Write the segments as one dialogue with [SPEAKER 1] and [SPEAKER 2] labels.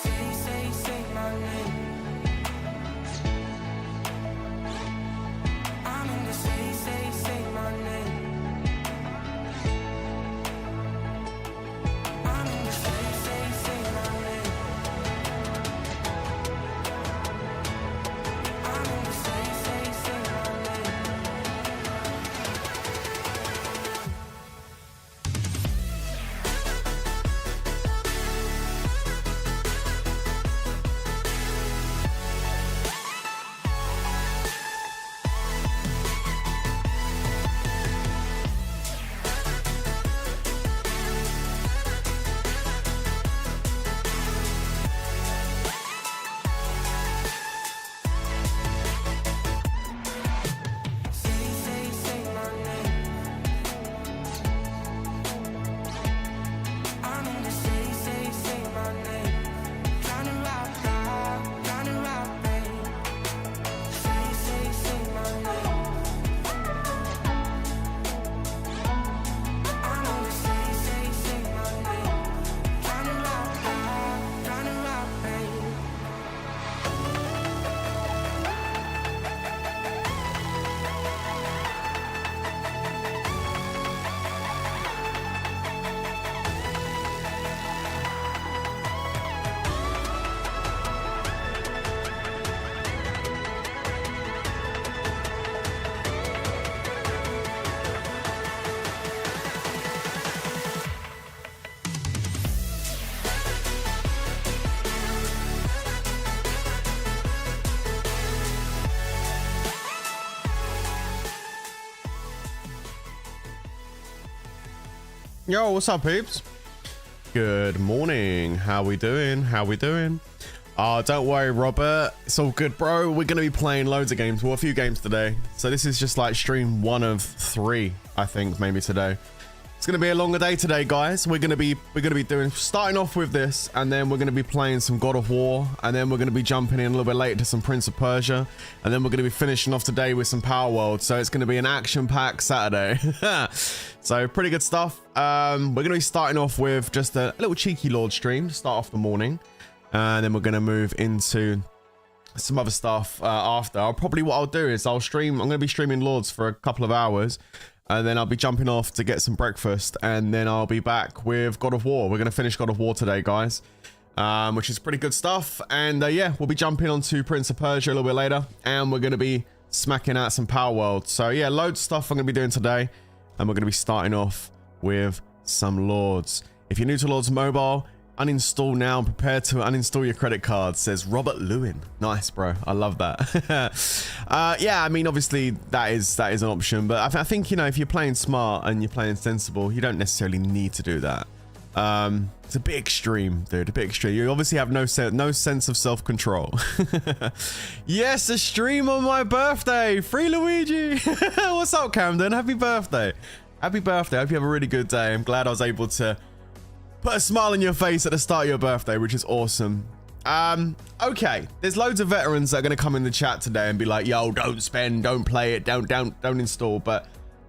[SPEAKER 1] say my name. I'm in the say my name. I'm in the say my name. I'm in the say my name. Say my name. I'm in the say my name. Trying to rock, babe. Say my name. I'm in the say my name. Trying to rock, babe.
[SPEAKER 2] Yo, what's up, peeps? Good morning. How we doing? Don't worry, Robert. It's all good, bro. We're gonna be playing loads of games. Well, a few games today. So this is just like stream 1 of 3, I think, maybe today. It's gonna be a longer day today, guys. We're gonna be starting off with this, and then we're gonna be playing some God of War, and then we're gonna be jumping in a little bit later to some Prince of Persia, and then we're gonna be finishing off today with some Power World. So it's gonna be an action-packed Saturday. So pretty good stuff. We're gonna be starting off with just a little cheeky Lord stream to start off the morning, and then we're gonna move into some other stuff after. What I'll do is I'm gonna be streaming Lords for a couple of hours, and then I'll be jumping off to get some breakfast, and then I'll be back with God of War. We're gonna finish God of War today, guys, which is pretty good stuff. And yeah, we'll be jumping onto Prince of Persia a little bit later, and we're gonna be smacking out some Power World. So yeah, loads of stuff I'm gonna be doing today, and we're gonna be starting off with some Lords. If you're new to Lords Mobile, uninstall now and prepare to uninstall your credit card, says Robert Lewin. Nice, bro. I love that. Yeah, I mean, obviously that is an option, but I think, you know, if you're playing smart and you're playing sensible, you don't necessarily need to do that. It's a bit extreme, dude. A bit extreme. You obviously have no sense of self-control. Yes, a stream on my birthday. Free Luigi. What's up, Camden? Happy birthday. Happy birthday. I hope you have a really good day. I'm glad I was able to put a smile on your face at the start of your birthday, which is awesome. Okay, there's loads of veterans that are going to come in the chat today and be like, yo, don't spend, don't play it, don't install. But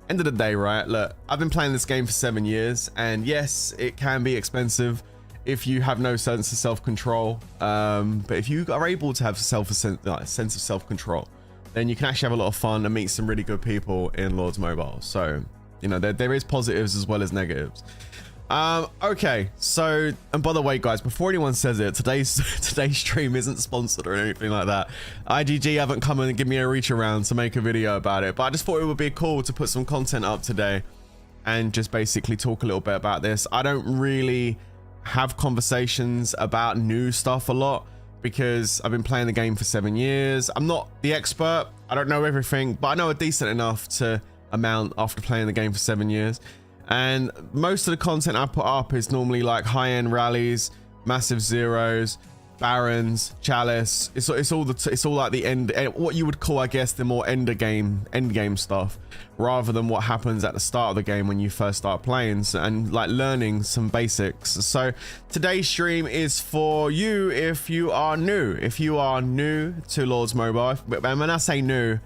[SPEAKER 2] end of the day, right, look, I've been playing this game for 7 years, and yes, it can be expensive if you have no sense of self-control, but if you are able to have a sense of self-control, then you can actually have a lot of fun and meet some really good people in Lords Mobile. So, you know, there is positives as well as negatives. Okay, so, and by the way, guys, before anyone says it, today's stream isn't sponsored or anything like that. IGG haven't come and give me a reach around to make a video about it, but I just thought it would be cool to put some content up today and just basically talk a little bit about this. I don't really have conversations about new stuff a lot because I've been playing the game for 7 years. I'm not the expert. I don't know everything, but I know a decent enough to amount after playing the game for 7 years. And most of the content I put up is normally like high-end rallies, massive zeros, barons, chalice. It's all like the end, what you would call, I guess, the more end game stuff, rather than what happens at the start of the game when you first start playing, and like learning some basics. So today's stream is for you if you are new. If you are new to Lords Mobile, but when I say new,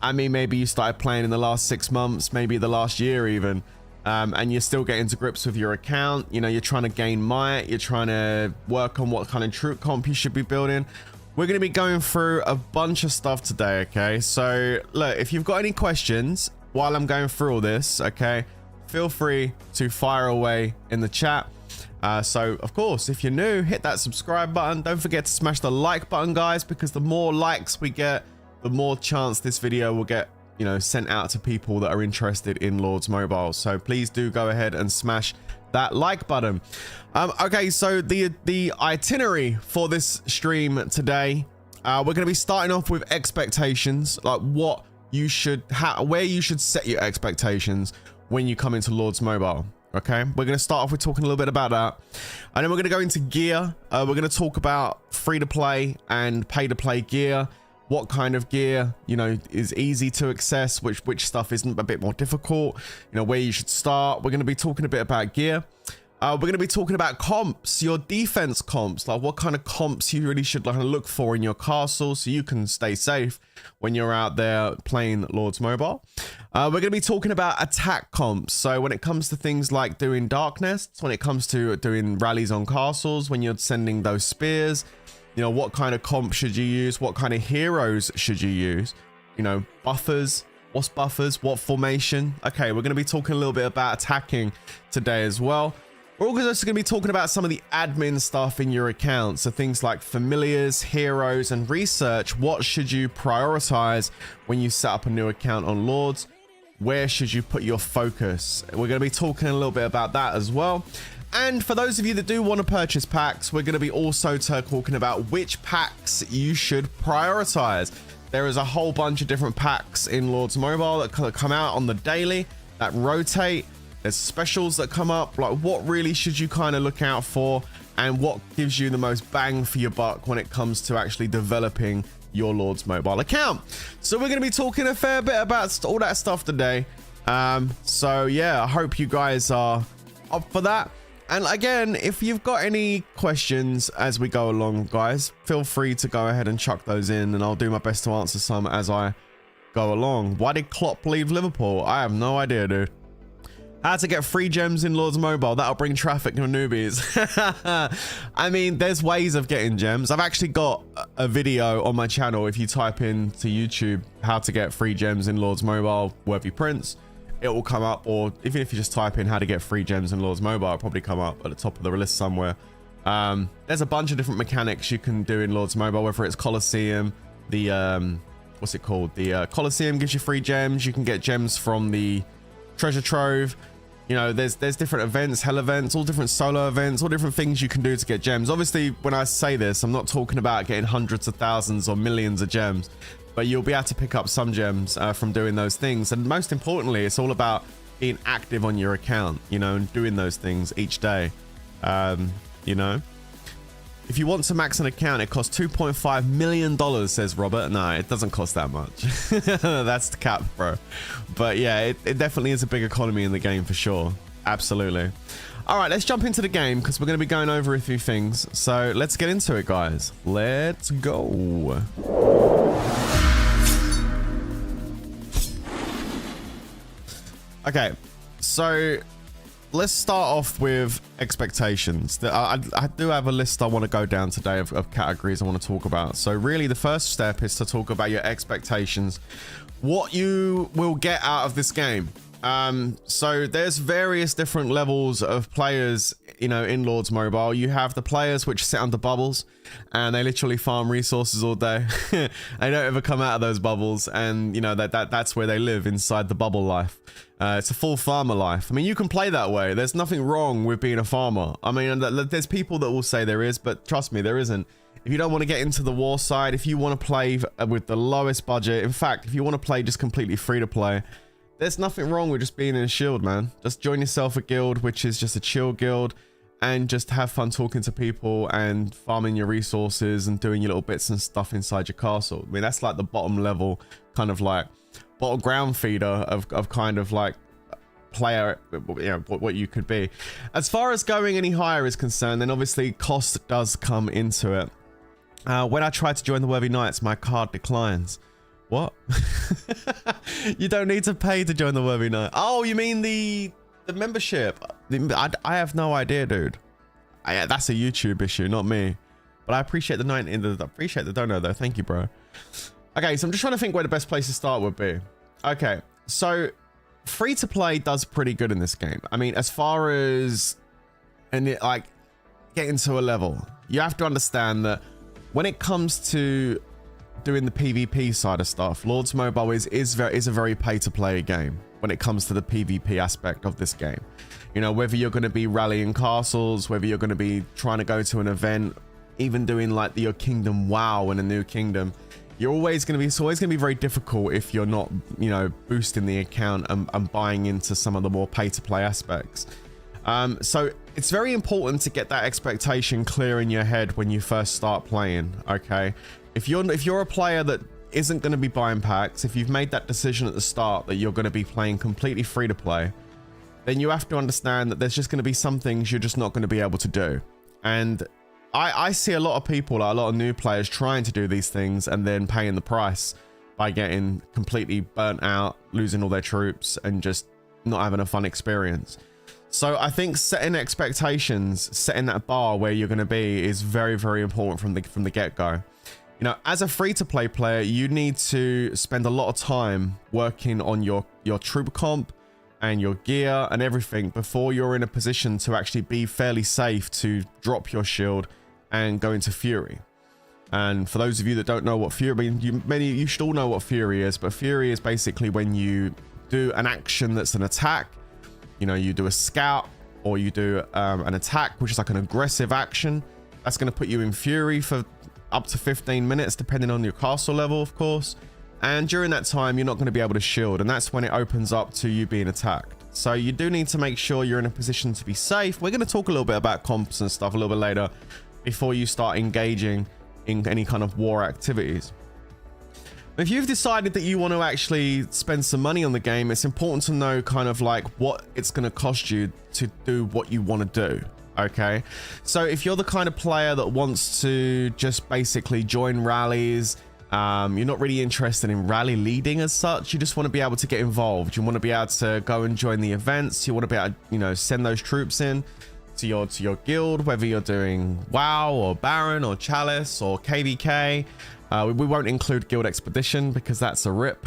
[SPEAKER 2] I mean maybe you started playing in the last 6 months, maybe the last year even. and you're still getting to grips with your account. You know, you're trying to gain might, you're trying to work on what kind of troop comp you should be building. We're going to be going through a bunch of stuff today, okay? So look, if you've got any questions while I'm going through all this, okay, feel free to fire away in the chat. So of course, if you're new, hit that subscribe button. Don't forget to smash the like button, guys, because the more likes we get, the more chance this video will get, you know, sent out to people that are interested in Lords Mobile. So please do go ahead and smash that like button. Okay, so the itinerary for this stream today, we're going to be starting off with expectations, like what you should where you should set your expectations when you come into Lords Mobile. Okay, we're going to start off with talking a little bit about that, and then we're going to go into gear. We're going to talk about free to play and pay to play gear. What kind of gear, you know, is easy to access, which stuff isn't a bit more difficult, you know, where you should start. We're going to be talking a bit about gear. We're going to be talking about comps, your defense comps, like what kind of comps you really should look for in your castle so you can stay safe when you're out there playing Lords Mobile. We're going to be talking about attack comps. So when it comes to things like doing dark nests, when it comes to doing rallies on castles, when you're sending those spears, you know, what kind of comp should you use? What kind of heroes should you use? You know, buffers, what's buffers, what formation? Okay, we're going to be talking a little bit about attacking today as well. We're also going to be talking about some of the admin stuff in your account. So things like familiars, heroes, and research. What should you prioritize when you set up a new account on Lords? Where should you put your focus? We're going to be talking a little bit about that as well. And for those of you that do want to purchase packs, we're going to be also talking about which packs you should prioritize. There is a whole bunch of different packs in Lords Mobile that come out on the daily, that rotate. There's specials that come up. Like, what really should you kind of look out for, and what gives you the most bang for your buck when it comes to actually developing your Lords Mobile account? So we're going to be talking a fair bit about all that stuff today. So yeah, I hope you guys are up for that. And again, if you've got any questions as we go along, guys, feel free to go ahead and chuck those in, and I'll do my best to answer some as I go along. Why did Klopp leave Liverpool? I have no idea, dude. How to get free gems in Lords Mobile. That'll bring traffic to newbies. I mean, there's ways of getting gems. I've actually got a video on my channel. If you type into YouTube how to get free gems in Lords Mobile, Worthy Prince, it will come up. Or even if you just type in how to get free gems in Lords Mobile, it'll probably come up at the top of the list somewhere. There's a bunch of different mechanics you can do in Lords Mobile, whether it's Colosseum, the what's it called? The Colosseum gives you free gems. You can get gems from the treasure trove. You know, there's different events, hell events, all different solo events, all different things you can do to get gems. Obviously, when I say this, I'm not talking about getting hundreds of thousands or millions of gems, but you'll be able to pick up some gems from doing those things. And most importantly, it's all about being active on your account, you know, and doing those things each day. You know, if you want to max an account, it costs $2.5 million, says Robert. No, it doesn't cost that much. That's the cap, bro. But yeah, it definitely is a big economy in the game for sure. Absolutely. All right, let's jump into the game because we're going to be going over a few things. So let's get into it, guys. Let's go. Okay, so let's start off with expectations. I do have a list I want to go down today of categories I want to talk about. So really the first step is to talk about your expectations, what you will get out of this game. So there's various different levels of players, you know, in Lords Mobile. You have the players which sit under bubbles and they literally farm resources all day. They don't ever come out of those bubbles, and you know that's where they live, inside the bubble life. It's a full farmer life. I mean, you can play that way. There's nothing wrong with being a farmer. I mean, there's people that will say there is, but trust me, there isn't. If you don't want to get into the war side, if you want to play with the lowest budget, in fact, if you want to play just completely free to play, there's nothing wrong with just being in a shield, man. Just join yourself a guild, which is just a chill guild, and just have fun talking to people and farming your resources and doing your little bits and stuff inside your castle. I mean, that's like the bottom level, kind of like bottom ground feeder of kind of like player, you know, what you could be. As far as going any higher is concerned, then obviously cost does come into it. When I try to join the Worthy Knights, my card declines. What? You don't need to pay to join the Worthy Knight. Oh, you mean the The membership, I have no idea, dude. That's a YouTube issue, not me. But I appreciate appreciate the donor though. Thank you, bro. Okay, so I'm just trying to think where the best place to start would be. Okay, so free to play does pretty good in this game. I mean, as far as like getting to a level, you have to understand that when it comes to doing the PvP side of stuff, Lords Mobile is a very pay to play game when it comes to the PvP aspect of this game. You know, whether you're going to be rallying castles, whether you're going to be trying to go to an event, even doing like your kingdom WoW in a new kingdom, it's always going to be very difficult if you're not, you know, boosting the account and buying into some of the more pay to play aspects. So it's very important to get that expectation clear in your head when you first start playing. Okay, if you're a player that isn't going to be buying packs, if you've made that decision at the start that you're going to be playing completely free to play, then you have to understand that there's just going to be some things you're just not going to be able to do. And I see a lot of people, like a lot of new players, trying to do these things and then paying the price by getting completely burnt out, losing all their troops, and just not having a fun experience. So I think setting expectations, setting that bar where you're going to be, is very, very important from the get-go. You know, as a free-to-play player, you need to spend a lot of time working on your troop comp and your gear and everything before you're in a position to actually be fairly safe to drop your shield and go into Fury. And for those of you that don't know what Fury, I mean, you should all know what Fury is, but Fury is basically when you do an action that's an attack. You know, you do a scout or you do an attack, which is like an aggressive action. That's going to put you in Fury for up to 15 minutes, depending on your castle level, of course. And during that time, you're not going to be able to shield, and that's when it opens up to you being attacked. So you do need to make sure you're in a position to be safe. We're going to talk a little bit about comps and stuff a little bit later before you start engaging in any kind of war activities. If you've decided that you want to actually spend some money on the game, it's important to know kind of like what it's going to cost you to do what you want to do. Okay, so if you're the kind of player that wants to just basically join rallies, you're not really interested in rally leading as such, you just want to be able to get involved, you want to be able to go and join the events, you want to be able to, you know, send those troops in to your guild, whether you're doing WoW or Baron or Chalice or KVK. We won't include Guild Expedition because that's a rip.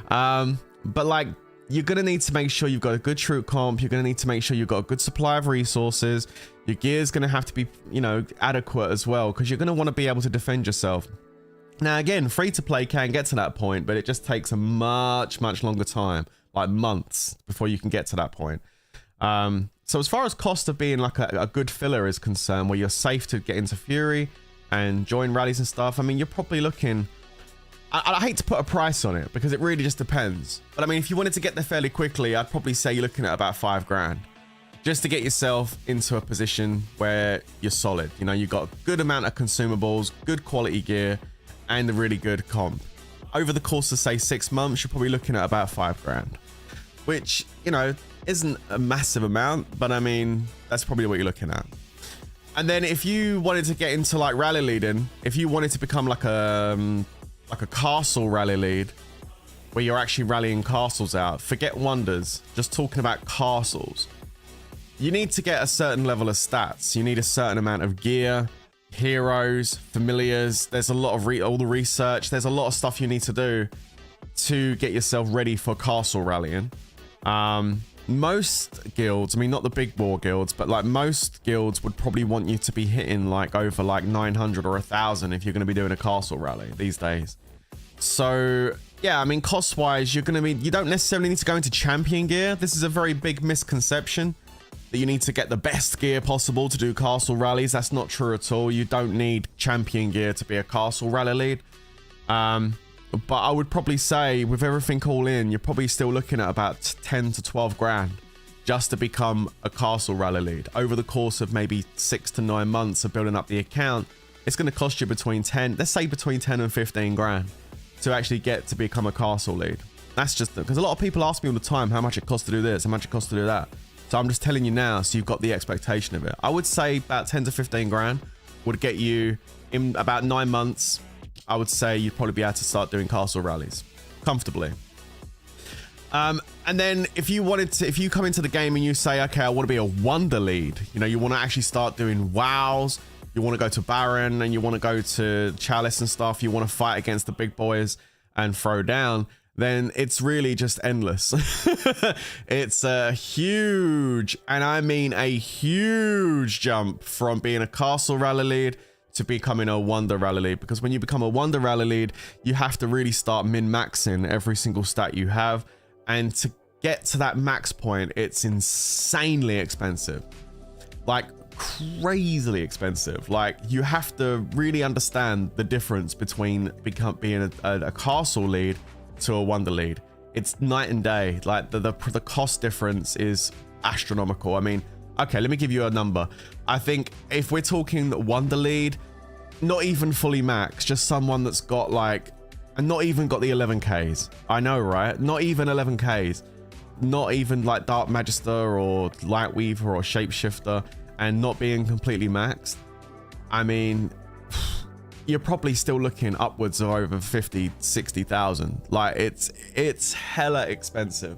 [SPEAKER 2] But like, you're going to need to make sure you've got a good troop comp. You're going to need to make sure you've got a good supply of resources. Your gear's going to have to be, you know, adequate as well, because you're going to want to be able to defend yourself. Now, again, free to play can get to that point, but it just takes a much, much longer time, like months, before you can get to that point. So as far as cost of being like a good filler is concerned, where you're safe to get into Fury and join rallies and stuff, I mean, you're probably looking... I hate to put a price on it because it really just depends. But I mean, if you wanted to get there fairly quickly, I'd probably say you're looking at about $5 grand just to get yourself into a position where you're solid. You know, you've got a good amount of consumables, good quality gear, and a really good comp. Over the course of, say, 6 months, you're probably looking at about $5 grand, which, you know, isn't a massive amount, but I mean, that's probably what you're looking at. And then if you wanted to get into like rally leading, if you wanted to become like a castle rally lead, where you're actually rallying castles out, forget wonders, just talking about castles, you need to get a certain level of stats. You need a certain amount of gear, heroes, familiars. There's a lot of all the research. There's a lot of stuff you need to do to get yourself ready for castle rallying. Most guilds, I mean, not the big war guilds, but like most guilds would probably want you to be hitting like over like 900 or 1,000 if you're going to be doing a castle rally these days. So yeah, I mean, cost wise, you don't necessarily need to go into champion gear. This is a very big misconception that you need to get the best gear possible to do castle rallies. That's not true at all. You don't need champion gear to be a castle rally lead. But I would probably say with everything all in, you're probably still looking at about 10 to 12 grand just to become a castle rally lead. Over the course of maybe 6 to 9 months of building up the account, it's going to cost you between 10 and 15 grand to actually get to become a castle lead. That's just because a lot of people ask me all the time how much it costs to do this, how much it costs to do that. So I'm just telling you now, so you've got the expectation of it. I would say about 10 to 15 grand would get you in about 9 months. I would say you'd probably be able to start doing castle rallies comfortably. And then if you come into the game and you say, okay, I want to be a wonder lead, you know, you want to actually start doing wows, you want to go to Baron and you want to go to Chalice and stuff, you want to fight against the big boys and throw down, then it's really just endless. It's a huge, and I mean a huge jump from being a castle rally lead to becoming a wonder rally lead, because when you become a wonder rally lead, you have to really start min-maxing every single stat you have, and to get to that max point, it's insanely expensive, like crazily expensive. Like, you have to really understand the difference between being a castle lead to a wonder lead. It's night and day. Like the cost difference is astronomical. I mean, okay, let me give you a number. I think if we're talking wonder lead, not even fully max, just someone that's got like, and not even got the 11Ks. I know, right? Not even 11Ks. Not even like Dark Magister or Light Weaver or Shapeshifter, and not being completely maxed. I mean, you're probably still looking upwards of over 50, 60,000. Like, it's hella expensive.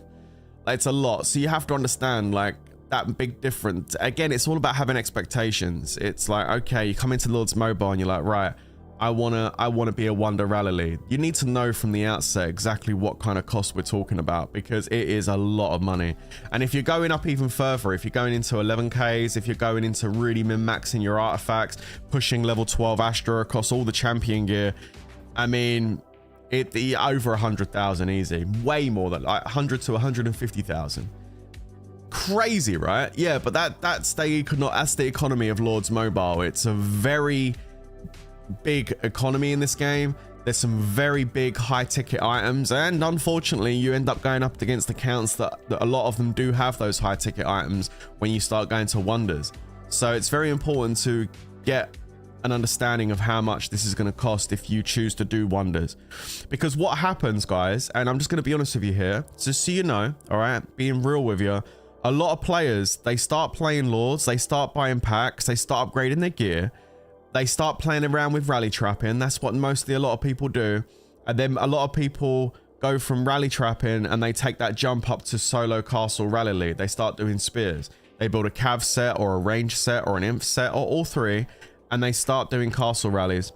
[SPEAKER 2] It's a lot. So you have to understand, like, that big difference. Again, it's all about having expectations. It's like, okay, you come into Lords Mobile and you're like, right, I wanna be a wonder rally lead. You need to know from the outset exactly what kind of cost we're talking about, because it is a lot of money. And if you're going up even further, if you're going into 11Ks, if you're going into really min-maxing your artifacts, pushing level 12 Astra across all the champion gear, I mean, over 100,000 easy, way more than like 100 to 150,000. Crazy, right? Yeah, but that's the economy of Lords Mobile. It's a very big economy in this game. There's some very big high ticket items, and unfortunately you end up going up against accounts that a lot of them do have those high ticket items when you start going to wonders. So it's very important to get an understanding of how much this is going to cost if you choose to do wonders, because what happens, guys, and I'm just going to be honest with you here, just so you know, all right, being real with you, a lot of players, they start playing Lords, they start buying packs, they start upgrading their gear, they start playing around with rally trapping. That's what mostly a lot of people do. And then a lot of people go from rally trapping and they take that jump up to solo castle rally lead. They start doing spears. They build a cav set or a range set or an imp set or all three, and they start doing castle rallies.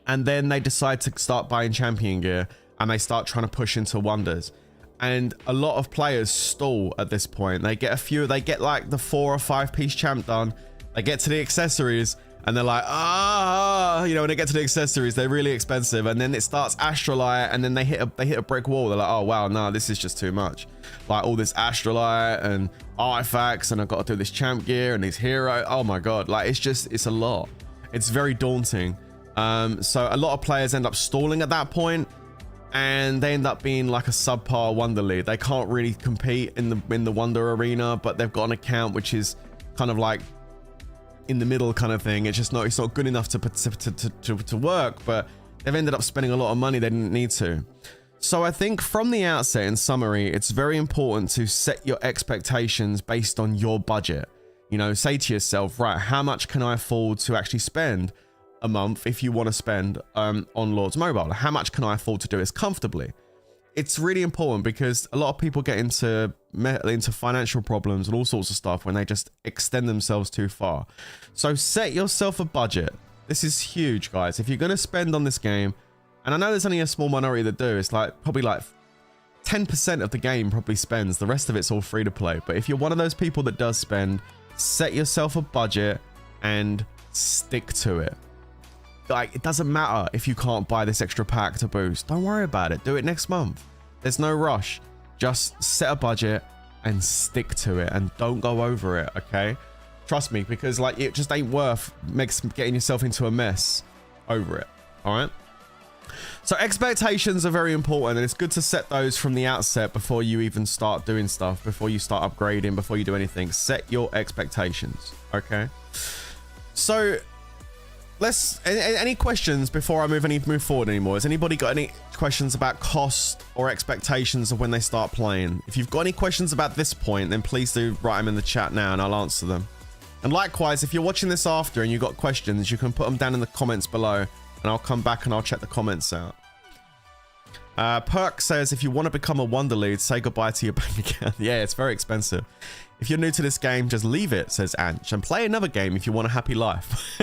[SPEAKER 2] And then they decide to start buying champion gear and they start trying to push into wonders. And a lot of players stall at this point. They get like the 4 or 5 piece champ done. They get to the accessories and they're like, you know, when they get to the accessories, they're really expensive. And then it starts Astrolite, and then they hit a brick wall. They're like, oh wow, no, this is just too much. Like all this Astrolite and artifacts, and I've got to do this champ gear and these hero. Oh my God, like it's a lot. It's very daunting. So a lot of players end up stalling at that point, and they end up being like a subpar wonder lead. They can't really compete in the wonder arena, but they've got an account which is kind of like in the middle kind of thing. It's not good enough to work, but they've ended up spending a lot of money they didn't need to. So I think from the outset, in summary, it's very important to set your expectations based on your budget. You know, say to yourself, right, how much can I afford to actually spend a month if you want to spend on Lords Mobile? How much can I afford to do this comfortably? It's really important, because a lot of people get into financial problems and all sorts of stuff when they just extend themselves too far. So set yourself a budget. This is huge, guys. If you're going to spend on this game, and I know there's only a small minority that do, it's like probably like 10% of the game probably spends. The rest of it's all free to play. But if you're one of those people that does spend, set yourself a budget and stick to it. Like, it doesn't matter if you can't buy this extra pack to boost. Don't worry about it. Do it next month. There's no rush. Just set a budget and stick to it, and don't go over it, okay? Trust me, because like it just ain't worth getting yourself into a mess over it, all right? So expectations are very important, and it's good to set those from the outset before you even start doing stuff, before you start upgrading, before you do anything. Set your expectations, okay? So any questions before I move forward anymore? Has anybody got any questions about cost or expectations of when they start playing? If you've got any questions about this point, then please do write them in the chat now and I'll answer them. And likewise, if you're watching this after and you've got questions, you can put them down in the comments below and I'll come back and I'll check the comments out. Perk says, if you want to become a Wonder Lead, say goodbye to your bank account. Yeah, it's very expensive. If you're new to this game, just leave it, says Anch, and play another game if you want a happy life.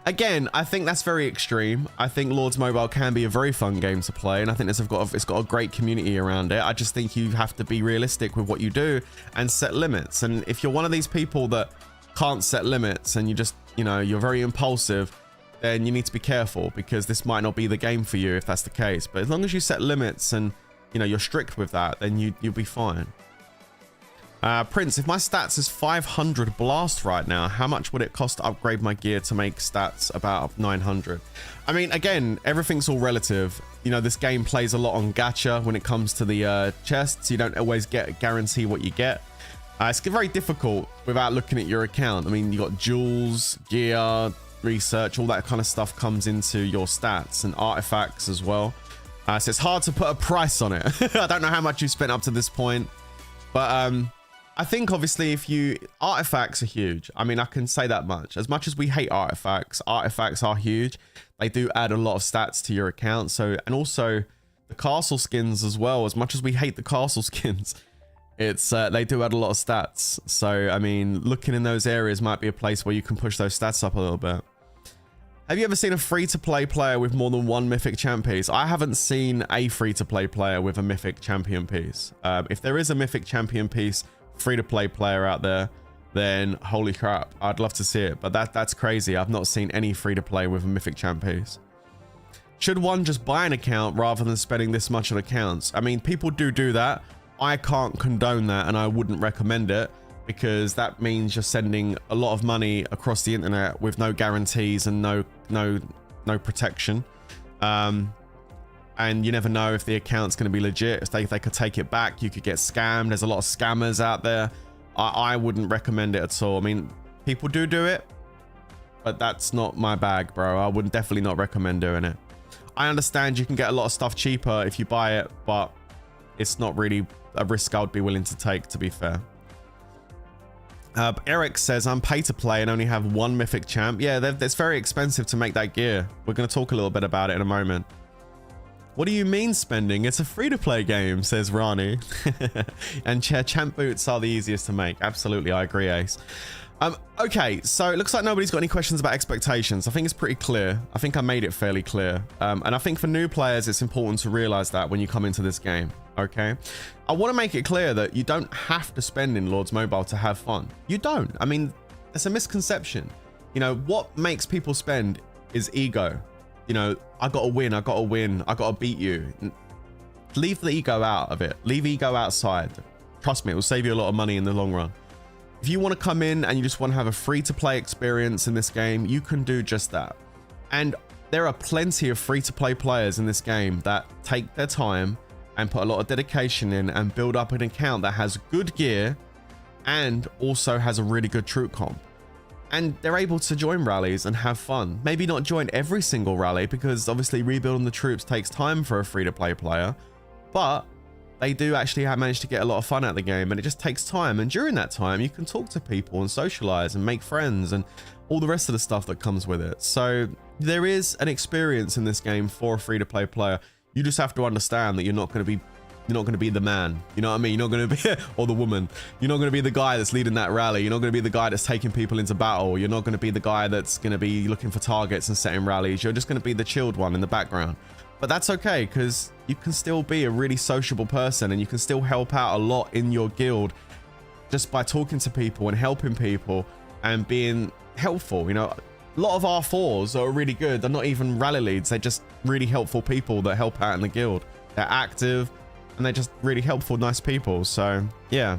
[SPEAKER 2] Again, I think that's very extreme. I think Lords Mobile can be a very fun game to play, and I think it's got a great community around it. I just think you have to be realistic with what you do and set limits. And if you're one of these people that can't set limits and you just, you know, you're very impulsive, then you need to be careful, because this might not be the game for you if that's the case. But as long as you set limits and, you know, you're strict with that, then you'll be fine. Prince, if my stats is 500 blast right now, how much would it cost to upgrade my gear to make stats about 900? I mean, again, everything's all relative. You know, this game plays a lot on gacha when it comes to the chests. You don't always guarantee what you get. It's very difficult without looking at your account. I mean, you got jewels, gear, research, all that kind of stuff comes into your stats, and artifacts as well. So it's hard to put a price on it. I don't know how much you spent up to this point, but I think obviously artifacts are huge. I mean, I can say that much. As much as we hate artifacts are huge. They do add a lot of stats to your account. So, and also the castle skins as well. As much as we hate the castle skins, they do add a lot of stats. So, I mean, looking in those areas might be a place where you can push those stats up a little bit. Have you ever seen a free-to-play player with more than one mythic champ piece? I haven't seen a free-to-play player with a mythic champion piece. If there is a mythic champion piece free-to-play player out there, then holy crap, I'd love to see it. But that's crazy. I've not seen any free-to-play with a mythic champ piece. Should one just buy an account rather than spending this much on accounts? I mean, people do that. I can't condone that, and I wouldn't recommend it, because that means you're sending a lot of money across the internet with no guarantees and no protection. And you never know if the account's going to be legit. If they could take it back, you could get scammed. There's a lot of scammers out there. I wouldn't recommend it at all. I mean, people do it, but that's not my bag, bro. I would definitely not recommend doing it. I understand you can get a lot of stuff cheaper if you buy it, but it's not really a risk I would be willing to take, to be fair. Eric says, I'm pay to play and only have one mythic champ. Yeah, it's very expensive to make that gear. We're going to talk a little bit about it in a moment. What do you mean spending? It's a free-to-play game, says Rani. And champ boots are the easiest to make. Absolutely, I agree, Ace. Okay, so it looks like nobody's got any questions about expectations. I think it's pretty clear. I think I made it fairly clear. And I think for new players, it's important to realize that when you come into this game, okay? I want to make it clear that you don't have to spend in Lords Mobile to have fun. You don't. I mean, it's a misconception. You know, what makes people spend is ego. You know, I gotta win, I gotta beat you. Leave the ego out of it. Leave ego outside. Trust me, it will save you a lot of money in the long run. If you want to come in and you just want to have a free-to-play experience in this game, you can do just that. And there are plenty of free-to-play players in this game that take their time and put a lot of dedication in and build up an account that has good gear and also has a really good troop comp. And they're able to join rallies and have fun. Maybe not join every single rally, because obviously rebuilding the troops takes time for a free-to-play player, but they do actually manage to get a lot of fun out of the game, and it just takes time. And during that time, you can talk to people and socialize and make friends and all the rest of the stuff that comes with it. So there is an experience in this game for a free-to-play player. You just have to understand that you're not going to be the man. You know what I mean? You're not going to be, or the woman. You're not going to be the guy that's leading that rally. You're not going to be the guy that's taking people into battle. You're not going to be the guy that's going to be looking for targets and setting rallies. You're just going to be the chilled one in the background. But that's okay, because you can still be a really sociable person, and you can still help out a lot in your guild just by talking to people and helping people and being helpful. You know, a lot of R4s are really good. They're not even rally leads. They're just really helpful people that help out in the guild. They're active and they're just really helpful, nice people. So yeah.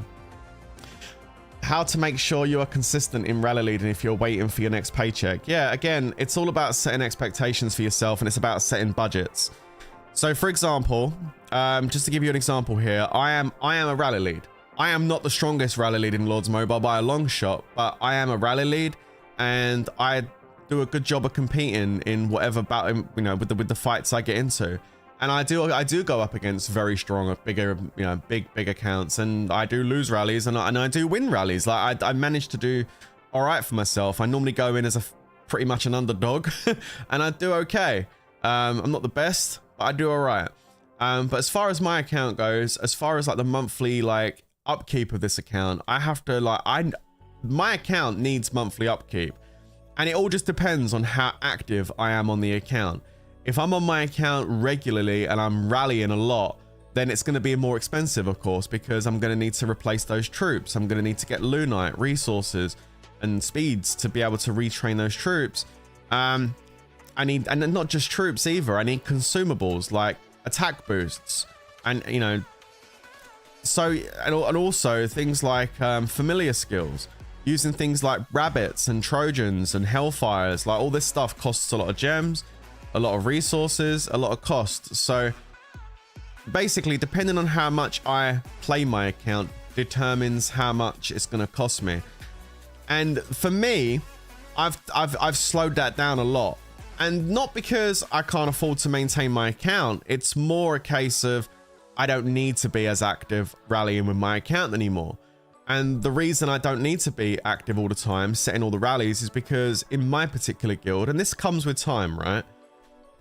[SPEAKER 2] How to make sure you are consistent in rally leading if you're waiting for your next paycheck. Yeah, again, it's all about setting expectations for yourself, and it's about setting budgets. So for example, just to give you an example here, I am a rally lead. I am not the strongest rally lead in Lords Mobile by a long shot, but I am a rally lead, and I do a good job of competing in whatever battle, you know, with the fights I get into. And I do go up against very strong, bigger, you know, big accounts, and I do lose rallies, and I do win rallies. Like I managed to do all right for myself. I normally go in as pretty much an underdog, and I do okay. I'm not the best, but I do all right. But as far as my account goes, as far as like the monthly like upkeep of this account, I have to like my account needs monthly upkeep, and it all just depends on how active I am on the account. If I'm on my account regularly and I'm rallying a lot, then it's going to be more expensive, of course, because I'm going to need to replace those troops. I'm going to need to get lunite, resources, and speeds to be able to retrain those troops. I need, and not just troops either. I need consumables like attack boosts, and you know, so and also things like familiar skills. Using things like rabbits and trojans and hellfires, like all this stuff costs a lot of gems, a lot of resources, a lot of cost. So basically, depending on how much I play my account determines how much it's going to cost me. And for me, I've slowed that down a lot, and not because I can't afford to maintain my account. It's more a case of I don't need to be as active rallying with my account anymore. And the reason I don't need to be active all the time, setting all the rallies, is because in my particular guild, and this comes with time, right?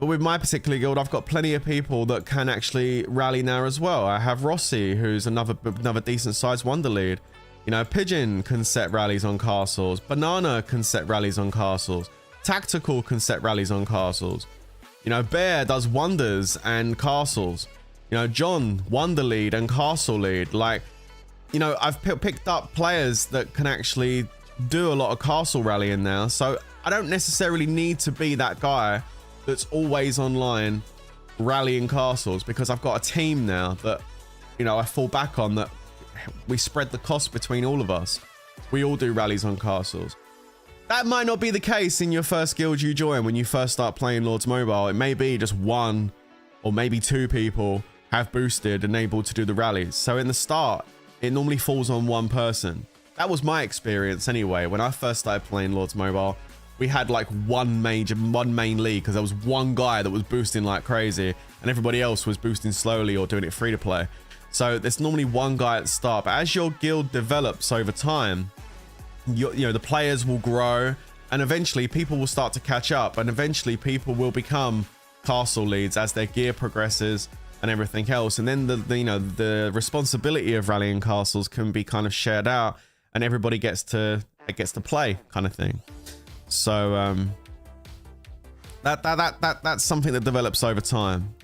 [SPEAKER 2] But with my particular guild, I've got plenty of people that can actually rally now as well. I have Rossi, who's another decent sized wonder lead. You know, Pigeon can set rallies on castles. Banana can set rallies on castles. Tactical can set rallies on castles. You know, Bear does wonders and castles. You know, John, wonder lead and castle lead. Like, you know, I've picked up players that can actually do a lot of castle rallying now. So I don't necessarily need to be that guy that's always online rallying castles, because I've got a team now that, you know, I fall back on, that we spread the cost between all of us. We all do rallies on castles. That might not be the case in your first guild you join when you first start playing Lords Mobile. It may be just one or maybe two people have boosted and able to do the rallies. So in the start, it normally falls on one person. That was my experience anyway. When I first started playing Lords Mobile, we had like one main league, because there was one guy that was boosting like crazy and everybody else was boosting slowly or doing it free to play. So there's normally one guy at the start, but as your guild develops over time, you know, the players will grow, and eventually people will start to catch up, and eventually people will become castle leads as their gear progresses and everything else. And then the responsibility of rallying castles can be kind of shared out, and everybody gets to play, kind of thing. So that's something that develops over time.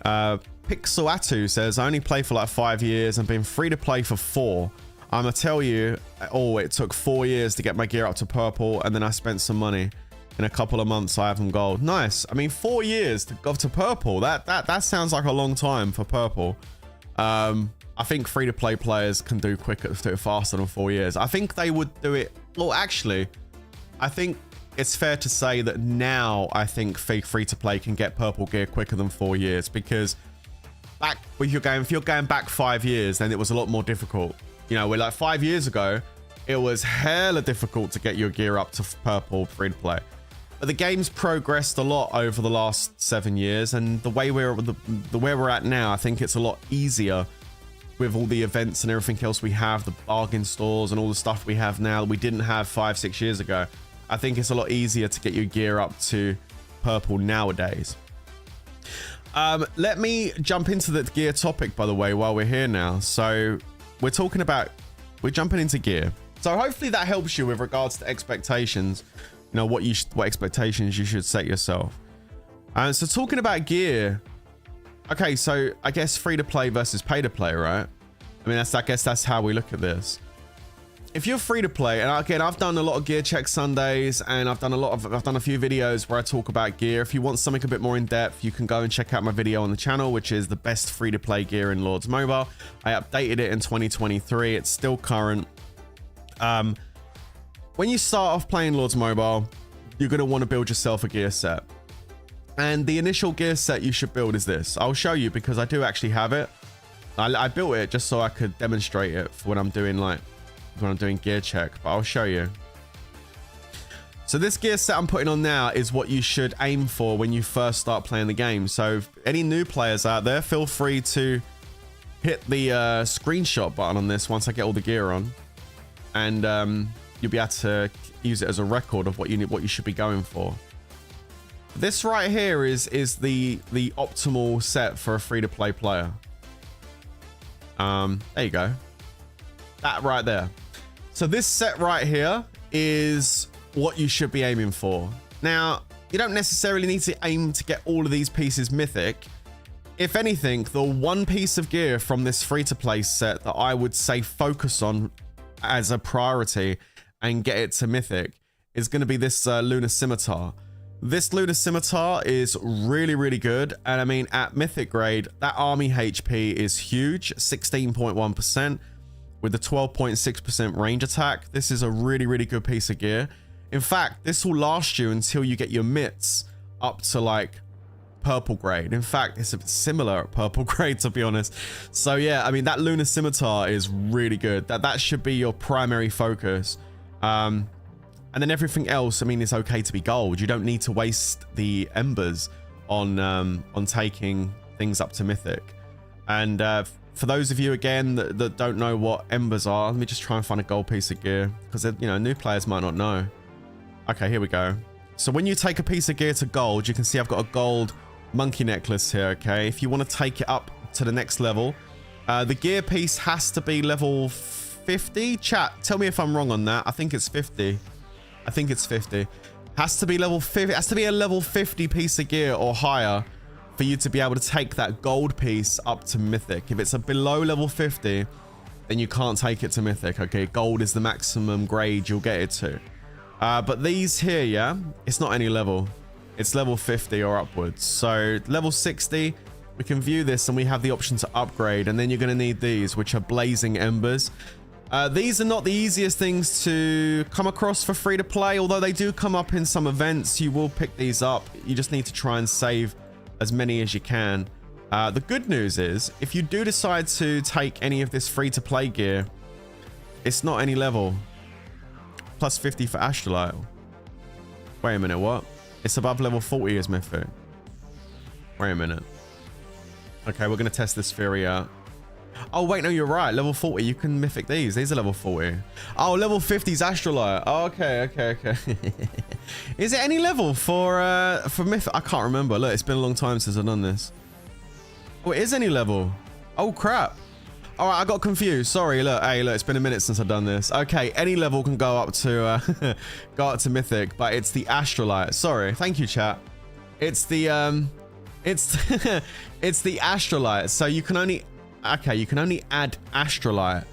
[SPEAKER 2] Pixelatu says, I only played for like 5 years and been free to play for 4. I'ma tell you, it took 4 years to get my gear up to purple, and then I spent some money. In a couple of months I have them gold. Nice. I mean, 4 years to go to purple. That sounds like a long time for purple. I think free to play players can do it faster than 4 years. I think they would do it. Well, actually, I think it's fair to say that now I think free to play can get purple gear quicker than 4 years, because if you're going back 5 years, then it was a lot more difficult. You know, we're like 5 years ago, it was hella difficult to get your gear up to purple free to play. But the game's progressed a lot over the last 7 years, and the way we're at now, I think it's a lot easier with all the events and everything else we have, the bargain stores and all the stuff we have now that we didn't have 5-6 years ago. I think it's a lot easier to get your gear up to purple nowadays. Let me jump into the gear topic, by the way, while we're here now. So we're jumping into gear. So hopefully that helps you with regards to expectations. You know, what expectations you should set yourself. So talking about gear. Okay, so I guess free to play versus pay to play, right? I mean, I guess that's how we look at this. If you're free to play, and again, I've done a lot of gear check Sundays, and I've done a few videos where I talk about gear. If you want something a bit more in depth, you can go and check out my video on the channel, which is the best free to play gear in Lords Mobile. I updated it in 2023. It's still current. When you start off playing Lords Mobile, you're going to want to build yourself a gear set. And the initial gear set you should build is this. I'll show you because I do actually have it. I built it just so I could demonstrate it for when I'm doing gear check, but I'll show you. So this gear set I'm putting on now is what you should aim for when you first start playing the game. So any new players out there, feel free to hit the screenshot button on this once I get all the gear on, and you'll be able to use it as a record of what you should be going for. This right here is the optimal set for a free-to-play player. There you go. That right there. So this set right here is what you should be aiming for. Now, you don't necessarily need to aim to get all of these pieces mythic. If anything, the one piece of gear from this free-to-play set that I would say focus on as a priority and get it to mythic is going to be this Lunar Scimitar. This Lunar Scimitar is really, really good. And I mean, at mythic grade, that army HP is huge, 16.1% with a 12.6% range attack. This is a really, really good piece of gear. In fact, this will last you until you get your mitts up to like purple grade. In fact, it's a bit similar at purple grade, to be honest. So yeah, I mean, that Lunar Scimitar is really good. That should be your primary focus. And then everything else, I mean, it's okay to be gold. You don't need to waste the embers on taking things up to mythic. And for those of you again that don't know what embers are, let me just try and find a gold piece of gear, because you know, new players might not know. Okay, here we go. So when you take a piece of gear to gold, you can see I've got a gold monkey necklace here. Okay, if you want to take it up to the next level, the gear piece has to be level 50. Chat, tell me if I'm wrong on that. I think it's 50. I think it's 50. Has to be level 50. It has to be a level 50 piece of gear or higher for you to be able to take that gold piece up to mythic. If it's a below level 50, then you can't take it to mythic. Okay, gold is the maximum grade you'll get it to. But these here, yeah, it's not any level. It's level 50 or upwards. So level 60, we can view this and we have the option to upgrade. And then you're going to need these, which are blazing embers. These are not the easiest things to come across for free to play, although they do come up in some events. You will pick these up. You just need to try and save as many as you can. The good news is, if you do decide to take any of this free to play gear, it's not any level. Plus 50 for Astrolite. Wait a minute, what? It's above level 40 as mythic. Wait a minute. Okay, we're going to test this theory out. Oh, wait, no, you're right. Level 40, you can mythic these. These are level 40. Oh, level 50 is Astrolite. Oh, okay. Is it any level for mythic? I can't remember. Look, it's been a long time since I've done this. Oh, it is any level. Oh, crap. All right, I got confused. Sorry. Look, hey, look, it's been a minute since I've done this. Okay, any level can go up to mythic, but it's the Astrolite. Sorry. Thank you, chat. It's the it's it's the Astrolite. So you can only add Astrolite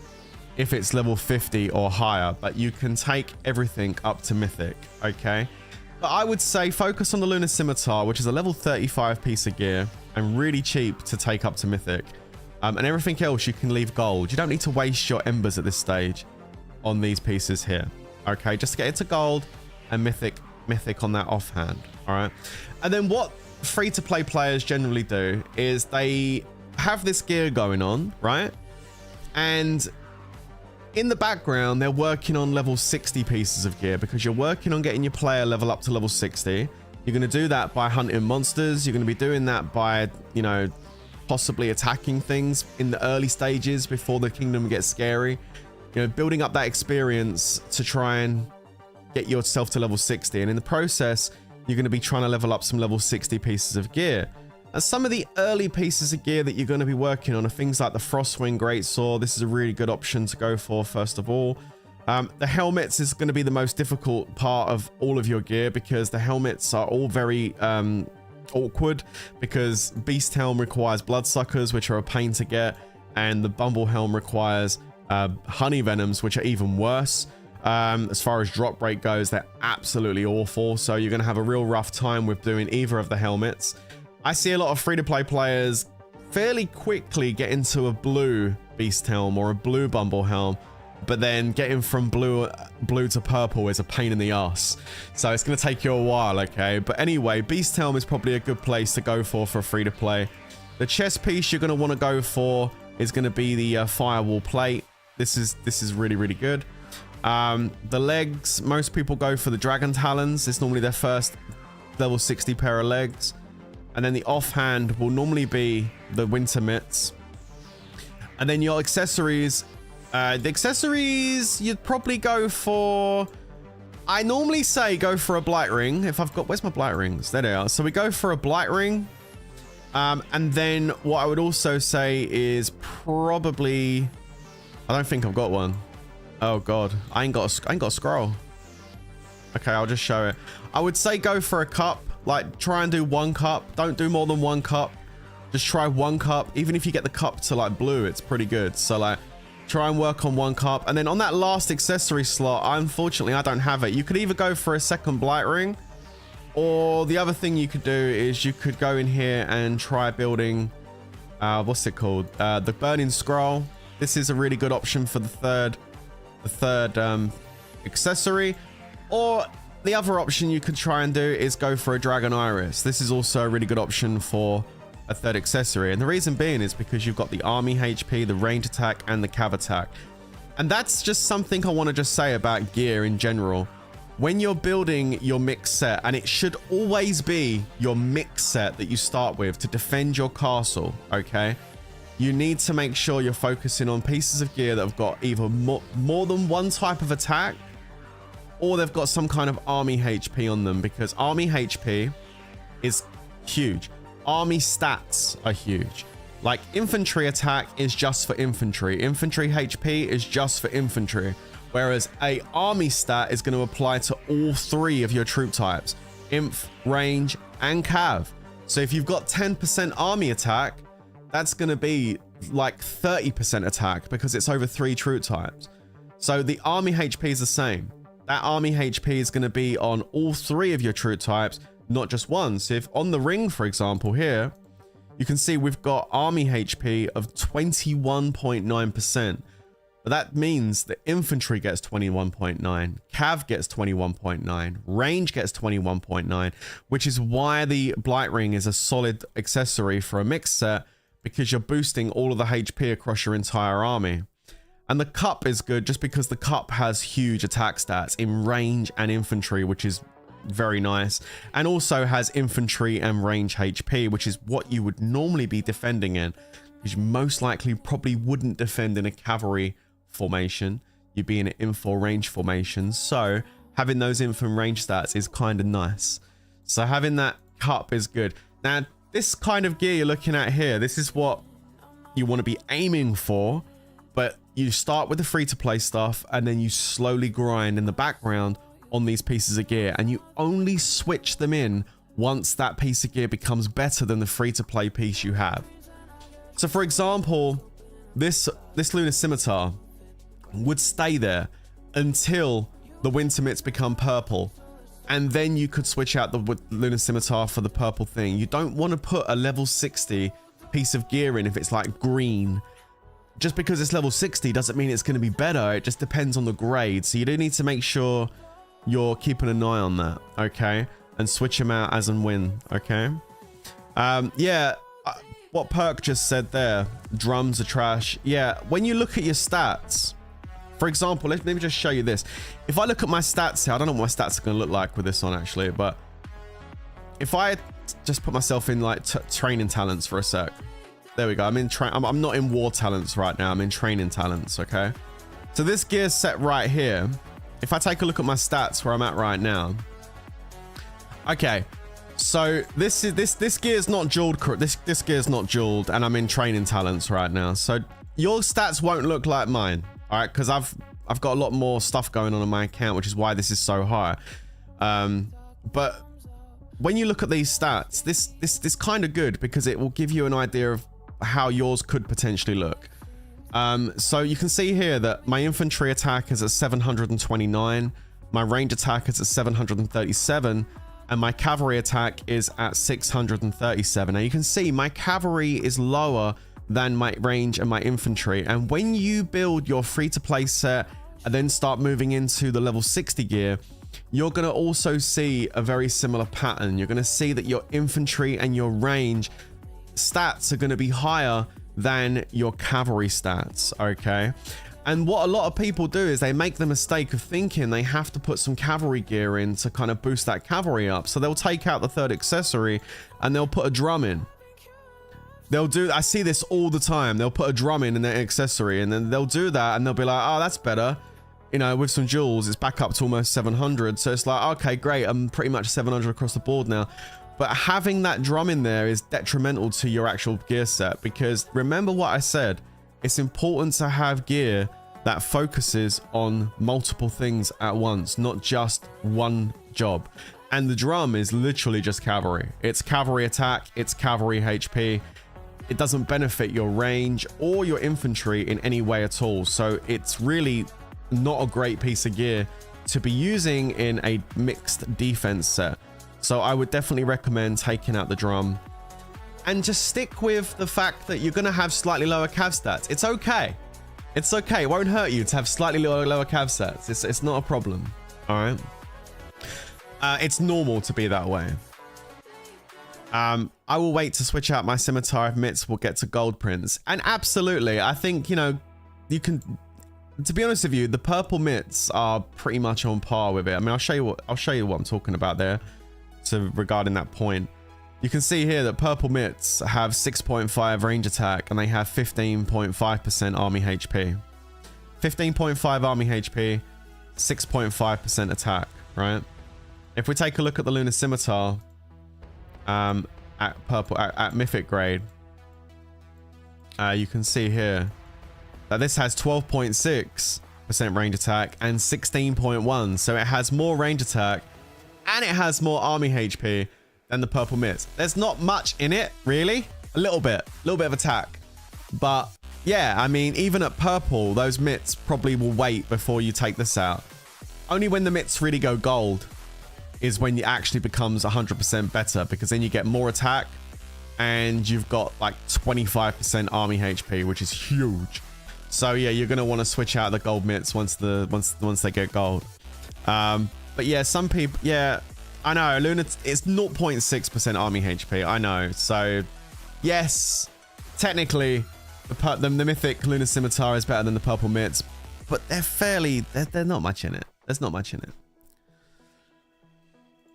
[SPEAKER 2] if it's level 50 or higher, but you can take everything up to mythic. Okay, but I would say focus on the Lunar Scimitar, which is a level 35 piece of gear and really cheap to take up to mythic. And everything else you can leave gold. You don't need to waste your embers at this stage on these pieces here. Okay, just get it to gold and mythic on that offhand. All right. And then what free-to-play players generally do is they have this gear going on, right? And in the background, they're working on level 60 pieces of gear, because you're working on getting your player level up to level 60. You're going to do that by hunting monsters. You're going to be doing that by, you know, possibly attacking things in the early stages before the kingdom gets scary. You know, building up that experience to try and get yourself to level 60. And in the process, you're going to be trying to level up some level 60 pieces of gear. And some of the early pieces of gear that you're going to be working on are things like the Frostwing Greatsword. This is a really good option to go for, first of all. The helmets is going to be the most difficult part of all of your gear, because the helmets are all very awkward, because Beast Helm requires Bloodsuckers, which are a pain to get, and the Bumble Helm requires Honey Venoms, which are even worse. As far as drop rate goes, they're absolutely awful, so you're going to have a real rough time with doing either of the helmets. I see a lot of free-to-play players fairly quickly get into a blue Beast Helm or a blue Bumble Helm, but then getting from blue to purple is a pain in the ass. So it's going to take you a while, okay? But anyway, Beast Helm is probably a good place to go for a free-to-play. The chest piece you're going to want to go for is going to be the Firewall Plate. This is really, really good. The legs, most people go for the Dragon Talons. It's normally their first level 60 pair of legs. And then the offhand will normally be the Winter Mitts. And then your accessories, the accessories, you'd probably go for... I normally say go for a blight ring. If I've got, where's my blight rings? There they are. So we go for a blight ring. And then what I would also say is probably, I don't think I've got one. Oh God, I ain't got a scroll. Okay, I'll just show it. I would say go for a cup. Like try and do 1 cup. Don't do more than 1 cup. Just try 1 cup. Even if you get the cup to like blue, it's pretty good. So like try and work on 1 cup. And then on that last accessory slot, unfortunately, I don't have it. You could either go for a second blight ring, or the other thing you could do is you could go in here and try building, what's it called? The burning scroll. This is a really good option for the third accessory. Or the other option you could try and do is go for a dragon iris. This is also a really good option for a 3rd accessory. And the reason being is because you've got the army HP, the range attack, and the cav attack. And that's just something I want to just say about gear in general. When you're building your mix set, and it should always be your mix set that you start with to defend your castle, okay? You need to make sure you're focusing on pieces of gear that have got either more than 1 type of attack, or they've got some kind of army HP on them, because army HP is huge. Army stats are huge. Like infantry attack is just for infantry. Infantry HP is just for infantry. Whereas a army stat is going to apply to all 3 of your troop types, inf, range, and cav. So if you've got 10% army attack, that's going to be like 30% attack because it's over 3 troop types. So the army HP is the same. That army HP is going to be on all 3 of your troop types, not just one. So if on the ring, for example, here, you can see we've got army HP of 21.9%. But that means the infantry gets 21.9, cav gets 21.9, range gets 21.9, which is why the blight ring is a solid accessory for a mix set, because you're boosting all of the HP across your entire army. And the cup is good just because the cup has huge attack stats in range and infantry, which is very nice, and also has infantry and range HP, which is what you would normally be defending in, because you most likely probably wouldn't defend in a cavalry formation. You'd be in an info range formation, so having those info range stats is kind of nice. So having that cup is good. Now this kind of gear you're looking at here, this is what you want to be aiming for, but you start with the free-to-play stuff and then you slowly grind in the background on these pieces of gear, and you only switch them in once that piece of gear becomes better than the free-to-play piece you have. So for example, this lunar scimitar would stay there until the winter mitts become purple, and then you could switch out the lunar scimitar for the purple thing. You don't want to put a level 60 piece of gear in if it's like green. Just because it's level 60 doesn't mean it's going to be better. It just depends on the grade. So you do need to make sure you're keeping an eye on that, okay? And switch them out as and when, okay? Yeah, what Perk just said there, drums are trash. Yeah, when you look at your stats, for example, let me just show you this. If I look at my stats here, I don't know what my stats are going to look like with this on actually, but if I just put myself in like training talents for a sec. There we go. I'm not in war talents right now. I'm in training talents, okay? So this gear set right here, if I take a look at my stats where I'm at right now. Okay. So this gear is not jeweled. This gear is not jeweled, and I'm in training talents right now. So your stats won't look like mine. All right, because I've got a lot more stuff going on my account, which is why this is so high. But when you look at these stats, this kind of good because it will give you an idea of how yours could potentially look. So you can see here that my infantry attack is at 729, my range attack is at 737, and my cavalry attack is at 637. Now you can see my cavalry is lower than my range and my infantry, and when you build your free-to-play set and then start moving into the level 60 gear, you're going to also see a very similar pattern. You're going to see that your infantry and your range stats are going to be higher than your cavalry stats, okay? And what a lot of people do is they make the mistake of thinking they have to put some cavalry gear in to kind of boost that cavalry up. So they'll take out the 3rd accessory and they'll put a drum in. I see this all the time. They'll put a drum in their accessory, and then they'll do that and they'll be like, oh, that's better. you know, with some jewels, it's back up to almost 700. So it's like, okay, great. I'm pretty much 700 across the board now. But having that drum in there is detrimental to your actual gear set, because remember what I said, it's important to have gear that focuses on multiple things at once, not just one job. And the drum is literally just cavalry. It's cavalry attack, it's cavalry HP. It doesn't benefit your range or your infantry in any way at all. So it's really not a great piece of gear to be using in a mixed defense set. So I would definitely recommend taking out the drum and just stick with the fact that you're going to have slightly lower cav stats. It's okay. It's okay. It won't hurt you to have slightly lower cav stats. It's not a problem. All right. It's normal to be that way. I will wait to switch out my scimitar if mitts will get to gold prints. And absolutely, I think, you know, you can, to be honest with you, the purple mitts are pretty much on par with it. I mean, I'll show you what I'm talking about there. So regarding that point, you can see here that purple mitts have 6.5 range attack and they have 15.5% army HP. 15.5 army HP, 6.5% attack, right? If we take a look at the lunar scimitar at mythic grade, you can see here that this has 12.6% range attack and 16.1. So it has more range attack and it has more army HP than the purple mitts. There's not much in it, really. A little bit of attack. But yeah, I mean, even at purple, those mitts probably will wait before you take this out. Only when the mitts really go gold is when it actually becomes 100% better, because then you get more attack and you've got like 25% army HP, which is huge. So yeah, you're going to want to switch out the gold mitts once they get gold. But yeah, some people, yeah, I know, Luna, it's 0.6% army HP, I know. So yes, technically, the mythic Lunar Scimitar is better than the purple mitts, but they're not much in it. There's not much in it.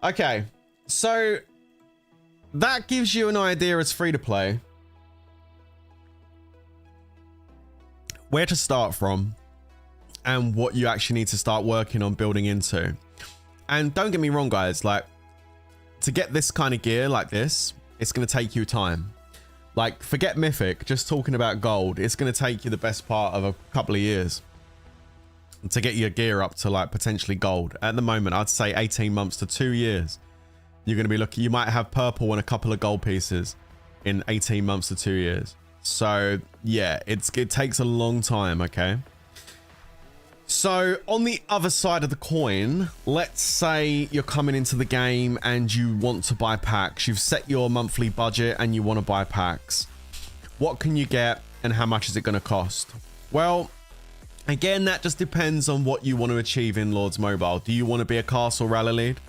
[SPEAKER 2] Okay, so that gives you an idea as free to play where to start from and what you actually need to start working on building into. And don't get me wrong, guys, like, to get this kind of gear like this, it's going to take you time. Like, forget mythic, just talking about gold, it's going to take you the best part of a couple of years to get your gear up to like potentially gold. At the moment, I'd say 18 months to 2 years. You're going to be looking, you might have purple and a couple of gold pieces in 18 months to 2 years. So yeah, it takes a long time, okay? So on the other side of the coin, let's say you're coming into the game and you want to buy packs. You've set your monthly budget and you want to buy packs. What can you get and how much is it going to cost? Well, again, that just depends on what you want to achieve in Lords Mobile. Do you want to be a castle rally lead?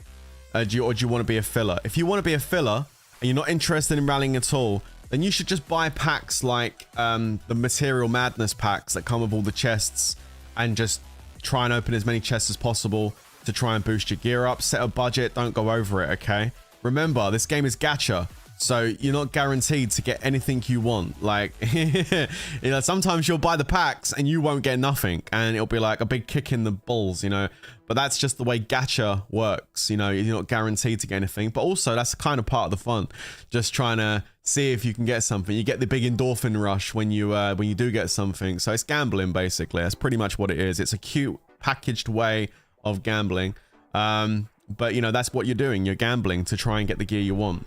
[SPEAKER 2] Or do you want to be a filler? If you want to be a filler and you're not interested in rallying at all, then you should just buy packs like the Material Madness packs that come with all the chests, and just try and open as many chests as possible to try and boost your gear up. Set a budget, don't go over it, okay? Remember, this game is gacha, so you're not guaranteed to get anything you want. Like, you know, sometimes you'll buy the packs and you won't get nothing, and it'll be like a big kick in the balls, you know? But that's just the way gacha works, you know? You're not guaranteed to get anything, but also that's kind of part of the fun. Just trying to see if you can get something. You get the big endorphin rush when you do get something. So it's gambling, basically. That's pretty much what it is. It's a cute packaged way of gambling. But you know, that's what you're doing. You're gambling to try and get the gear you want.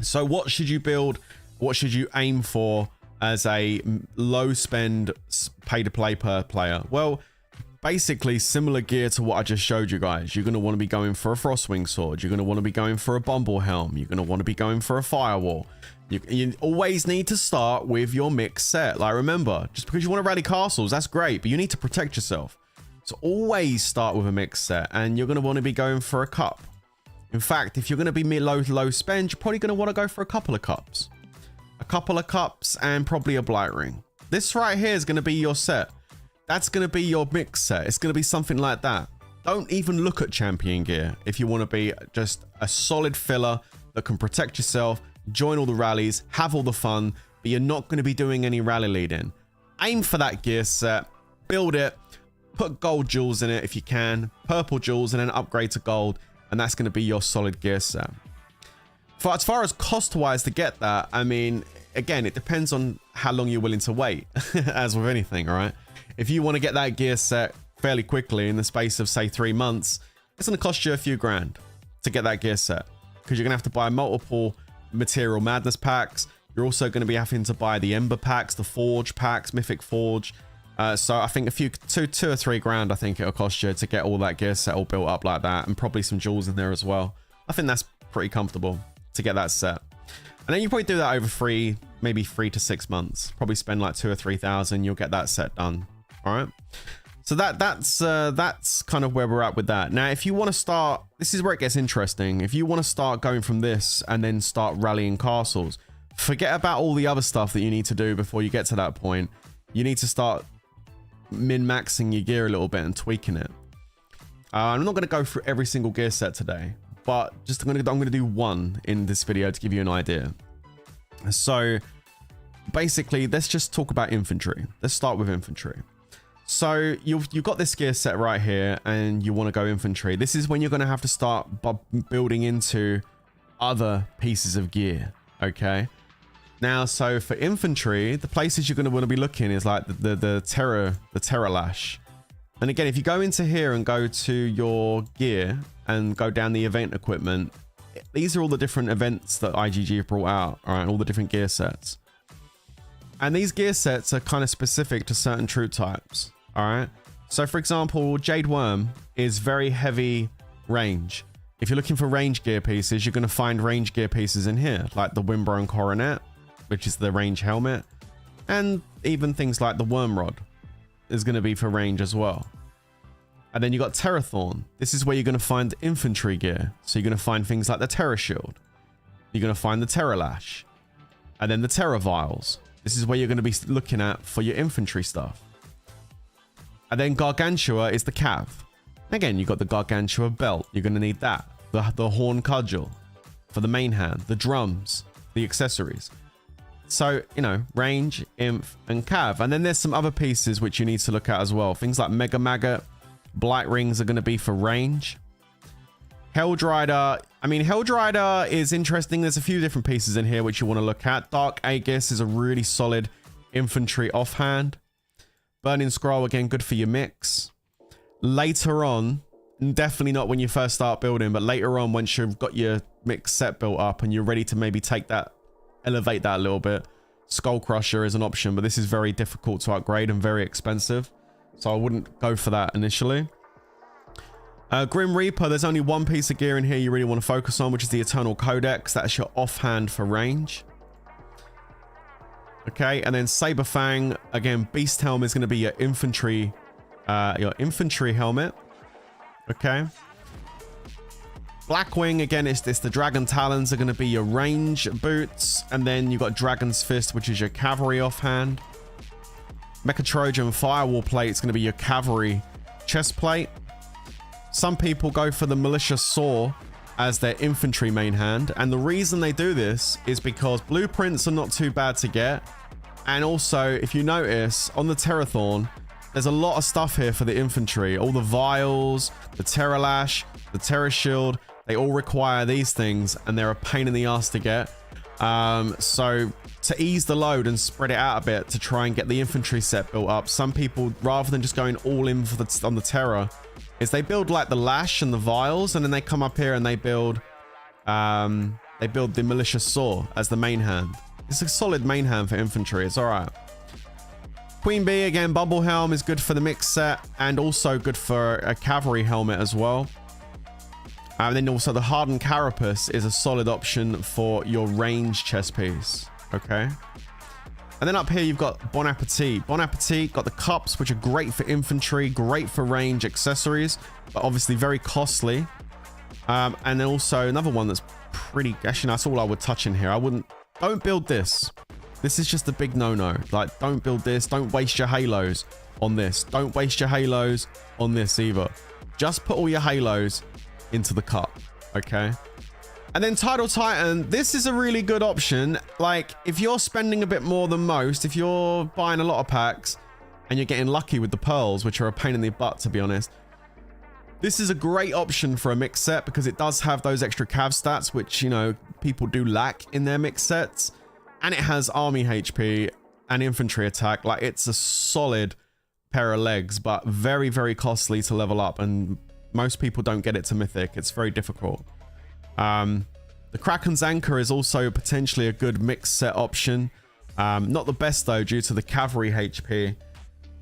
[SPEAKER 2] So what should you build? What should you aim for as a low spend pay to play per player? Well, basically similar gear to what I just showed you guys. You're going to want to be going for a Frostwing sword. You're going to want to be going for a Bumble helm. You're going to want to be going for a firewall. You always need to start with your mixed set. Like, remember, just because you want to rally castles, that's great, but you need to protect yourself. So always start with a mixed set, and you're going to want to be going for a cup. In fact, if you're going to be low spend, you're probably going to want to go for a couple of cups. A couple of cups and probably a blight ring. This right here is going to be your set. That's going to be your mix set. It's going to be something like that. Don't even look at champion gear if you want to be just a solid filler that can protect yourself, join all the rallies, have all the fun, but you're not going to be doing any rally leading. Aim for that gear set, build it, put gold jewels in it if you can, purple jewels, and then upgrade to gold, and that's going to be your solid gear set. For as far as cost wise to get that, I mean, again, it depends on how long you're willing to wait, as with anything. All right, if you want to get that gear set fairly quickly in the space of say 3 months, it's going to cost you a few grand to get that gear set, because you're going to have to buy multiple material madness packs. You're also going to be having to buy the ember packs, the forge packs, mythic forge. So I think two or 3 grand, I think it'll cost you to get all that gear set all built up like that, and probably some jewels in there as well. I think that's pretty comfortable to get that set. And then you probably do that over maybe 3 to 6 months. Probably spend like 2,000 or 3,000. You'll get that set done. All right. So that's kind of where we're at with that. Now, if you want to start, this is where it gets interesting. If you want to start going from this and then start rallying castles, forget about all the other stuff that you need to do before you get to that point. You need to start min-maxing your gear a little bit and tweaking it. I'm not going to go through every single gear set today, but just I'm going to do one in this video to give you an idea. So basically, let's just talk about infantry. Let's start with infantry. So you've got this gear set right here, and you want to go infantry. This is when you're going to have to start building into other pieces of gear. Okay. Now, so for infantry, the places you're going to want to be looking is like the terror lash. And again, if you go into here and go to your gear and go down the event equipment, these are all the different events that IGG have brought out. All right, all the different gear sets. And these gear sets are kind of specific to certain troop types. All right. So for example, Jade Worm is very heavy range. If you're looking for range gear pieces, you're going to find range gear pieces in here, like the Windbone Coronet, which is the range helmet, and even things like the Worm Rod is going to be for range as well. And then you got Terrathorn. This is where you're going to find infantry gear. So you're going to find things like the Terror Shield. You're going to find the Terror Lash, and then the Terror Vials. This is where you're going to be looking at for your infantry stuff. And then Gargantua is the Cav. Again, you've got the Gargantua belt. You're going to need that. The Horn Cudgel for the main hand, the drums, the accessories. So, you know, range, inf, and cav. And then there's some other pieces which you need to look at as well. Things like Mega Maggot, Blight Rings are going to be for range. Helldrider. I mean, Helldrider is interesting. There's a few different pieces in here which you want to look at. Dark Aegis is a really solid infantry offhand. Burning Scroll, again, good for your mix. Later on, definitely not when you first start building, but later on, once you've got your mix set built up and you're ready to maybe take that, elevate that a little bit, Skull Crusher is an option, but this is very difficult to upgrade and very expensive, so I wouldn't go for that initially. Grim Reaper, there's only one piece of gear in here you really want to focus on, which is the Eternal Codex. That's your offhand for range. Okay, and then Saberfang, again, Beast Helm is going to be your infantry helmet. Okay. Blackwing, again, it's the Dragon Talons are going to be your range boots. And then you've got Dragon's Fist, which is your cavalry offhand. Mecha Trojan Firewall Plate is going to be your cavalry chest plate. Some people go for the Militia Saw as their infantry main hand. And the reason they do this is because blueprints are not too bad to get. And also, if you notice, on the Terrathorn, there's a lot of stuff here for the infantry. All the vials, the Terror Lash, the Terror Shield, they all require these things, and they're a pain in the ass to get. So to ease the load and spread it out a bit to try and get the infantry set built up, some people, rather than just going all in for on the Terror, is they build like the Lash and the vials, and then they come up here and they build the Militia Saw as the main hand. It's a solid main hand for infantry. It's all right. Queen Bee, again, Bubble Helm is good for the mix set and also good for a cavalry helmet as well. And then also the Hardened Carapace is a solid option for your range chest piece. Okay. And then up here, you've got Bon Appetit. Bon Appetit got the cups, which are great for infantry, great for range accessories, but obviously very costly. And then also another one that's pretty, actually, that's all I would touch in here. Don't build this. This is just a big no-no. Like, don't build this. Don't waste your halos on this. Don't waste your halos on this either. Just put all your halos into the cup. Okay. And then Tidal Titan, this is a really good option. Like, if you're spending a bit more than most, if you're buying a lot of packs, and you're getting lucky with the pearls, which are a pain in the butt, to be honest. This is a great option for a mix set because it does have those extra cav stats, which, you know, people do lack in their mix sets. And it has army HP and infantry attack. Like, it's a solid pair of legs, but very, very costly to level up. And most people don't get it to mythic. It's very difficult. The Kraken's Anchor is also potentially a good mix set option. Not the best, though, due to the cavalry HP.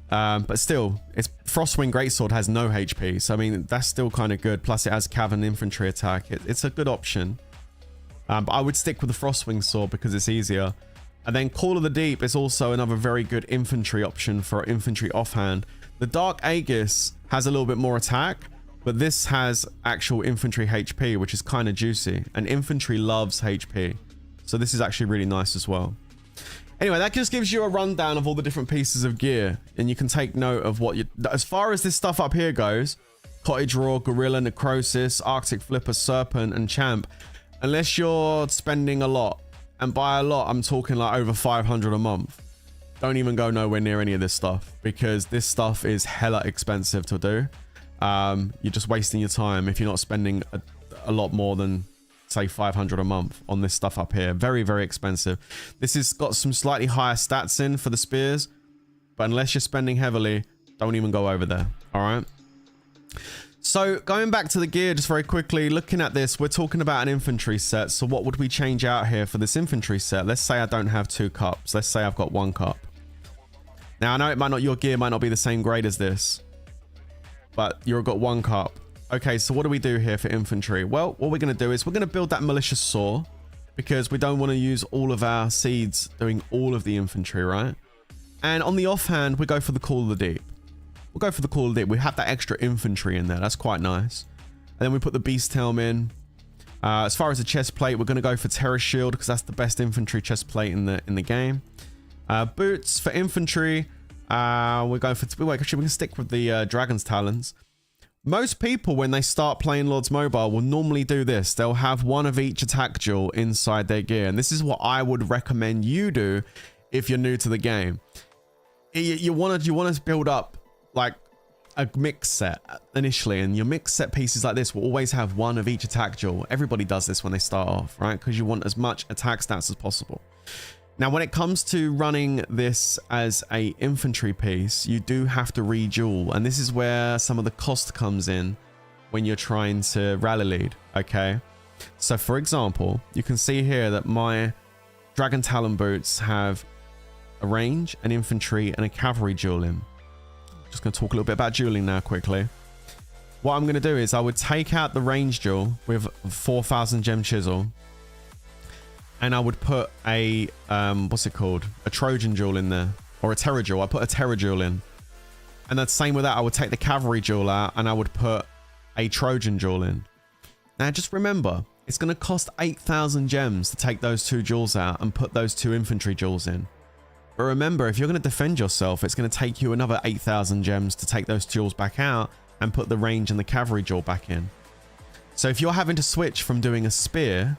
[SPEAKER 2] But still, its Frostwing Greatsword has no HP, so I mean, that's still kind of good. Plus, it has cav and infantry attack. It's a good option. But I would stick with the Frostwing Sword because it's easier. And then Call of the Deep is also another very good infantry option for infantry offhand. The Dark Aegis has a little bit more attack, but this has actual infantry HP, which is kind of juicy. And infantry loves HP, so this is actually really nice as well. Anyway, that just gives you a rundown of all the different pieces of gear, and you can take note of what you... As far as this stuff up here goes, Cottage Roar, Gorilla, Necrosis, Arctic Flipper, Serpent, and Champ, unless you're spending a lot, and by a lot, I'm talking like over 500 a month, don't even go nowhere near any of this stuff, because this stuff is hella expensive to do. You're just wasting your time if you're not spending a lot more than... say 500 a month on this stuff up here. Very, very expensive. This has got some slightly higher stats in for the spears, but unless you're spending heavily, don't even go over there. All right. So going back to the gear just very quickly, looking at this, we're talking about an infantry set. So what would we change out here for this infantry set? Let's say I don't have 2 cups. Let's say I've got 1 cup. Now I know your gear might not be the same grade as this, but you've got 1 cup. Okay, so what do we do here for infantry? Well, what we're going to do is we're going to build that malicious saw because we don't want to use all of our seeds doing all of the infantry, right? And on the offhand, we go for the Call of the Deep. We'll go for the Call of the Deep. We have that extra infantry in there. That's quite nice. And then we put the Beast Helm in. As far as the chest plate, we're going to go for Terror Shield because that's the best infantry chest plate in the game. Boots for infantry. We're going for... Wait, actually, we can stick with the Dragon's Talons. Most people, when they start playing Lords Mobile, will normally do this. They'll have one of each attack jewel inside their gear. And this is what I would recommend you do if you're new to the game. You want to build up like a mix set initially. And your mix set pieces like this will always have one of each attack jewel. Everybody does this when they start off, right? Because you want as much attack stats as possible. Now, when it comes to running this as a infantry piece, you do have to reduel, and this is where some of the cost comes in when you're trying to rally lead, okay? So, for example, you can see here that my Dragon Talon boots have a range, an infantry, and a cavalry duel in. Just going to talk a little bit about dueling now quickly. What I'm going to do is I would take out the range duel with 4,000 gem chisel, and I would put a, what's it called? A Trojan jewel in there. Or a Terror jewel. I put a Terror jewel in. And the same with that, I would take the cavalry jewel out and I would put a Trojan jewel in. Now just remember, it's going to cost 8,000 gems to take those 2 jewels out and put those 2 infantry jewels in. But remember, if you're going to defend yourself, it's going to take you another 8,000 gems to take those jewels back out and put the range and the cavalry jewel back in. So if you're having to switch from doing a spear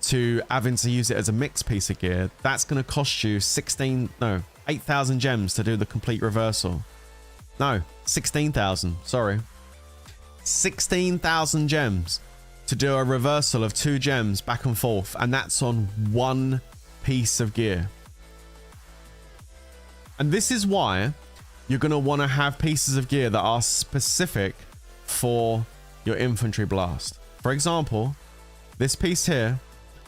[SPEAKER 2] to having to use it as a mixed piece of gear, that's going to cost you 8,000 gems to do the complete reversal. No, 16,000, sorry. 16,000 gems to do a reversal of 2 gems back and forth, and that's on 1 piece of gear. And this is why you're going to want to have pieces of gear that are specific for your infantry blast. For example, this piece here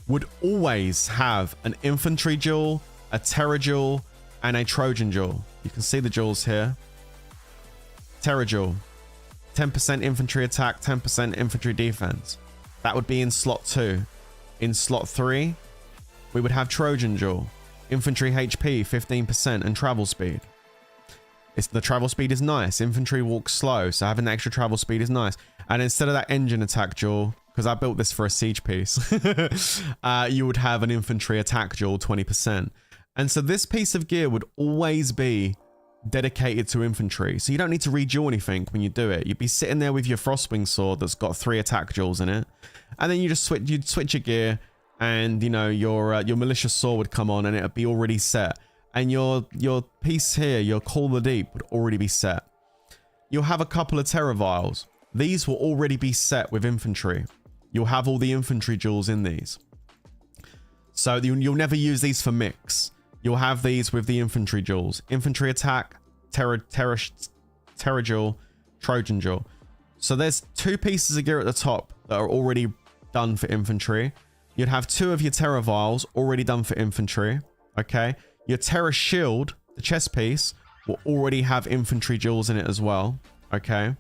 [SPEAKER 2] would always have an infantry jewel, a Terror jewel, and a Trojan jewel. You can see the jewels here. Terror jewel, 10% infantry attack, 10% infantry defense. That would be in slot 2. In slot 3, we would have Trojan jewel, infantry HP 15% and travel speed. The travel speed is nice. Infantry walks slow, so having the extra travel speed is nice. And instead of that engine attack jewel, because I built this for a siege piece, you would have an infantry attack jewel 20%. And so this piece of gear would always be dedicated to infantry. So you don't need to reduel anything when you do it. You'd be sitting there with your Frostwing sword that's got 3 attack jewels in it. And then you just switch your gear, and you know your malicious saw would come on and it'd be already set. and your piece here, your Call the Deep, would already be set. You'll have a couple of Terror Vials. These will already be set with infantry. You'll have all the infantry jewels in these. So you'll never use these for mix. You'll have these with the infantry jewels. Infantry attack, Terror jewel, Trojan jewel. So there's 2 pieces of gear at the top that are already done for infantry. You'd have 2 of your Terror Vials already done for infantry. Okay. Your Terror Shield, the chest piece, will already have infantry jewels in it as well. Okay.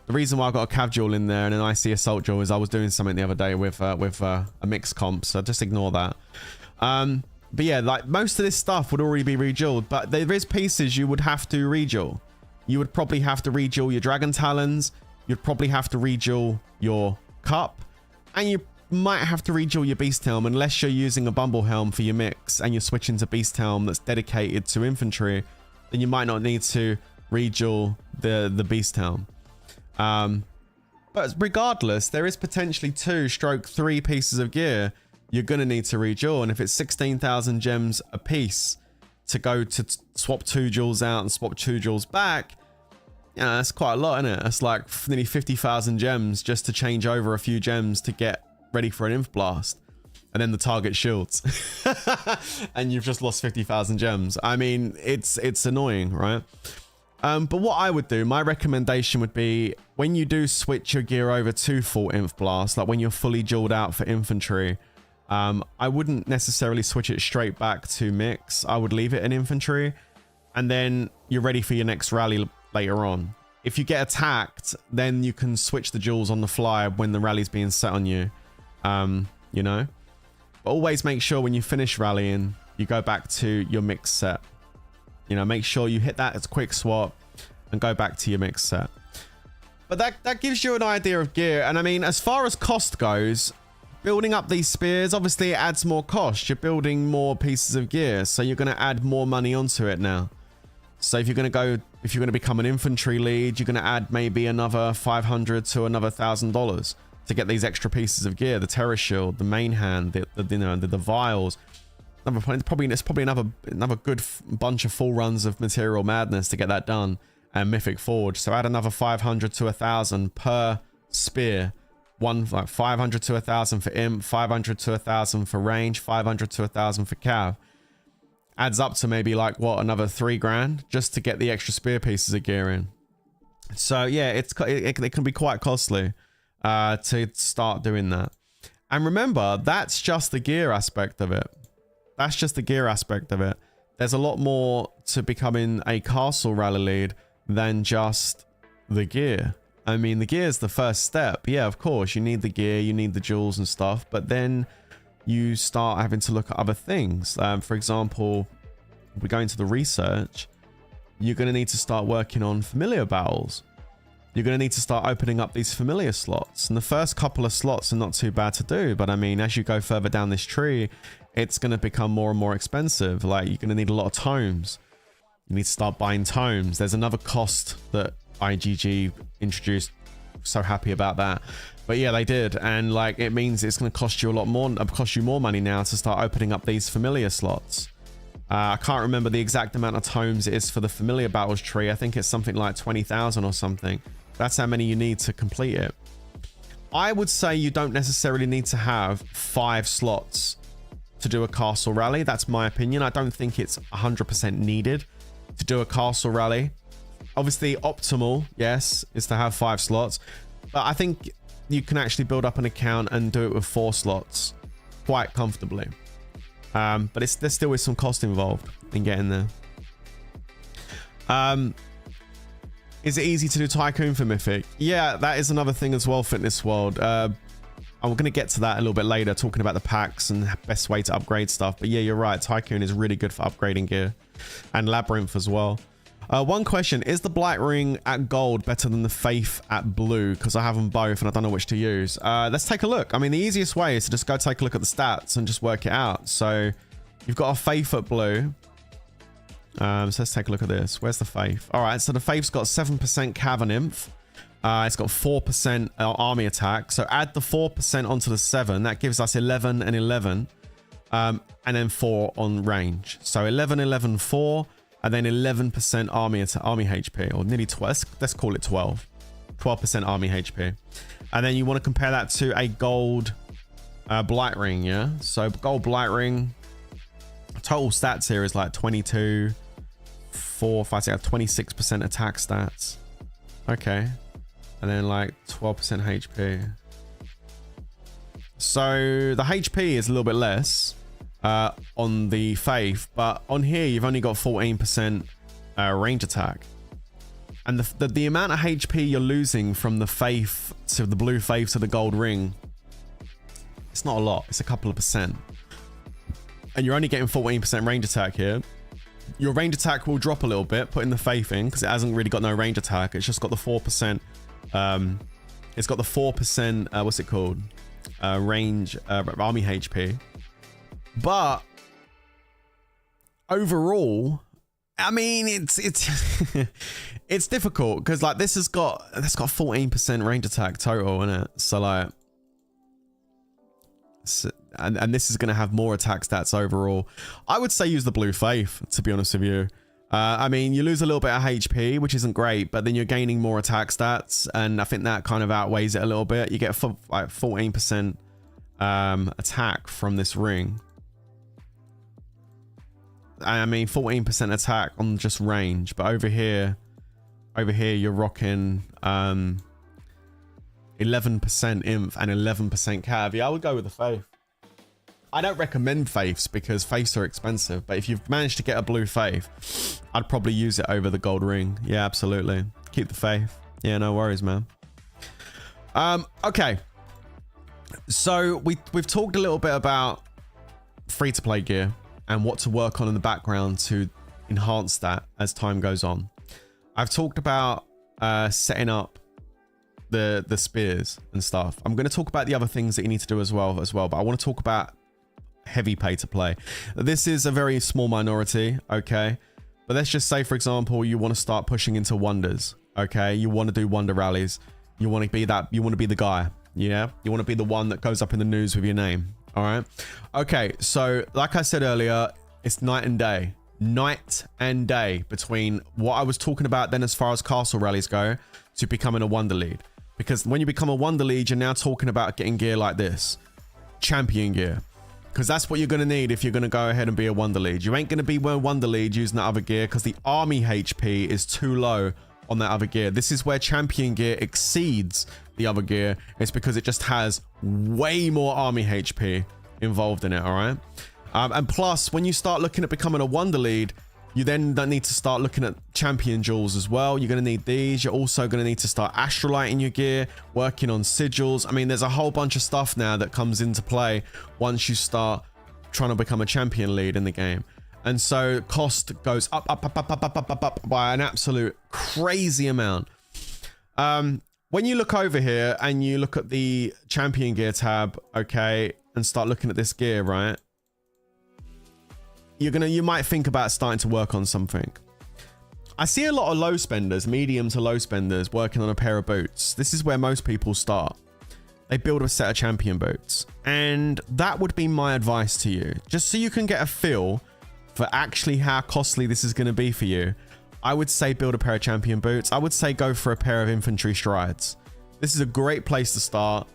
[SPEAKER 2] The reason why I got a cav jewel in there and an IC assault jewel is I was doing something the other day with a mixed comp, so just ignore that. But yeah, like most of this stuff would already be rejeweled, but there is pieces you would have to rejewel. You would probably have to rejewel your Dragon Talons. You'd probably have to rejewel your Cup, and you might have to rejewel your Beast Helm unless you're using a Bumble Helm for your mix and you're switching to Beast Helm that's dedicated to infantry. Then you might not need to rejewel the Beast Helm. But regardless, there is potentially 2/3 pieces of gear you're going to need to rejewel. And if it's 16,000 gems a piece to go to swap 2 jewels out and swap 2 jewels back, yeah, that's quite a lot, isn't it? That's like nearly 50,000 gems just to change over a few gems to get ready for an Inf Blast. And then the target shields. And you've just lost 50,000 gems. I mean, it's annoying, right? But what I would do, my recommendation would be when you do switch your gear over to full Inf Blast, like when you're fully jeweled out for infantry, I wouldn't necessarily switch it straight back to mix. I would leave it in infantry, and then you're ready for your next rally later on. If you get attacked, then you can switch the jewels on the fly when the rally's being set on you, you know? But always make sure when you finish rallying, you go back to your mix set. You know, make sure you hit that as quick swap and go back to your mix set. But that gives you an idea of gear. And I mean, as far as cost goes, building up these spears, obviously it adds more cost. You're building more pieces of gear, so you're going to add more money onto it now. So if you're going to become an infantry lead, you're going to add maybe another $500 to another $1,000 to get these extra pieces of gear. The Terror Shield, the main hand, the vials. It's probably another good bunch of full runs of Material Madness to get that done, and Mythic Forge. So add another 500 to 1,000 per spear. Like 500 to 1,000 for Imp, 500 to 1,000 for range, 500 to 1,000 for Cav. Adds up to maybe like what, another 3 grand just to get the extra spear pieces of gear in. So yeah, it can be quite costly to start doing that. And remember, that's just the gear aspect of it. That's just the gear aspect of it. There's a lot more to becoming a castle rally lead than just the gear. I mean, the gear is the first step. Yeah, of course, you need the gear, you need the jewels and stuff, but then you start having to look at other things. For example, if we go into the research, you're going to need to start working on familiar battles. You're going to need to start opening up these familiar slots. And the first couple of slots are not too bad to do, but I mean, as you go further down this tree, it's going to become more and more expensive. Like, you're going to need a lot of tomes. You need to start buying tomes. There's another cost that IGG introduced. So happy about that. But yeah, they did. And like, it means it's going to cost you a lot more, cost you more money now to start opening up these familiar slots. I can't remember the exact amount of tomes it is for the familiar battles tree. I think it's something like 20,000 or something. That's how many you need to complete it. I would say you don't necessarily need to have 5 slots to do a castle rally. That's my opinion. I don't think it's 100% needed to do a castle rally. Obviously, optimal, yes, is to have 5 slots. But I think you can actually build up an account and do it with 4 slots quite comfortably. But there still is some cost involved in getting there. Is it easy to do Tycoon for Mythic? Yeah, that is another thing as well, Fitness World. I'm going to get to that a little bit later, talking about the packs and the best way to upgrade stuff. But yeah, you're right. Tycoon is really good for upgrading gear. And Labyrinth as well. One question, is the Blight Ring at gold better than the Faith at blue? Because I have them both and I don't know which to use. Let's take a look. I mean, the easiest way is to just go take a look at the stats and just work it out. So you've got a Faith at blue. So let's take a look at this. Where's the Faith? All right, so the Faith's got 7% Cav and Inf. It's got 4% army attack. So add the 4% onto the 7. That gives us 11 and 11. and then 4 on range. So 11, 11, 4, and then 11% army HP, or nearly 12. Let's call it 12. 12% army HP. And then you want to compare that to a gold blight ring, yeah? So gold blight ring, total stats here is like 22, 4, 5, 6, 26% attack stats. Okay. And then like 12% HP. So the HP is a little bit less on the Faith, but on here you've only got 14% range attack. And the amount of HP you're losing from the Faith to the blue Faith to the gold ring, it's not a lot. It's a couple of percent. And you're only getting 14% range attack here. Your range attack will drop a little bit, putting the Faith in, because it hasn't really got no range attack. It's just got the 4%. It's got the 4%, what's it called? Range, army HP. But overall, I mean, it's it's difficult because like that's got 14% range attack total in it. So like, and this is going to have more attack stats overall. I would say use the blue Faith, to be honest with you. I mean, you lose a little bit of HP, which isn't great, but then you're gaining more attack stats, and I think that kind of outweighs it a little bit. You get like 14% attack from this ring. I mean, 14% attack on just range, but over here you're rocking 11% inf and 11% cav. Yeah, I would go with the Faith. I don't recommend Faiths because Faiths are expensive, but if you've managed to get a blue Faith, I'd probably use it over the gold ring. Yeah, absolutely. Keep the Faith. Yeah, no worries, man. Okay. So we've talked a little bit about free-to-play gear and what to work on in the background to enhance that as time goes on. I've talked about setting up the spears and stuff. I'm going to talk about the other things that you need to do as well, but I want to talk about heavy pay to play. This is a very small minority, okay? But let's just say, for example, you want to start pushing into wonders, okay? You want to do wonder rallies. You want to be that, you want to be the guy, yeah? You want to be the one that goes up in the news with your name, all right? Okay, so like I said earlier, it's night and day between what I was talking about then as far as castle rallies go to becoming a wonder lead. Because when you become a wonder lead, you're now talking about getting gear like this, champion gear. Because that's what you're going to need if you're going to go ahead and be a wonder lead. You ain't going to be a wonder lead using that other gear because the army HP is too low on that other gear. This is where champion gear exceeds the other gear. It's because it just has way more army HP involved in it, all right? And plus, when you start looking at becoming a wonder lead, you then don't need to start looking at champion jewels as well. You're going to need these. You're also going to need to start astrolighting your gear, working on sigils. I mean, there's a whole bunch of stuff now that comes into play once you start trying to become a champion lead in the game. And so cost goes up by an absolute crazy amount. When you look over here and you look at the champion gear tab, okay, and start looking at this gear, right? You might think about starting to work on something. I see a lot of low spenders, medium to low spenders, working on a pair of boots. This is where most people start. They build a set of champion boots. And that would be my advice to you. Just so you can get a feel for actually how costly this is going to be for you. I would say build a pair of champion boots. I would say go for a pair of infantry strides. This is a great place to start.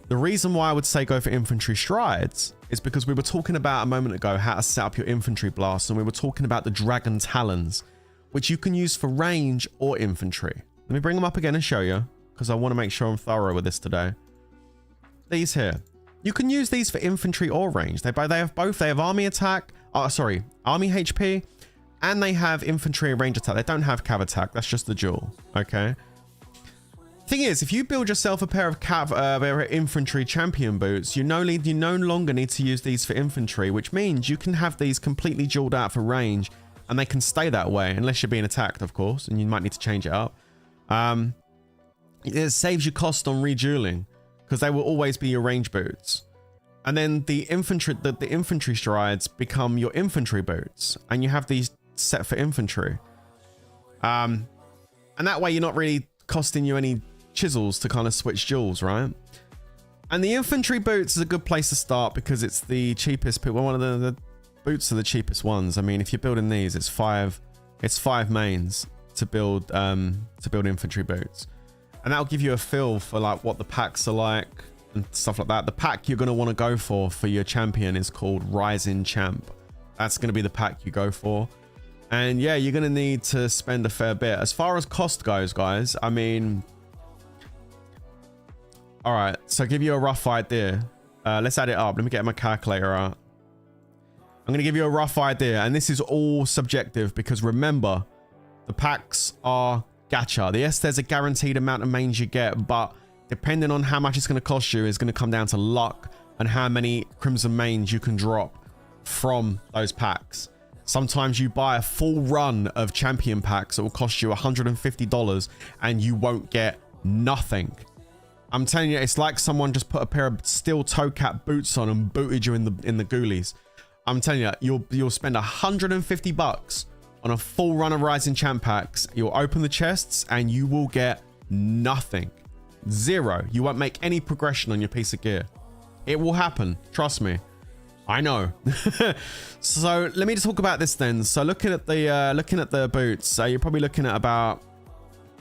[SPEAKER 2] The reason why I would say go for infantry strides is because we were talking about a moment ago how to set up your infantry blasts, and we were talking about the dragon talons, which you can use for range or infantry. Let me bring them up again and show you, because I want to make sure I'm thorough with this today. These here. You can use these for infantry or range. They have both. They have army attack, army HP, and they have infantry and range attack. They don't have cav attack. That's just the duel, okay? Thing is, if you build yourself a pair of infantry champion boots, you no longer need to use these for infantry, which means you can have these completely jeweled out for range, and they can stay that way, unless you're being attacked, of course, and you might need to change it up. It saves you cost on redueling, because they will always be your range boots. And then the infantry strides become your infantry boots, and you have these set for infantry. And that way you're not really costing you any chisels to kind of switch jewels, right? And the infantry boots is a good place to start because it's the cheapest. One of the boots are the cheapest ones. I mean, if you're building these, it's five mains to build infantry boots, and that'll give you a feel for like what the packs are like and stuff like that. The pack you're going to want to go for your champion is called Rising Champ. That's going to be the pack you go for. And yeah, you're going to need to spend a fair bit. As far as cost goes, guys, I mean, all right, so give you a rough idea. Let's add it up. Let me get my calculator out. I'm going to give you a rough idea, and this is all subjective because remember, the packs are gacha. Yes, there's a guaranteed amount of mains you get, but depending on how much it's going to cost you is going to come down to luck and how many crimson mains you can drop from those packs. Sometimes you buy a full run of champion packs that will cost you $150 and you won't get nothing. I'm telling you, it's like someone just put a pair of steel toe cap boots on and booted you in the ghoulies. I'm telling you, you'll spend $150 on a full run of Rising Champ packs. You'll open the chests and you will get nothing. Zero. You won't make any progression on your piece of gear. It will happen. Trust me. I know. So let me just talk about this then. So looking at the boots, you're probably looking at about,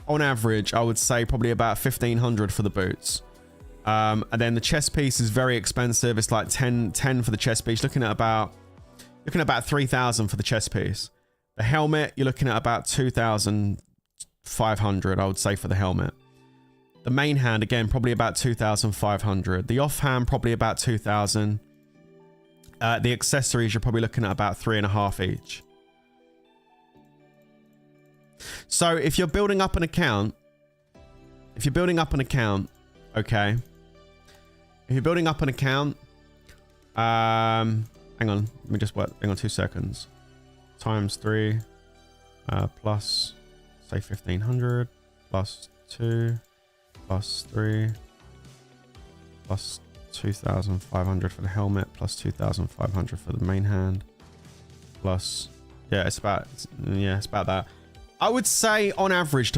[SPEAKER 2] on average, I would say probably about 1,500 for the boots. And then the chest piece is very expensive. It's like 10 for the chest piece. Looking at about 3,000 for the chest piece. The helmet, you're looking at about 2,500, I would say, for the helmet. The main hand, again, probably about 2,500. The offhand, probably about 2,000. The accessories, you're probably looking at about 3.5 each. So if you're building up an account, okay. If you're building up an account, hang on, let me just work. Hang on 2 seconds. Times 3, plus, say 1,500, plus 2, plus 3, plus 2,500 for the helmet, plus 2,500 for the main hand, plus, yeah, it's about that. I would say on average,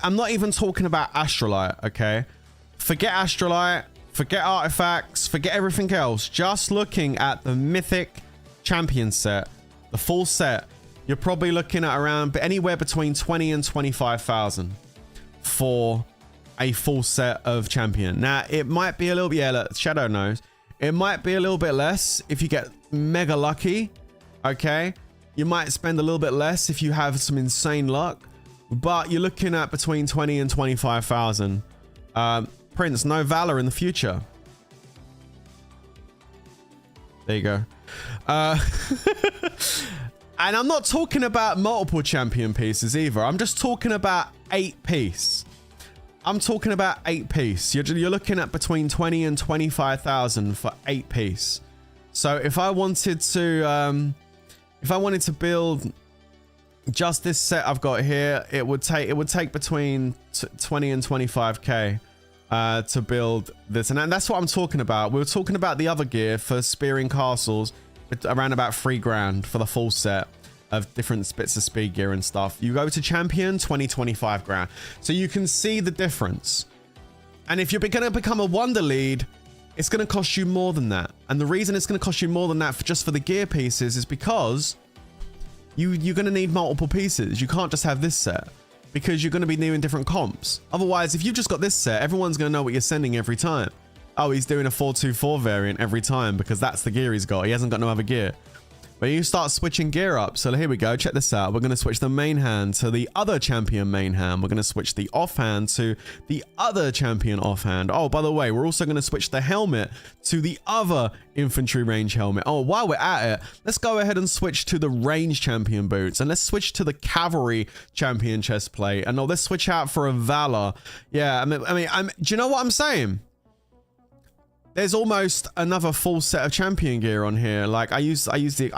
[SPEAKER 2] I'm not even talking about Astrolite, okay? Forget Astrolite, forget artifacts, forget everything else. Just looking at the mythic champion set, the full set, you're probably looking at around anywhere between 20 and 25,000 for a full set of champion. Now, it might be a little bit, yeah, look, Shadow knows. It might be a little bit less if you get mega lucky, okay? You might spend a little bit less if you have some insane luck, but you're looking at between 20 and 25,000. Prince, no Valor in the future. There you go. And I'm not talking about multiple champion pieces either. I'm just talking about 8 piece. I'm talking about 8 piece. You're looking at between 20 and 25,000 for 8 piece. So if I wanted to build just this set I've got here, it would take between 20 and 25k to build this, and that's what I'm talking about. We were talking about the other gear for spearing castles, around about 3 grand for the full set of different bits of speed gear and stuff. You go to champion, 20-25 grand. So you can see the difference. And if you're gonna become a wonder lead, it's gonna cost you more than that. And the reason it's gonna cost you more than that just for the gear pieces is because you're gonna need multiple pieces. You can't just have this set because you're gonna be doing different comps. Otherwise, if you've just got this set, everyone's gonna know what you're sending every time. Oh, he's doing a 424 variant every time because that's the gear he's got. He hasn't got no other gear. But you start switching gear up. So here we go. Check this out. We're going to switch the main hand to the other champion main hand. We're going to switch the offhand to the other champion offhand. Oh, by the way, we're also going to switch the helmet to the other infantry range helmet. Oh, while we're at it, let's go ahead and switch to the range champion boots. And let's switch to the cavalry champion chest plate. And let's switch out for a Valor. Yeah, I mean, do you know what I'm saying? There's almost another full set of champion gear on here. Like I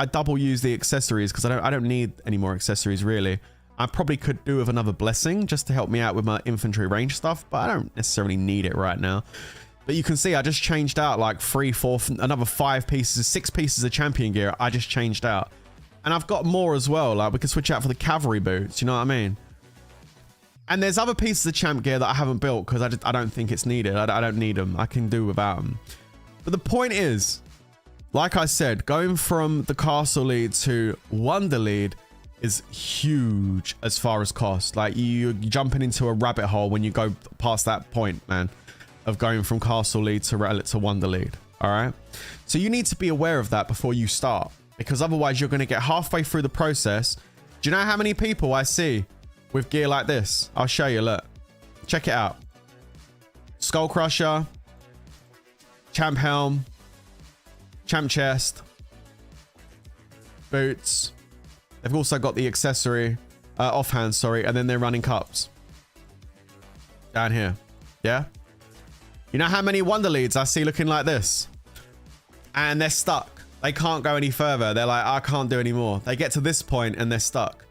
[SPEAKER 2] double use the accessories because I don't need any more accessories really. I probably could do with another blessing just to help me out with my infantry range stuff, but I don't necessarily need it right now. But you can see I just changed out like 3, 4, another 5 pieces, 6 pieces of champion gear. I just changed out, and I've got more as well. Like we can switch out for the cavalry boots. You know what I mean? And there's other pieces of champ gear that I haven't built because I don't think it's needed. I don't need them. I can do without them. But the point is, like I said, going from the castle lead to wonder lead is huge as far as cost. Like you're jumping into a rabbit hole when you go past that point, man, of going from castle lead to wonder lead. All right. So you need to be aware of that before you start, because otherwise you're going to get halfway through the process. Do you know how many people I see with gear like this? I'll show you. Look, check it out. Skull Crusher, champ helm, champ chest, boots. They've also got the accessory, offhand, sorry, and then they're running cups down here. Yeah. You know how many wonder leads I see looking like this? And they're stuck. They can't go any further. They're like, I can't do any more. They get to this point and they're stuck.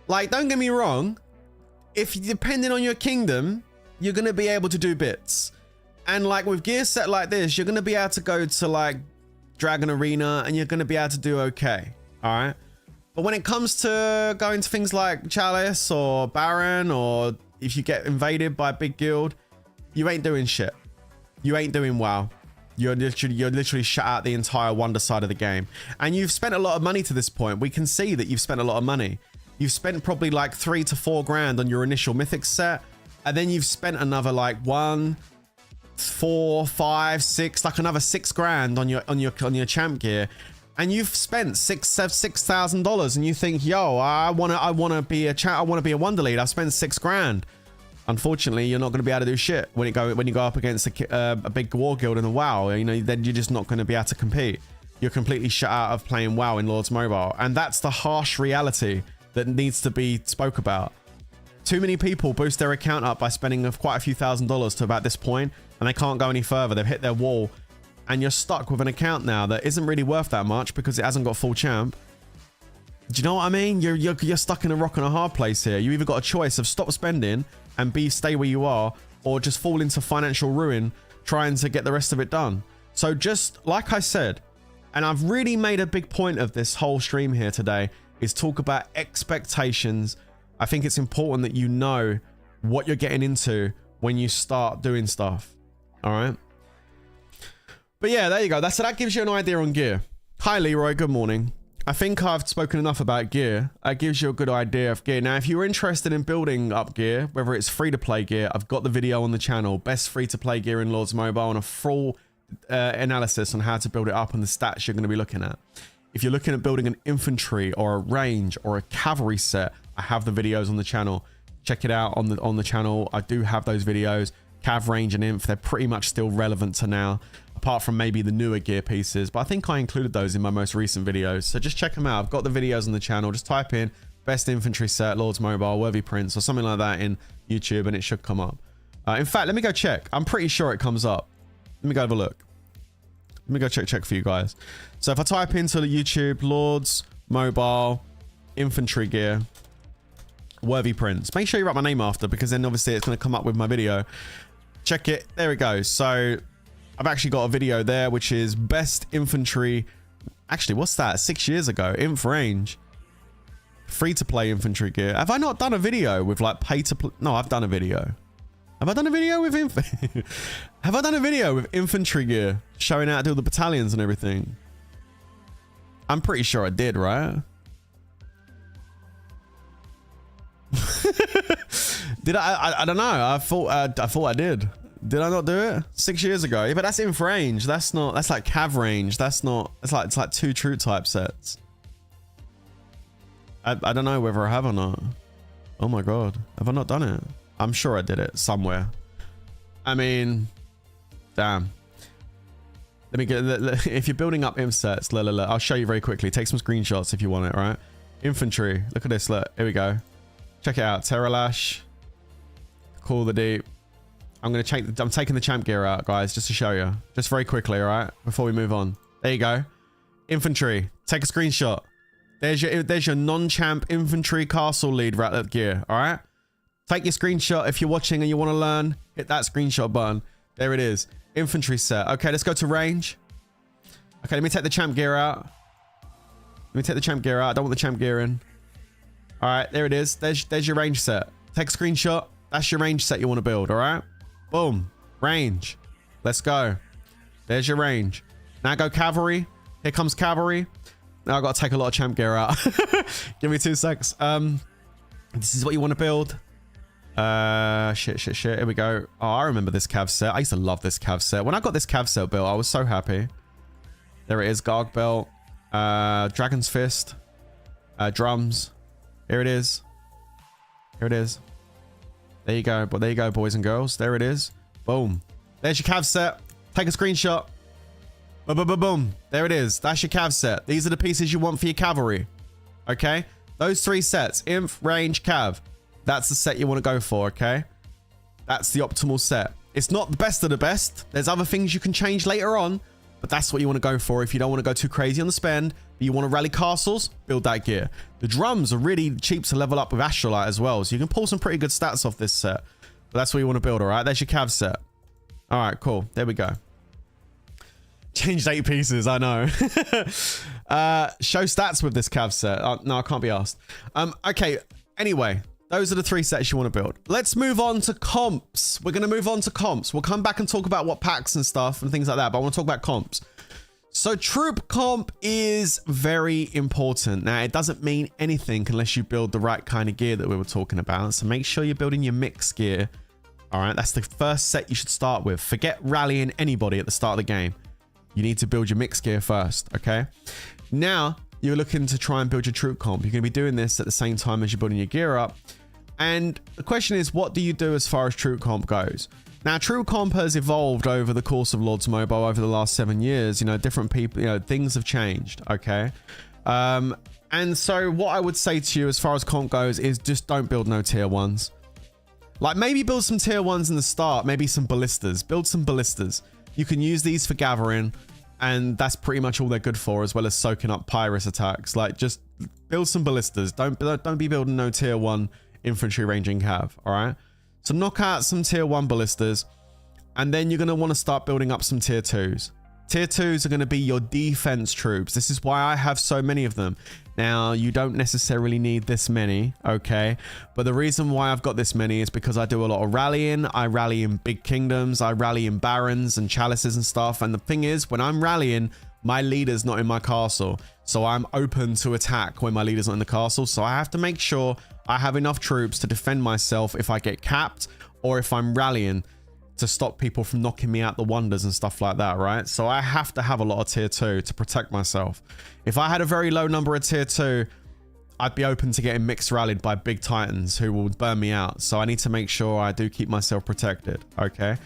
[SPEAKER 2] Like, don't get me wrong. If depending on your kingdom, you're going to be able to do bits. And like with gear set like this, you're going to be able to go to like Dragon Arena and you're going to be able to do okay. All right. But when it comes to going to things like Chalice or Baron, or if you get invaded by a big guild, you ain't doing shit. You ain't doing well. You're literally shut out the entire wonder side of the game. And you've spent a lot of money to this point. We can see that you've spent a lot of money. You've spent probably like 3 to 4 grand on your initial mythic set. And then you've spent another like 1, 4, 5, 6, like another 6 grand on your champ gear. And you've spent $6,000 and you think, yo, I wanna be a wonder lead. I've spent 6 grand. Unfortunately, you're not going to be able to do shit when you go up against a big war guild in a WoW. You know, then you're just not going to be able to compete. You're completely shut out of playing WoW in Lords Mobile, and that's the harsh reality that needs to be spoke about. Too many people boost their account up by spending quite a few $1,000s to about this point, and they can't go any further. They've hit their wall, and you're stuck with an account now that isn't really worth that much because it hasn't got full champ. Do you know what I mean? You're stuck in a rock and a hard place here. You either got a choice of stop spending and stay where you are, or just fall into financial ruin trying to get the rest of it done. So just like I said, and I've really made a big point of this whole stream here today, is talk about expectations. I think it's important that you know what you're getting into when you start doing stuff. All right. But yeah, there you go. That gives you an idea on gear. Hi, Leroy. Good morning. I think I've spoken enough about gear. That gives you a good idea of gear. Now, if you're interested in building up gear, whether it's free-to-play gear, I've got the video on the channel, best free-to-play gear in Lords Mobile, and a full analysis on how to build it up and the stats you're going to be looking at. If you're looking at building an infantry or a range or a cavalry set, I have the videos on the channel. Check it out on the channel. I do have those videos. Cav, range, and inf, they're pretty much still relevant to now, apart from maybe the newer gear pieces, but I think I included those in my most recent videos, so just check them out. I've got the videos on the channel. Just type in best infantry set Lords Mobile Worthy Prince or something like that in YouTube and it should come up. In fact, let me go check. I'm pretty sure it comes up. Let me go have a look. Let me go check for you guys. So if I type into the YouTube Lords Mobile infantry gear Worthy Prince, make sure you write my name after, because then obviously it's going to come up with my video. Check it. There it goes. So I've actually got a video there, which is best infantry. Actually, what's that? 6 years ago. Inf range. Free to play infantry gear. Have I not done a video with like pay to play? No, I've done a video. Have I done a video with Have I done a video with infantry gear showing how to do the battalions and everything? I'm pretty sure I did, right? Did I don't know. I thought I did. Did I not do it 6 years ago? Yeah, but that's inf range. That's not. That's like cav range. That's not. It's like 2 true type sets. I don't know whether I have or not. Oh my god, have I not done it? I'm sure I did it somewhere. I mean, damn. Let me get. If you're building up inf sets, I'll show you very quickly. Take some screenshots if you want it. Right? Infantry. Look at this. Look. Here we go. Check it out. Terralash. Call the Deep. I'm taking the champ gear out, guys, just to show you. Just very quickly, all right? Before we move on. There you go. Infantry. Take a screenshot. There's your non-champ infantry castle lead gear, all right? Take your screenshot. If you're watching and you want to learn, hit that screenshot button. There it is. Infantry set. Okay, let's go to range. Okay, let me take the champ gear out. Let me take the champ gear out. I don't want the champ gear in. All right, there it is. There's your range set. Take a screenshot. That's your range set you want to build, all right? Boom. Range. Let's go. There's your range. Now go cavalry. Here comes cavalry. Now I've got to take a lot of champ gear out. Give me 2 secs. This is what you want to build. Shit. Here we go. Oh, I remember this cav set. I used to love this cav set. When I got this cav set built, I was so happy. There it is. Garg belt. Dragon's fist. Drums. Here it is. Here it is. There you go. But there you go, boys and girls. There it is. Boom. There's your cav set. Take a screenshot. Boom. There it is. That's your cav set. These are the pieces you want for your cavalry. Okay? Those 3 sets. Inf, range, cav. That's the set you want to go for, okay? That's the optimal set. It's not the best of the best. There's other things you can change later on, but that's what you want to go for if you don't want to go too crazy on the spend, but you want to rally castles, build that gear. The drums are really cheap to level up with Astrolite as well, so you can pull some pretty good stats off this set. But that's what you want to build, all right? There's your cav set. All right, cool. There we go. Changed 8 pieces, I know. Show stats with this cav set. No, I can't be asked. Okay, anyway. Those are the 3 sets you want to build. Let's move on to comps. We're going to move on to comps. We'll come back and talk about what packs and stuff and things like that, but I want to talk about comps. So troop comp is very important. Now, it doesn't mean anything unless you build the right kind of gear that we were talking about. So make sure you're building your mix gear. All right, that's the first set you should start with. Forget rallying anybody at the start of the game. You need to build your mix gear first, okay? Now, you're looking to try and build your troop comp. You're going to be doing this at the same time as you're building your gear up. And the question is, what do you do as far as troop comp goes? Now, troop comp has evolved over the course of Lords Mobile over the last 7 years. You know, different people, you know, things have changed, okay? And so what I would say to you as far as comp goes is just don't build no tier 1s. Like, maybe build some tier 1s in the start, maybe some ballistas. Build some ballistas. You can use these for gathering, and that's pretty much all they're good for, as well as soaking up Pyrus attacks. Like, just build some ballistas. Don't be building no tier 1 infantry ranging cav, all right? So knock out some tier 1 ballistas, and then you're going to want to start building up some tier 2s. Tier 2s are going to be your defense troops. This is why I have so many of them. Now, you don't necessarily need this many, okay? But the reason why I've got this many is because I do a lot of rallying. I rally in big kingdoms. I rally in barons and chalices and stuff. And the thing is, when I'm rallying, my leader's not in my castle. So I'm open to attack when my leader's not in the castle. So I have to make sure I have enough troops to defend myself if I get capped or if I'm rallying, to stop people from knocking me out the wonders and stuff like that, right? So I have to have a lot of tier 2 to protect myself. If I had a very low number of tier 2, I'd be open to getting mixed rallied by big titans who will burn me out. So I need to make sure I do keep myself protected, okay?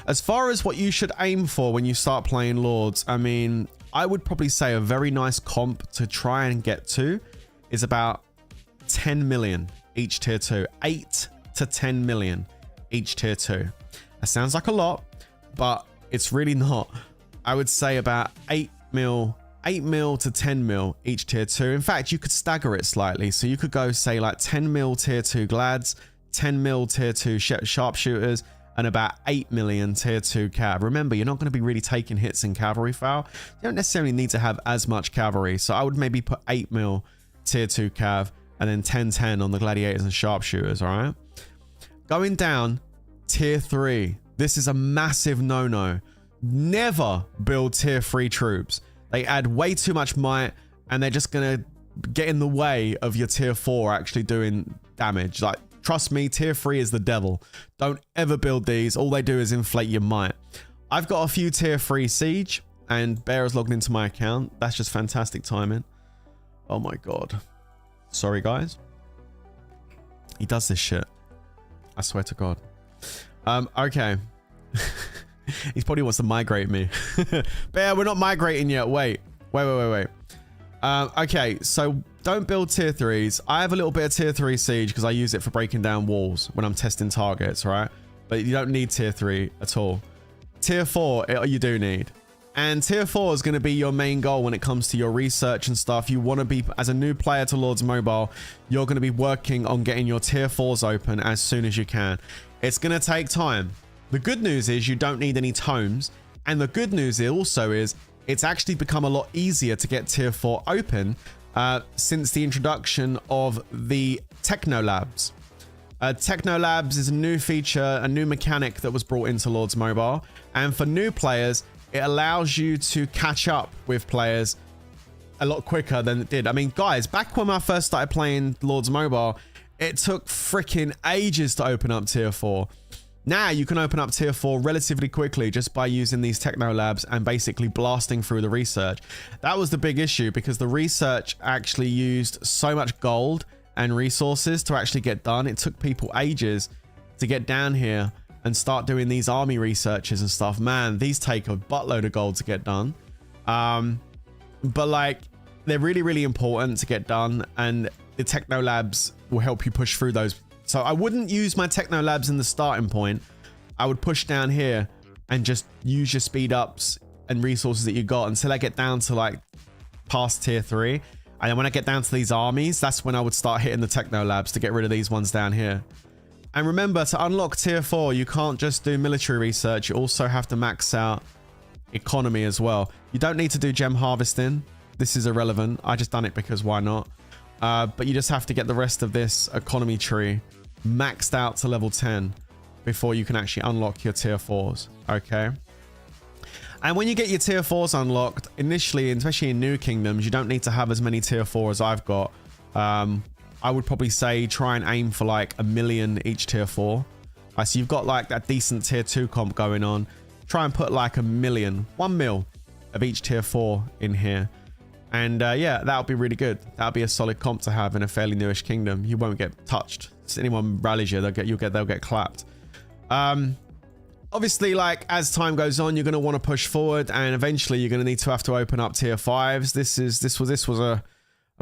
[SPEAKER 2] As far as what you should aim for when you start playing Lords, I mean, I would probably say a very nice comp to try and get to is about 10 million each tier 2. 8 to 10 million each tier 2. That sounds like a lot, but it's really not. I would say about 8 mil to 10 mil each tier 2. In fact, you could stagger it slightly. So you could go say like 10 mil tier 2 glads, 10 mil tier 2 sharpshooters, and about 8 million tier 2 cav. Remember, you're not going to be really taking hits in cavalry foul. You don't necessarily need to have as much cavalry. So I would maybe put 8 mil tier 2 cav and then 10 on the gladiators and sharpshooters, all right? Going down, tier 3. This is a massive no-no. Never build tier 3 troops. They add way too much might, and they're just going to get in the way of your tier 4 actually doing damage. Like, trust me, tier 3 is the devil. Don't ever build these. All they do is inflate your might. I've got a few tier 3 siege, and Bear has logged into my account. That's just fantastic timing. Oh my god. Sorry, guys. He does this shit. I swear to god. Okay. He probably wants to migrate me. Bear, we're not migrating yet. Wait. Okay, so don't build tier 3s. I have a little bit of tier 3 siege because I use it for breaking down walls when I'm testing targets, right? But you don't need tier 3 at all. Tier 4, you do need. And tier 4 is going to be your main goal when it comes to your research and stuff. You want to be, as a new player to Lords Mobile, you're going to be working on getting your tier 4s open as soon as you can. It's going to take time. The good news is you don't need any tomes. And the good news also is it's actually become a lot easier to get tier 4 open since the introduction of the Techno Labs. Techno Labs is a new feature, a new mechanic that was brought into Lords Mobile. And for new players, it allows you to catch up with players a lot quicker than it did. I mean, guys, back when I first started playing Lords Mobile, it took freaking ages to open up tier 4. Now you can open up tier 4 relatively quickly just by using these Techno Labs and basically blasting through the research. That was the big issue because the research actually used so much gold and resources to actually get done. It took people ages to get down here and start doing these army researches and stuff. Man, these take a buttload of gold to get done. But like, they're really, really important to get done, and the Techno Labs will help you push through those. So I wouldn't use my Techno Labs in the starting point. I would push down here and just use your speed ups and resources that you got until I get down to like past tier 3. And then when I get down to these armies, that's when I would start hitting the Techno Labs to get rid of these ones down here. And remember, to unlock tier 4, you can't just do military research. You also have to max out economy as well. You don't need to do gem harvesting. This is irrelevant. I just done it because why not? But you just have to get the rest of this economy tree maxed out to level 10 before you can actually unlock your tier 4s. Okay. And when you get your tier 4s unlocked, initially, especially in new kingdoms, you don't need to have as many tier 4 as I've got. I would probably say try and aim for like 1 million each tier 4. So you've got like that decent tier 2 comp going on. Try and put like 1 million, 1 mil of each tier 4 in here. And yeah, that'll be really good. That'll be a solid comp to have in a fairly newish kingdom. You won't get touched. If anyone rallies you, they'll get clapped. Obviously, like as time goes on, you're going to want to push forward, and eventually you're going to have to open up tier 5s. This was a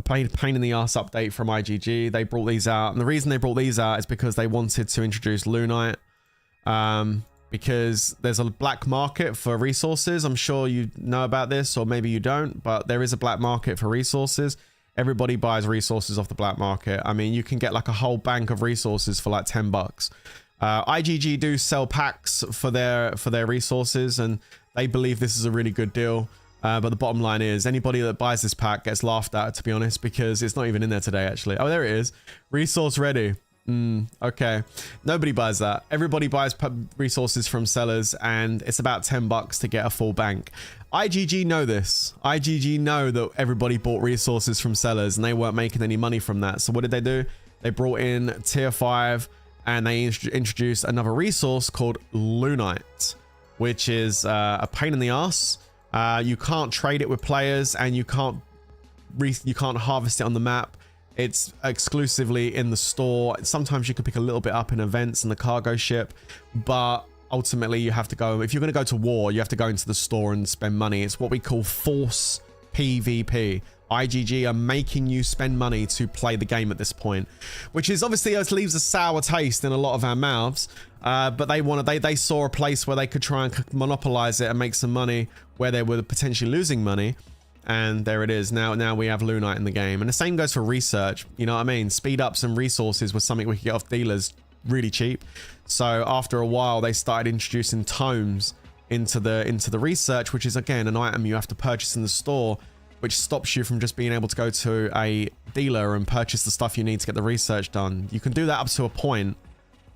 [SPEAKER 2] pain in the ass update from IGG. They brought these out, and the reason they brought these out is because they wanted to introduce Lunite. Because there's a black market for resources. I'm sure you know about this, or maybe you don't, but there is a black market for resources. Everybody buys resources off the black market. I mean, you can get like a whole bank of resources for like 10 bucks. IGG do sell packs for their resources, and they believe this is a really good deal. But the bottom line is anybody that buys this pack gets laughed at, to be honest, because it's not even in there today, actually. Oh, there it is. Resource ready. Okay. Nobody buys that. Everybody buys resources from sellers, and it's about 10 bucks to get a full bank. IGG know this. IGG know that everybody bought resources from sellers and they weren't making any money from that. So what did they do? They brought in tier 5 and they introduced another resource called Lunite, which is a pain in the ass. You can't trade it with players, and you can't harvest it on the map. It's exclusively in the store. Sometimes you can pick a little bit up in events in the cargo ship, but ultimately you have to go, if you're going to go to war, you have to go into the store and spend money. It's what we call force PvP. IGG are making you spend money to play the game at this point, which is obviously leaves a sour taste in a lot of our mouths. But they saw a place where they could try and monopolize it and make some money where they were potentially losing money. And there it is. Now we have Lunite in the game. And the same goes for research. You know what I mean? Speed ups and resources was something we could get off dealers really cheap. So after a while, they started introducing tomes into the research, which is again an item you have to purchase in the store, which stops you from just being able to go to a dealer and purchase the stuff you need to get the research done. You can do that up to a point,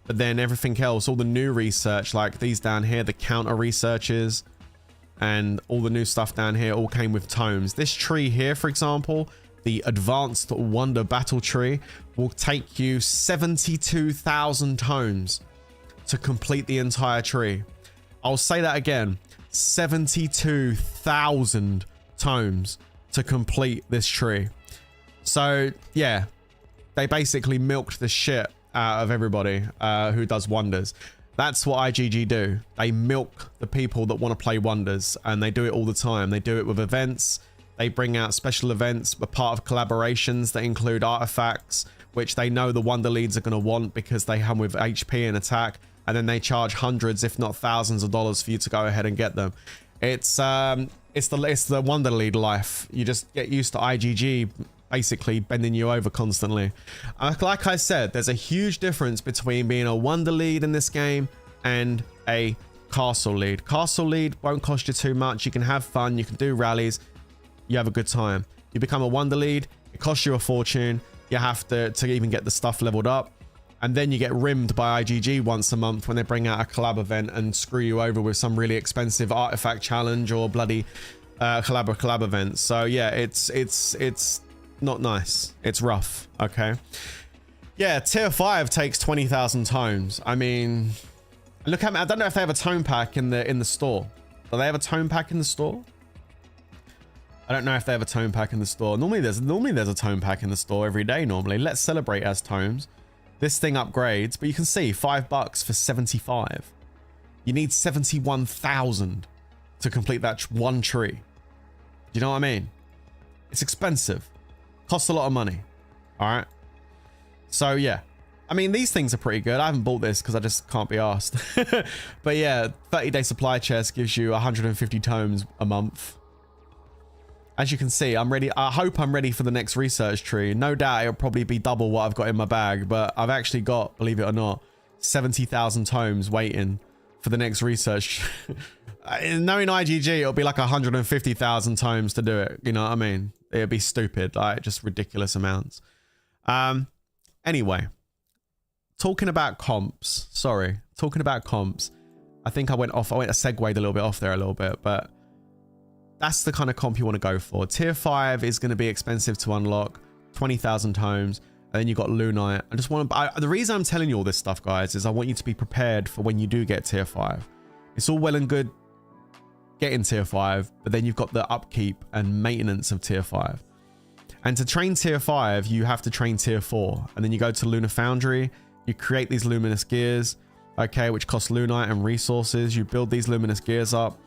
[SPEAKER 2] but then everything else, all the new research, like these down here, the counter researches, and all the new stuff down here all came with tomes. This tree here, for example, the Advanced Wonder Battle Tree, will take you 72,000 tomes to complete the entire tree. I'll say that again, 72,000 tomes to complete this tree. So yeah, they basically milked the shit out of everybody who does wonders. That's what IGG do. They milk the people that want to play wonders, and they do it all the time. They do it with events. They bring out special events, but part of collaborations that include artifacts, which they know the wonder leads are going to want because they come with HP and attack, and then they charge hundreds, if not thousands of dollars for you to go ahead and get them. It's the wonder lead life. You just get used to IGG basically bending you over constantly. Like I said, there's a huge difference between being a wonder lead in this game and a castle lead. Castle lead won't cost you too much. You can have fun, you can do rallies, you have a good time. You become a wonder lead, it costs you a fortune. You have to even get the stuff leveled up. And then you get rimmed by IGG once a month when they bring out a collab event and screw you over with some really expensive artifact challenge or bloody collab event. So yeah, it's not nice. It's rough. Okay. Yeah, tier 5 takes 20,000 tomes. I mean, look at me. I don't know if they have a tome pack in the store. Do they have a tome pack in the store? I don't know if they have a tome pack in the store. Normally there's a tome pack in the store every day normally. Let's celebrate as tomes. This thing upgrades, but you can see $5 for 75. You need 71,000 to complete that one tree. Do you know what I mean? It's expensive. Costs a lot of money. All right. So yeah, I mean, these things are pretty good. I haven't bought this because I just can't be asked. But yeah, 30-day supply chest gives you 150 tomes a month. As you can see, I'm ready. I hope I'm ready for the next research tree. No doubt it'll probably be double what I've got in my bag, but I've actually got, believe it or not, 70,000 tomes waiting for the next research. Knowing IGG, it'll be like 150,000 tomes to do it. You know what I mean? It'd be stupid, like just ridiculous amounts. Anyway, talking about comps. Sorry, talking about comps. I think I segued a little bit off there a little bit, but that's the kind of comp you want to go for. Tier 5 is going to be expensive to unlock, 20,000 tomes, and then you've got Lunite. The reason I'm telling you all this stuff, guys, is I want you to be prepared for when you do get tier 5. It's all well and good getting tier 5, but then you've got the upkeep and maintenance of tier 5. And to train tier 5, you have to train tier 4. And then you go to Lunar Foundry, you create these luminous gears, okay, which cost Lunite and resources. You build these luminous gears up.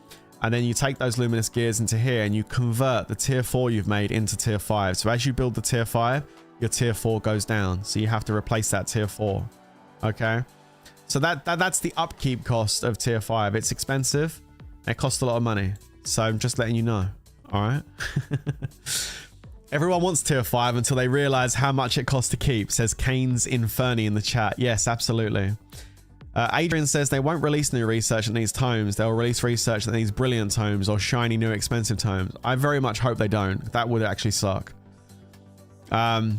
[SPEAKER 2] And then you take those luminous gears into here and you convert the tier 4 you've made into tier 5. So as you build the tier 5, your tier 4 goes down. So you have to replace that tier 4. Okay. So that's the upkeep cost of tier 5. It's expensive. It costs a lot of money. So I'm just letting you know. All right. Everyone wants tier 5 until they realize how much it costs to keep, says Kane's Inferni in the chat. Yes, absolutely. Adrian says they won't release new research that needs tomes. They'll release research that needs brilliant tomes or shiny new expensive tomes. I very much hope they don't. That would actually suck. I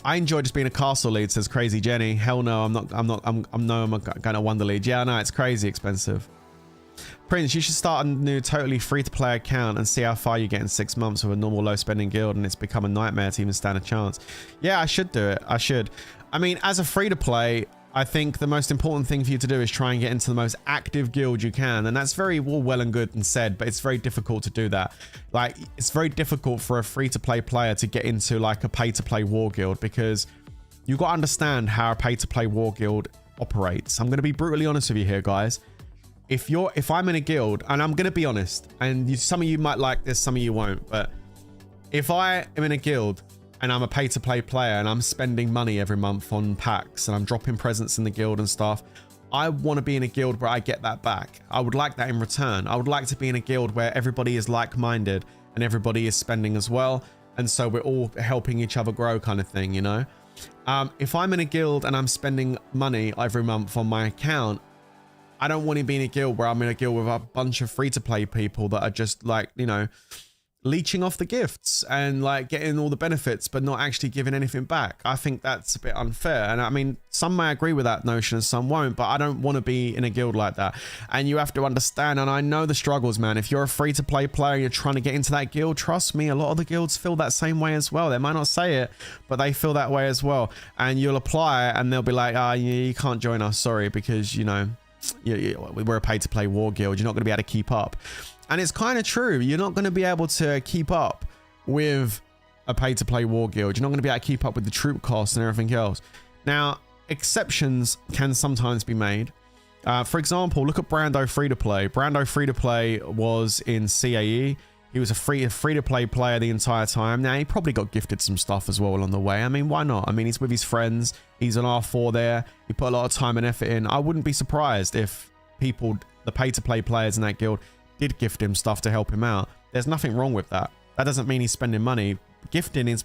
[SPEAKER 2] enjoy just being a castle lead, says Crazy Jenny. Hell no, I'm going to Wonder Lead. Yeah, no, it's crazy expensive. Prince, you should start a new totally free-to-play account and see how far you get in 6 months with a normal low-spending guild, and it's become a nightmare to even stand a chance. Yeah, I should do it. I should. I mean, as a free-to-play, I think the most important thing for you to do is try and get into the most active guild you can. And that's very well and good and said, but it's very difficult to do that. Like, it's very difficult for a free-to-play player to get into like a pay-to-play war guild, because you've got to understand how a pay-to-play war guild operates. I'm going to be brutally honest with you here, guys. If I'm in a guild, and I'm going to be honest, and some of you might like this, some of you won't, but if I am in a guild and I'm a pay-to-play player and I'm spending money every month on packs and I'm dropping presents in the guild and stuff, I want to be in a guild where I get that back. I would like that in return. I would like to be in a guild where everybody is like-minded and everybody is spending as well, and so we're all helping each other grow, kind of thing, you know? If I'm in a guild and I'm spending money every month on my account, I don't want to be in a guild where I'm in a guild with a bunch of free-to-play people that are just like, you know, leeching off the gifts and like getting all the benefits but not actually giving anything back. I think that's a bit unfair, and I mean, some may agree with that notion and some won't, but I don't want to be in a guild like that. And you have to understand, and I know the struggles, man. If you're a free-to-play player and you're trying to get into that guild, trust me, a lot of the guilds feel that same way as well. They might not say it, but they feel that way as well. And you'll apply and they'll be like, you can't join us, sorry, because, you know, we're a pay-to-play war guild. You're not going to be able to keep up. And it's kind of true. You're not going to be able to keep up with a pay-to-play war guild. You're not going to be able to keep up with the troop costs and everything else. Now, exceptions can sometimes be made. For example, look at Brando Free-to-Play. Brando Free-to-Play was in CAE. He was a free-to-play player the entire time. Now, he probably got gifted some stuff as well along the way. I mean, why not? I mean, he's with his friends. He's an R4 there. He put a lot of time and effort in. I wouldn't be surprised if people, the pay-to-play players in that guild, did gift him stuff to help him out. There's nothing wrong with that. That doesn't mean he's spending money. Gifting is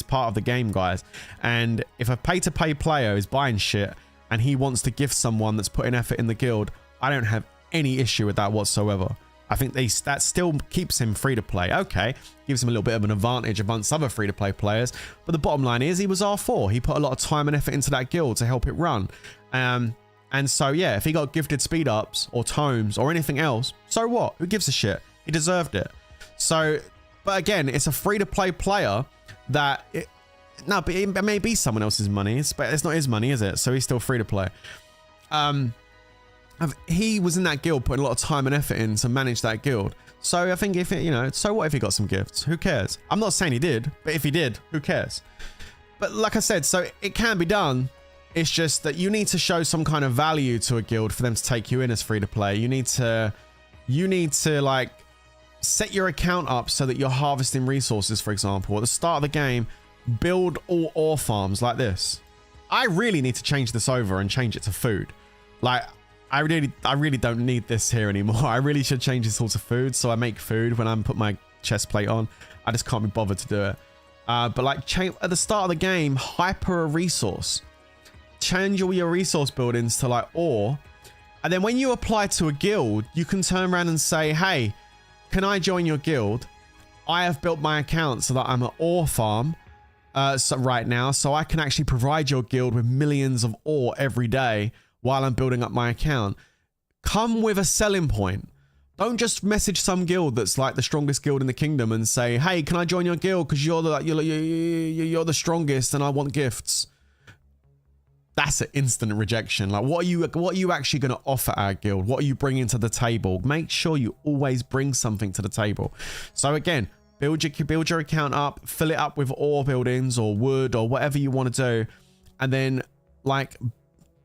[SPEAKER 2] part of the game, guys. And if a pay-to-play player is buying shit and he wants to gift someone that's putting effort in the guild, I don't have any issue with that whatsoever. I think that still keeps him free to play. Okay, gives him a little bit of an advantage amongst other free to play players. But the bottom line is he was R4. He put a lot of time and effort into that guild to help it run. And so, yeah, if he got gifted speed ups or tomes or anything else, so what? Who gives a shit? He deserved it. So, but again, it's a free to play player that, but it may be someone else's money, but it's not his money, is it? So he's still free to play. He was in that guild putting a lot of time and effort in to manage that guild. So I think if it, so what if he got some gifts? Who cares? I'm not saying he did, but if he did, who cares? But like I said, so it can be done. It's just that you need to show some kind of value to a guild for them to take you in as free to play. You need to like set your account up so that you're harvesting resources, for example. At the start of the game, build all ore farms like this. I really need to change this over and change it to food. Like, I really don't need this here anymore. I really should change this all to food. So I make food when I put my chest plate on. I just can't be bothered to do it. But like at the start of the game, hyper a resource. Change all your resource buildings to like ore. And then when you apply to a guild, you can turn around and say, hey, can I join your guild? I have built my account so that I'm an ore farm right now. So I can actually provide your guild with millions of ore every day while I'm building up my account. Come with a selling point. Don't just message some guild that's like the strongest guild in the kingdom and say, hey, can I join your guild? Because you're the strongest and I want gifts. That's an instant rejection. Like, what are you actually going to offer our guild? What are you bringing to the table? Make sure you always bring something to the table. So again, build your account up, fill it up with ore buildings or wood or whatever you want to do. And then like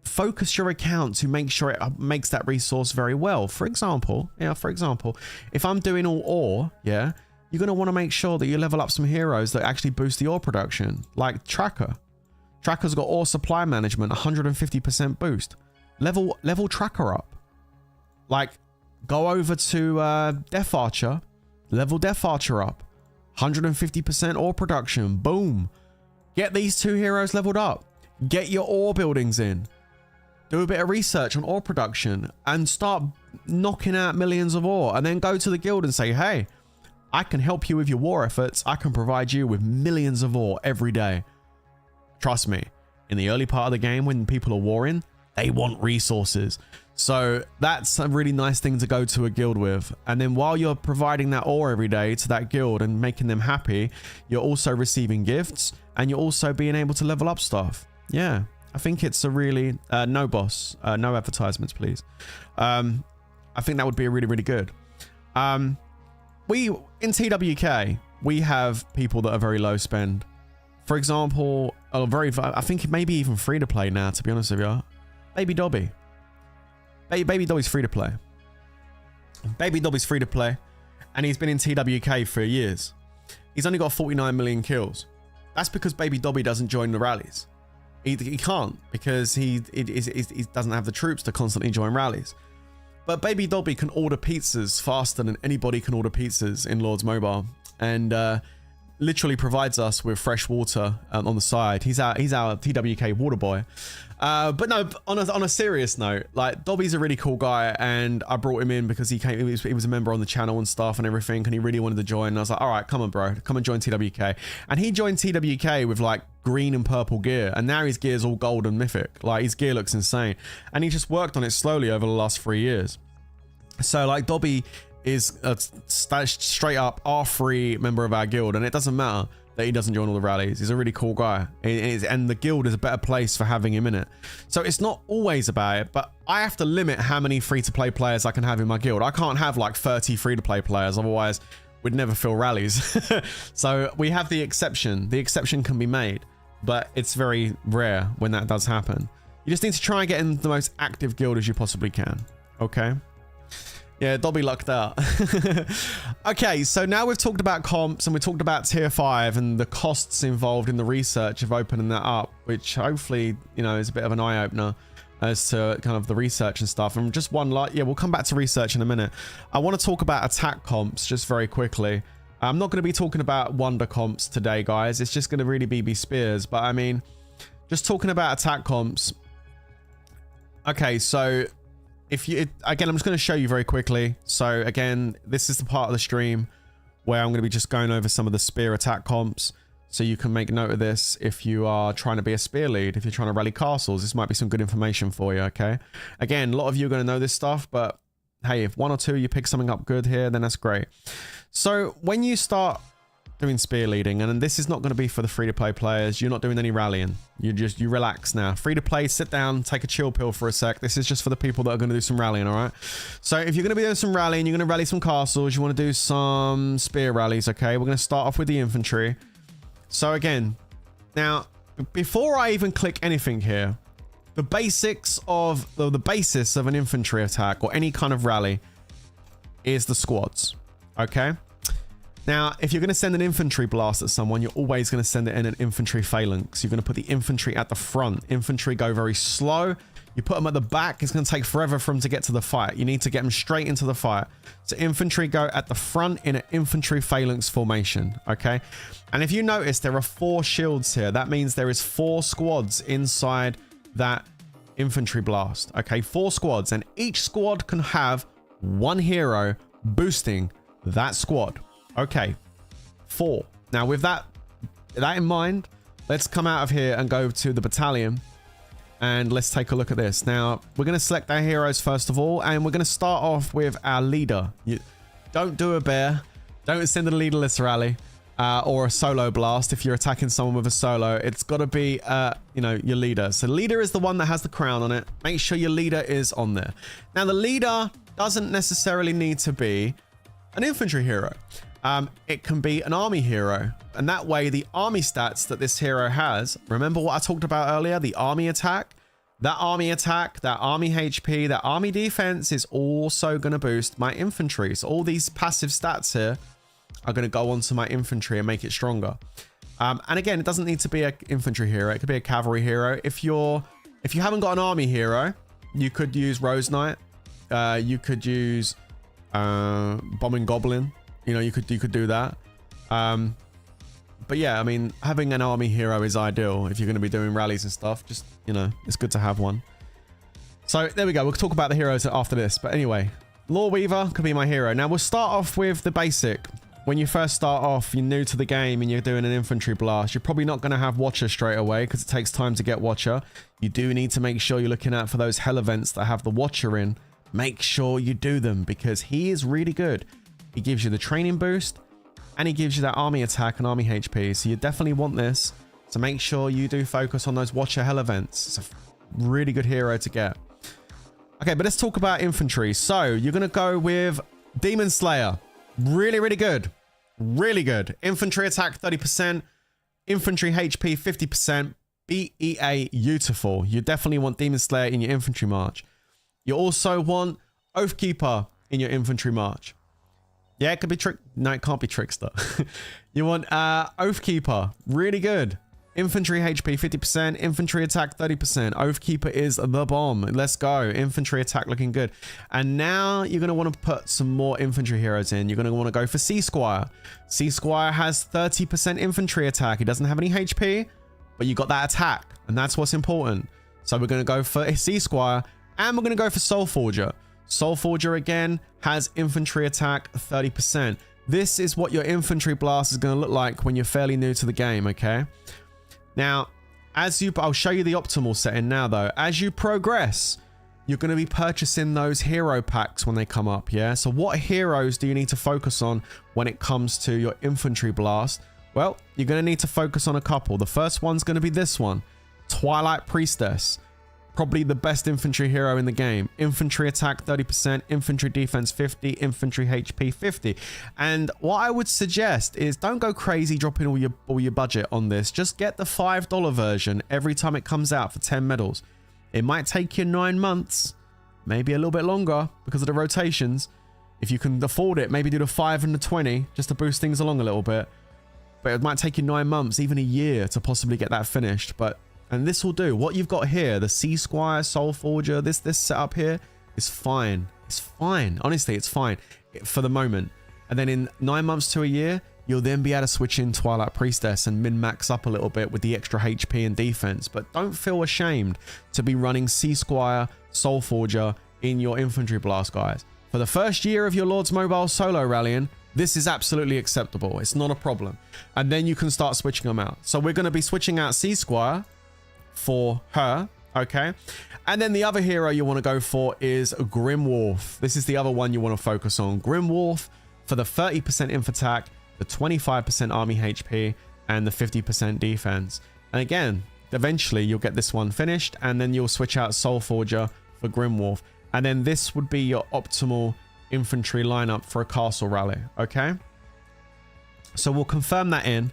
[SPEAKER 2] focus your account to make sure it makes that resource very well. For example, if I'm doing all ore, yeah, you're going to want to make sure that you level up some heroes that actually boost the ore production, like Tracker. Tracker's got ore supply management, 150% boost. Level Tracker up. Like, go over to Death Archer, level Death Archer up. 150% ore production, boom. Get these two heroes leveled up. Get your ore buildings in. Do a bit of research on ore production and start knocking out millions of ore, and then go to the guild and say, hey, I can help you with your war efforts. I can provide you with millions of ore every day. Trust me, in the early part of the game when people are warring, they want resources. So that's a really nice thing to go to a guild with. And then while you're providing that ore every day to that guild and making them happy, you're also receiving gifts and you're also being able to level up stuff. Yeah, I think it's a really, no boss, no advertisements, please. I think that would be really, really good. In TWK, we have people that are very low spend. For example, I think maybe even free to play now, to be honest with you. Baby Dobby. Baby Dobby's free to play. Baby Dobby's free to play. And he's been in TWK for years. He's only got 49 million kills. That's because Baby Dobby doesn't join the rallies. He can't, because he doesn't have the troops to constantly join rallies. But Baby Dobby can order pizzas faster than anybody can order pizzas in Lords Mobile. And literally provides us with fresh water on the side. He's our TWK water boy. But no, on a serious note, like, Dobby's a really cool guy, and I brought him in because he was a member on the channel and stuff and everything, and he really wanted to join. And I was like, all right, come on, bro, come and join TWK. And he joined TWK with like green and purple gear, and now his gear's all gold and mythic. Like, his gear looks insane, and he just worked on it slowly over the last 3 years. So like, Dobby is a straight up R3 member of our guild, and it doesn't matter that he doesn't join all the rallies. He's a really cool guy, and the guild is a better place for having him in it. So it's not always about it, but I have to limit how many free-to-play players I can have in my guild. I can't have like 30 free-to-play players, otherwise we'd never fill rallies. So we have the exception. The exception can be made, but it's very rare when that does happen. You just need to try and get in the most active guild as you possibly can. Okay. Yeah, Dobby lucked out. Okay, so now we've talked about comps and we talked about tier 5 and the costs involved in the research of opening that up, which hopefully, is a bit of an eye-opener as to kind of the research and stuff. And just one we'll come back to research in a minute. I want to talk about attack comps just very quickly. I'm not going to be talking about wonder comps today, guys. It's just going to really be spears. But I mean, just talking about attack comps. Okay, so again, I'm just going to show you very quickly. So again, this is the part of the stream where I'm going to be just going over some of the spear attack comps. So you can make note of this if you are trying to be a spear lead, if you're trying to rally castles, this might be some good information for you, okay? Again, a lot of you are going to know this stuff, but hey, if one or two you pick something up good here, then that's great. So when you start doing spear leading, and this is not going to be for the free-to-play players, you're not doing any rallying. You relax now. Free-to-play, sit down, take a chill pill for a sec. This is just for the people that are going to do some rallying, all right? So if you're going to be doing some rallying, you're going to rally some castles, you want to do some spear rallies, okay? We're going to start off with the infantry. So again, now, before I even click anything here, the basics of the basis of an infantry attack or any kind of rally is the squads, okay? Now, if you're going to send an infantry blast at someone, you're always going to send it in an infantry phalanx. You're going to put the infantry at the front. Infantry go very slow. You put them at the back, it's going to take forever for them to get to the fight. You need to get them straight into the fight. So infantry go at the front in an infantry phalanx formation, okay? And if you notice, there are 4 shields here. That means there is 4 squads inside that infantry blast, okay? 4 squads, and each squad can have 1 hero boosting that squad. Okay, 4. Now with that in mind, let's come out of here and go to the battalion. And let's take a look at this. Now, we're going to select our heroes first of all, and we're going to start off with our leader. Don't do a bear. Don't send a leaderless rally or a solo blast if you're attacking someone with a solo. It's got to be, you know, your leader. So leader is the one that has the crown on it. Make sure your leader is on there. Now, the leader doesn't necessarily need to be an infantry hero. It can be an army hero, and that way the army stats that this hero has, remember what I talked about earlier, the army attack, that army HP, that army defense is also going to boost my infantry. So all these passive stats here are going to go onto my infantry and make it stronger. And again, it doesn't need to be an infantry hero. It could be a cavalry hero. If you haven't got an army hero, you could use Rose Knight. You could use Bombing Goblin. You know, you could do that. But yeah, I mean, having an army hero is ideal if you're going to be doing rallies and stuff. Just, you know, it's good to have one. So there we go. We'll talk about the heroes after this. But anyway, Lore Weaver could be my hero. Now we'll start off with the basic. When you first start off, you're new to the game and you're doing an infantry blast. You're probably not going to have Watcher straight away because it takes time to get Watcher. You do need to make sure you're looking out for those hell events that have the Watcher in. Make sure you do them because he is really good. He gives you the training boost and he gives you that army attack and army HP. So you definitely want this. So make sure you do focus on those Watcher hell events. It's a really good hero to get. Okay, but let's talk about infantry. So you're going to go with Demon Slayer. Really, really good. Really good. Infantry attack 30%. Infantry HP 50%. BEA beautiful. You definitely want Demon Slayer in your infantry march. You also want Oathkeeper in your infantry march. Yeah, it could be no, it can't be Trickster. You want Oathkeeper. Really good. Infantry HP 50%. Infantry attack 30%. Oathkeeper is the bomb. Let's go. Infantry attack looking good. And now you're going to want to put some more infantry heroes in. You're going to want to go for Sea Squire. Sea Squire has 30% infantry attack. He doesn't have any HP, but you got that attack. And that's what's important. So we're going to go for Sea Squire. And we're going to go for Soul Forger. Soul Forger again has infantry attack 30%. This is what your infantry blast is going to look like when you're fairly new to the game, okay? Now, I'll show you the optimal setting now though. As you progress, you're going to be purchasing those hero packs when they come up, yeah? So what heroes do you need to focus on when it comes to your infantry blast? Well, you're going to need to focus on a couple. The first one's going to be this one, Twilight Priestess. Probably the best infantry hero in the game. Infantry attack 30%, infantry defense 50, infantry HP 50. And what I would suggest is don't go crazy dropping all your budget on this. Just get the $5 version every time it comes out for 10 medals. It might take you 9 months, maybe a little bit longer because of the rotations. If you can afford it, maybe do the 5 and the 20 just to boost things along a little bit. But it might take you 9 months, even a year to possibly get that finished. And this will do. What you've got here, the Sea Squire, Soul Forger, this setup here is fine. It's fine. Honestly, it's fine for the moment. And then in 9 months to a year, you'll then be able to switch in Twilight Priestess and min-max up a little bit with the extra HP and defense. But don't feel ashamed to be running Sea Squire, Soul Forger, in your infantry blast, guys. For the first year of your Lord's Mobile solo rallying, this is absolutely acceptable. It's not a problem. And then you can start switching them out. So we're going to be switching out Sea Squire for her, okay? And then the other hero you want to go for is Grimwolf. This is the other one you want to focus on. Grimwolf for the 30% inf attack, the 25% army HP, and the 50% defense. And again, eventually you'll get this one finished, and then you'll switch out Soul Forger for Grimwolf. And then this would be your optimal infantry lineup for a castle rally, okay? So we'll confirm that in.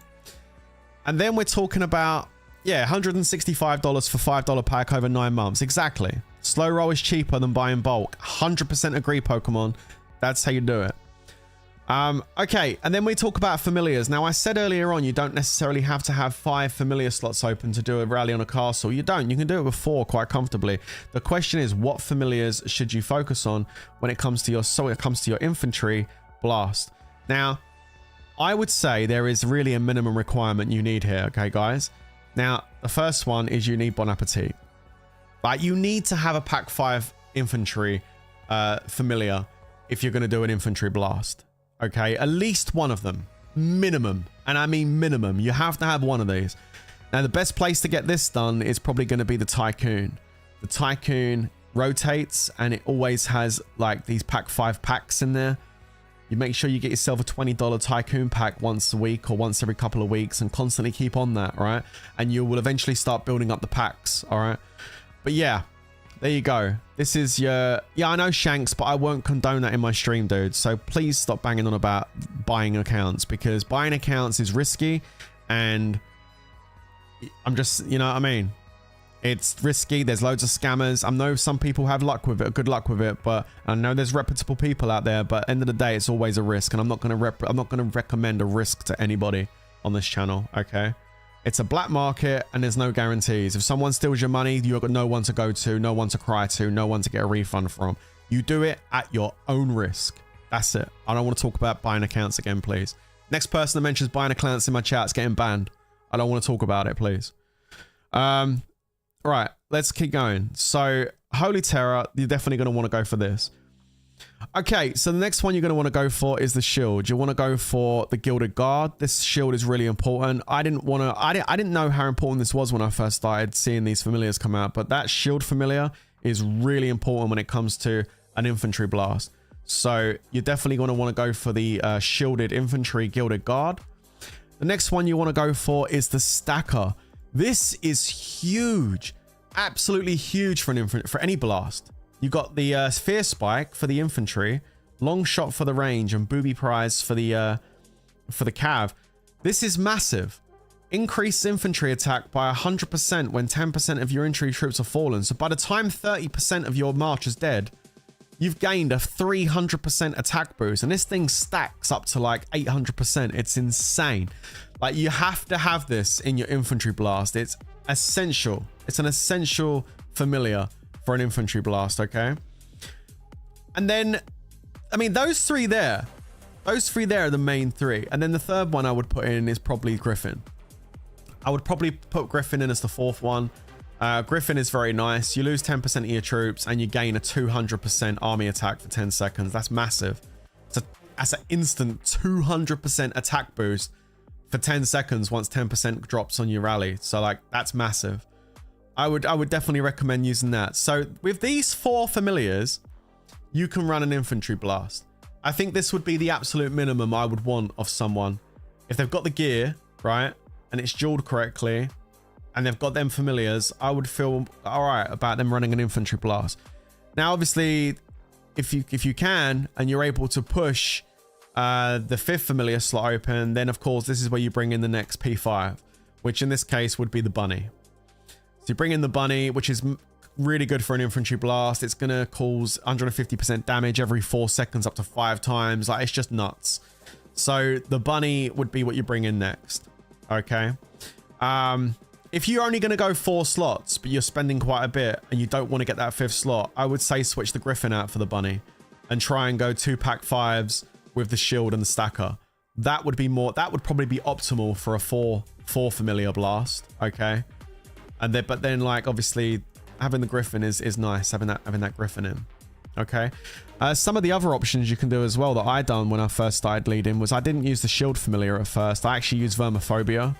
[SPEAKER 2] And then we're talking about, yeah, $165 for $5 pack over 9 months. Exactly. Slow roll is cheaper than buying bulk. 100% agree, Pokemon. That's how you do it. Okay, and then we talk about familiars. Now, I said earlier on, you don't necessarily have to have 5 familiar slots open to do a rally on a castle. You don't. You can do it with 4 quite comfortably. The question is, what familiars should you focus on when it comes to your infantry blast? Now, I would say there is really a minimum requirement you need here, okay, guys? Now, the first one is you need Bon Appetit. Like, you need to have a pack 5 infantry familiar if you're going to do an infantry blast. Okay, at least one of them, minimum. And I mean minimum. You have to have one of these. Now, the best place to get this done is probably going to be the Tycoon. The Tycoon rotates, and it always has like these pack 5 packs in there. You make sure you get yourself a $20 Tycoon pack once a week or once every couple of weeks, and constantly keep on that, right? And you will eventually start building up the packs, all right? But yeah, there you go. This is your... Yeah, I know, Shanks, but I won't condone that in my stream, dude. So please stop banging on about buying accounts, because buying accounts is risky, and I'm just... You know what I mean? It's risky. There's loads of scammers. I know some people have luck with it, good luck with it, but I know there's reputable people out there, but at the end of the day, it's always a risk, and I'm not going to recommend a risk to anybody on this channel, okay? It's a black market, and there's no guarantees. If someone steals your money, you've got no one to go to, no one to cry to, no one to get a refund from. You do it at your own risk. That's it. I don't want to talk about buying accounts again, please. Next person that mentions buying accounts in my chat is getting banned. I don't want to talk about it, please. Right, let's keep going. So, Holy Terror, you're definitely going to want to go for this. Okay, so the next one you're going to want to go for is the shield. You want to go for the Gilded Guard. This shield is really important. I didn't know how important this was when I first started seeing these familiars come out, but that shield familiar is really important when it comes to an infantry blast. So you're definitely going to want to go for the shielded infantry Gilded Guard. The next one you want to go for is the Stacker. This is huge, absolutely huge for any blast. You got the Fierce Spike for the infantry, Long Shot for the range, and Booby Prize for the cav. This is massive. Increase infantry attack by 100% when 10% of your infantry troops are fallen. So by the time 30% of your march is dead, you've gained a 300% attack boost, and this thing stacks up to like 800%. It's insane. Like, you have to have this in your infantry blast. It's essential. It's an essential familiar for an infantry blast, okay? And then, I mean, those three there are the main 3. And then the third one I would put in is probably Griffin. I would probably put Griffin in as the 4th one. Griffin is very nice. You lose 10% of your troops and you gain a 200% army attack for 10 seconds. That's massive. That's an instant 200% attack boost for 10 seconds once 10% drops on your rally. So like, that's massive. I would definitely recommend using that. So with these 4 familiars, you can run an infantry blast. I think this would be the absolute minimum I would want of someone. If they've got the gear, right, and it's jeweled correctly, and they've got them familiars, I would feel all right about them running an infantry blast. Now, obviously, if you can, and you're able to push the 5th familiar slot open, then of course, this is where you bring in the next P5, which in this case would be the bunny. So you bring in the bunny, which is really good for an infantry blast. It's going to cause 150% damage every 4 seconds up to 5 times. Like, it's just nuts. So the bunny would be what you bring in next. Okay. If you're only going to go 4 slots, but you're spending quite a bit and you don't want to get that 5th slot, I would say switch the Griffin out for the bunny and try and go 2 pack 5s with the shield and the Stacker. That would probably be optimal for a 4 familiar blast. Okay. And then, but then, like, obviously having the Griffin is nice, having that Griffin in. Okay. Some of the other options you can do as well that I done when I first started leading was I didn't use the shield familiar at first. I actually used Vermophobia.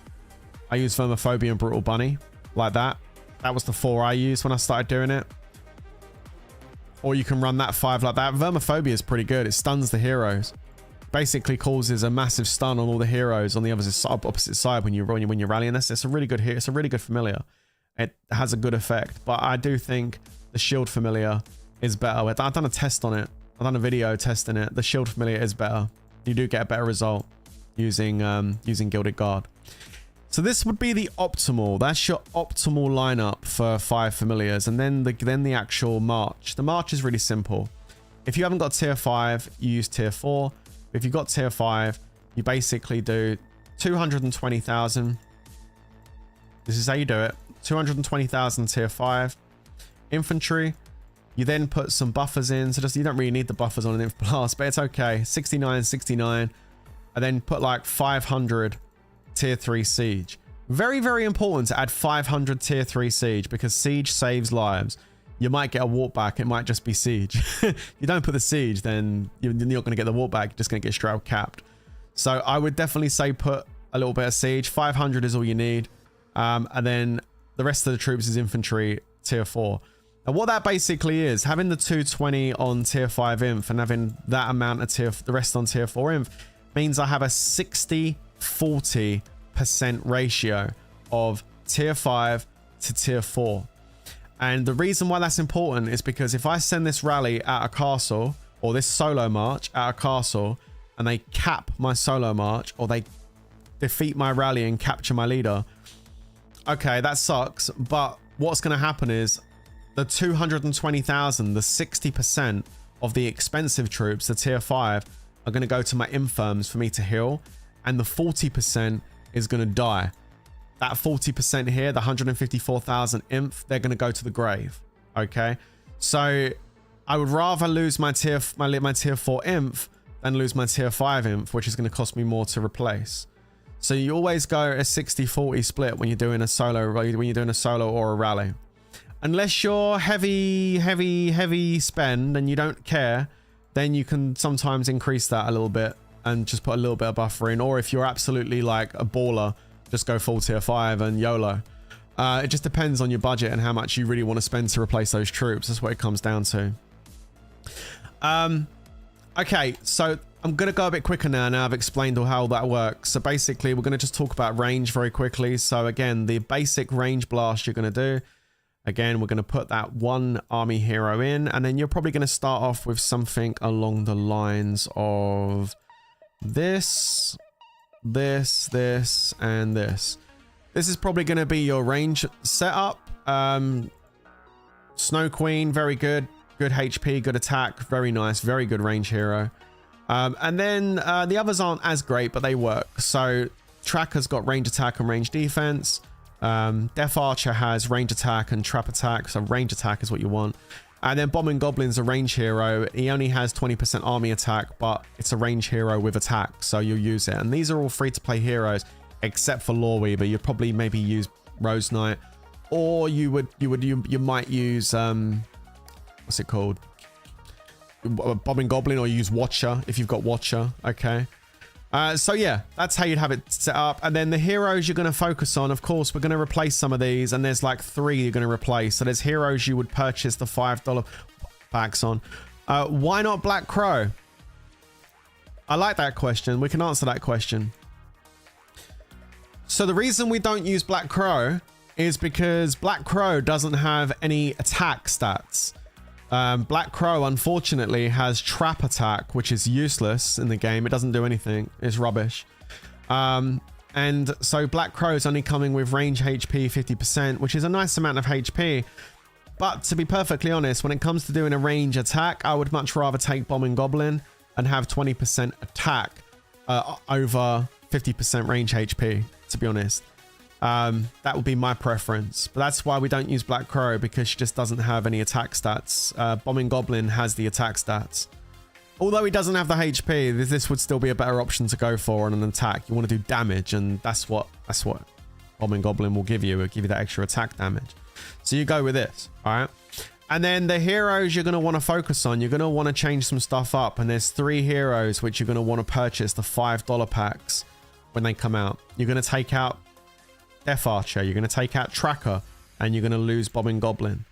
[SPEAKER 2] I used Vermophobia and Brutal Bunny like that. That was the 4 I used when I started doing it. Or you can run that 5 like that. Vermophobia is pretty good. It stuns the heroes. Basically causes a massive stun on all the heroes on the opposite side when you're rallying this. It's a really good hero. It's a really good familiar. It has a good effect, but I do think the shield familiar is better. I've done a test on it. I've done a video testing it. The shield familiar is better. You do get a better result using Gilded Guard. So this would be the optimal. That's your optimal lineup for 5 familiars, and then the actual march. The march is really simple. If you haven't got tier 5, you use tier 4. If you've got tier 5, you basically do 220,000. This is how you do it. 220,000 tier 5 infantry. You then put some buffers in, so you don't really need the buffers on an inf blast, but it's okay. 69, 69, and then put like 500 tier 3 siege. Very, very important to add 500 tier 3 siege, because siege saves lives. You might get a walk back, it might just be siege. You don't put the siege, then you're not going to get the walk back, you're just going to get straight up capped. So I would definitely say put a little bit of siege. 500 is all you need, and then the rest of the troops is infantry tier 4. And what that basically is, having the 220 on tier 5 inf and having that amount of the rest on tier 4 inf means I have a 60-40% ratio of tier 5 to tier 4. And the reason why that's important is because if I send this rally at a castle, or this solo march at a castle, and they cap my solo march, or they defeat my rally and capture my leader, okay, that sucks. But what's going to happen is the 220,000, the 60% of the expensive troops, the tier 5, are going to go to my infirms for me to heal, and the 40% is going to die. That 40% here, the 154,000 inf, they're going to go to the grave. Okay, so I would rather lose my tier 4 inf than lose my tier 5 inf, which is going to cost me more to replace. So you always go a 60-40 split when you're doing a solo or a rally. Unless you're heavy spend and you don't care, then you can sometimes increase that a little bit and just put a little bit of buffer in. Or if you're absolutely like a baller, just go full tier 5 and YOLO. It just depends on your budget and how much you really want to spend to replace those troops. That's what it comes down to. Okay, so I'm going to go a bit quicker now I've explained how that works. So basically, we're going to just talk about range very quickly. So again, the basic range blast you're going to do. Again, we're going to put that 1 army hero in, and then you're probably going to start off with something along the lines of this, and this. This is probably going to be your range setup. Snow Queen, very good. Good HP, good attack, very nice, very good range hero. And then the others aren't as great, but they work. So Tracker's got range attack and range defense. Death Archer has range attack and trap attack, so range attack is what you want. And then Bombing Goblin's a range hero. He only has 20% army attack, but it's a range hero with attack, so you'll use it. And these are all free to play heroes, except for Lore Weaver. You'd probably maybe use Rose Knight, or you might use what's it called? Bombing Goblin, or use Watcher if you've got Watcher. Okay. So yeah, that's how you'd have it set up. And then the heroes you're going to focus on, of course, we're going to replace some of these, and there's like 3 you're going to replace. So there's heroes you would purchase the $5 packs on. Why not Black Crow? I like that question. We can answer that question. So the reason we don't use Black Crow is because Black Crow doesn't have any attack stats. Black Crow, unfortunately, has trap attack, which is useless in the game. It doesn't do anything. It's rubbish. And so Black Crow is only coming with range HP 50%, which is a nice amount of HP. But to be perfectly honest, when it comes to doing a range attack, I would much rather take Bombing Goblin and have 20% attack over 50% range HP, to be honest. That would be my preference, but that's why we don't use Black Crow, because she just doesn't have any attack stats. Bombing Goblin has the attack stats. Although he doesn't have the HP, this would still be a better option to go for on an attack. You want to do damage, and that's what Bombing Goblin will give you. It'll give you that extra attack damage. So you go with this, all right? And then the heroes you're going to want to focus on, you're going to want to change some stuff up. And there's 3 heroes which you're going to want to purchase the $5 packs when they come out. You're going to take out Death Archer, you're going to take out Tracker, and you're going to lose Bobbing Goblin.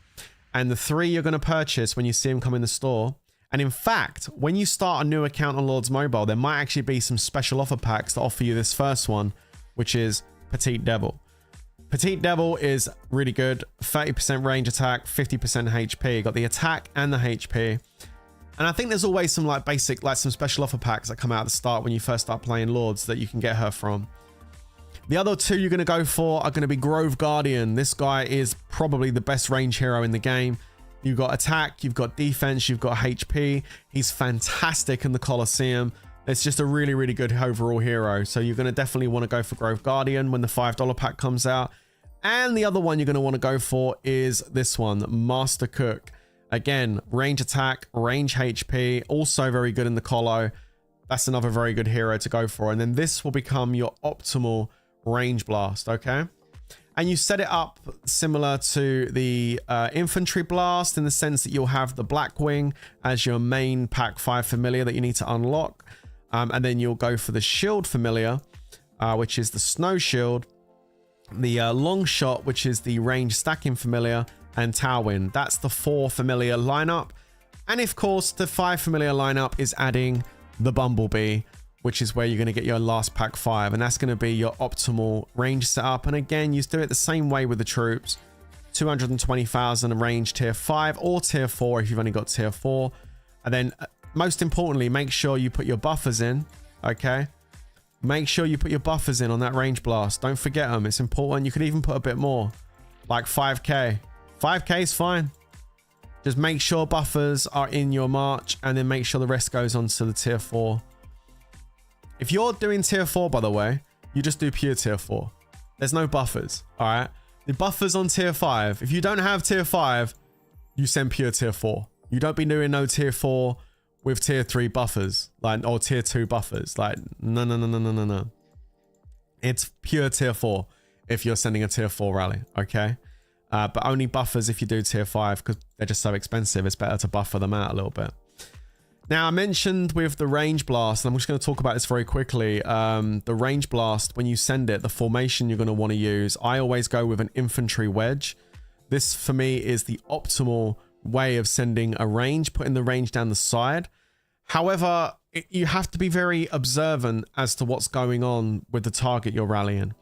[SPEAKER 2] And the 3 you're going to purchase when you see them come in the store. And in fact, when you start a new account on Lords Mobile, there might actually be some special offer packs that offer you this first one, which is Petite Devil. Petite Devil is really good. 30% range attack, 50% HP. Got the attack and the HP. And I think there's always some like basic, like some special offer packs that come out at the start when you first start playing Lords that you can get her from. The other 2 you're going to go for are going to be Grove Guardian. This guy is probably the best range hero in the game. You've got attack, you've got defense, you've got HP. He's fantastic in the Colosseum. It's just a really, really good overall hero. So you're going to definitely want to go for Grove Guardian when the $5 pack comes out. And the other one you're going to want to go for is this one, Master Cook. Again, range attack, range HP, also very good in the Colo. That's another very good hero to go for. And then this will become your optimal range blast, okay? And you set it up similar to the infantry blast in the sense that you'll have the Blackwing as your main pack 5 familiar that you need to unlock. And then you'll go for the shield familiar, which is the snow shield, the long shot, which is the range stacking familiar, and Tailwind. That's the 4 familiar lineup. And of course, the 5 familiar lineup is adding the Bumblebee, which is where you're going to get your last pack 5. And that's going to be your optimal range setup. And again, you do it the same way with the troops. 220,000 range tier 5 or tier 4 if you've only got tier 4. And then most importantly, make sure you put your buffers in, okay? Make sure you put your buffers in on that range blast. Don't forget them. It's important. You could even put a bit more, like 5k. 5k is fine. Just make sure buffers are in your march and then make sure the rest goes on to the tier 4. If you're doing tier 4, by the way, you just do pure tier 4. There's no buffers, all right? The buffers on tier 5. If you don't have tier 5, you send pure tier 4. You don't be doing no tier 4 with tier 3 buffers, like, or tier 2 buffers. Like, no. It's pure tier 4 if you're sending a tier 4 rally, okay? But only buffers if you do tier 5 because they're just so expensive. It's better to buffer them out a little bit. Now, I mentioned with the range blast, and I'm just going to talk about this very quickly. The range blast, when you send it, the formation you're going to want to use, I always go with an infantry wedge. This, for me, is the optimal way of sending a range, putting the range down the side. However, you have to be very observant as to what's going on with the target you're rallying.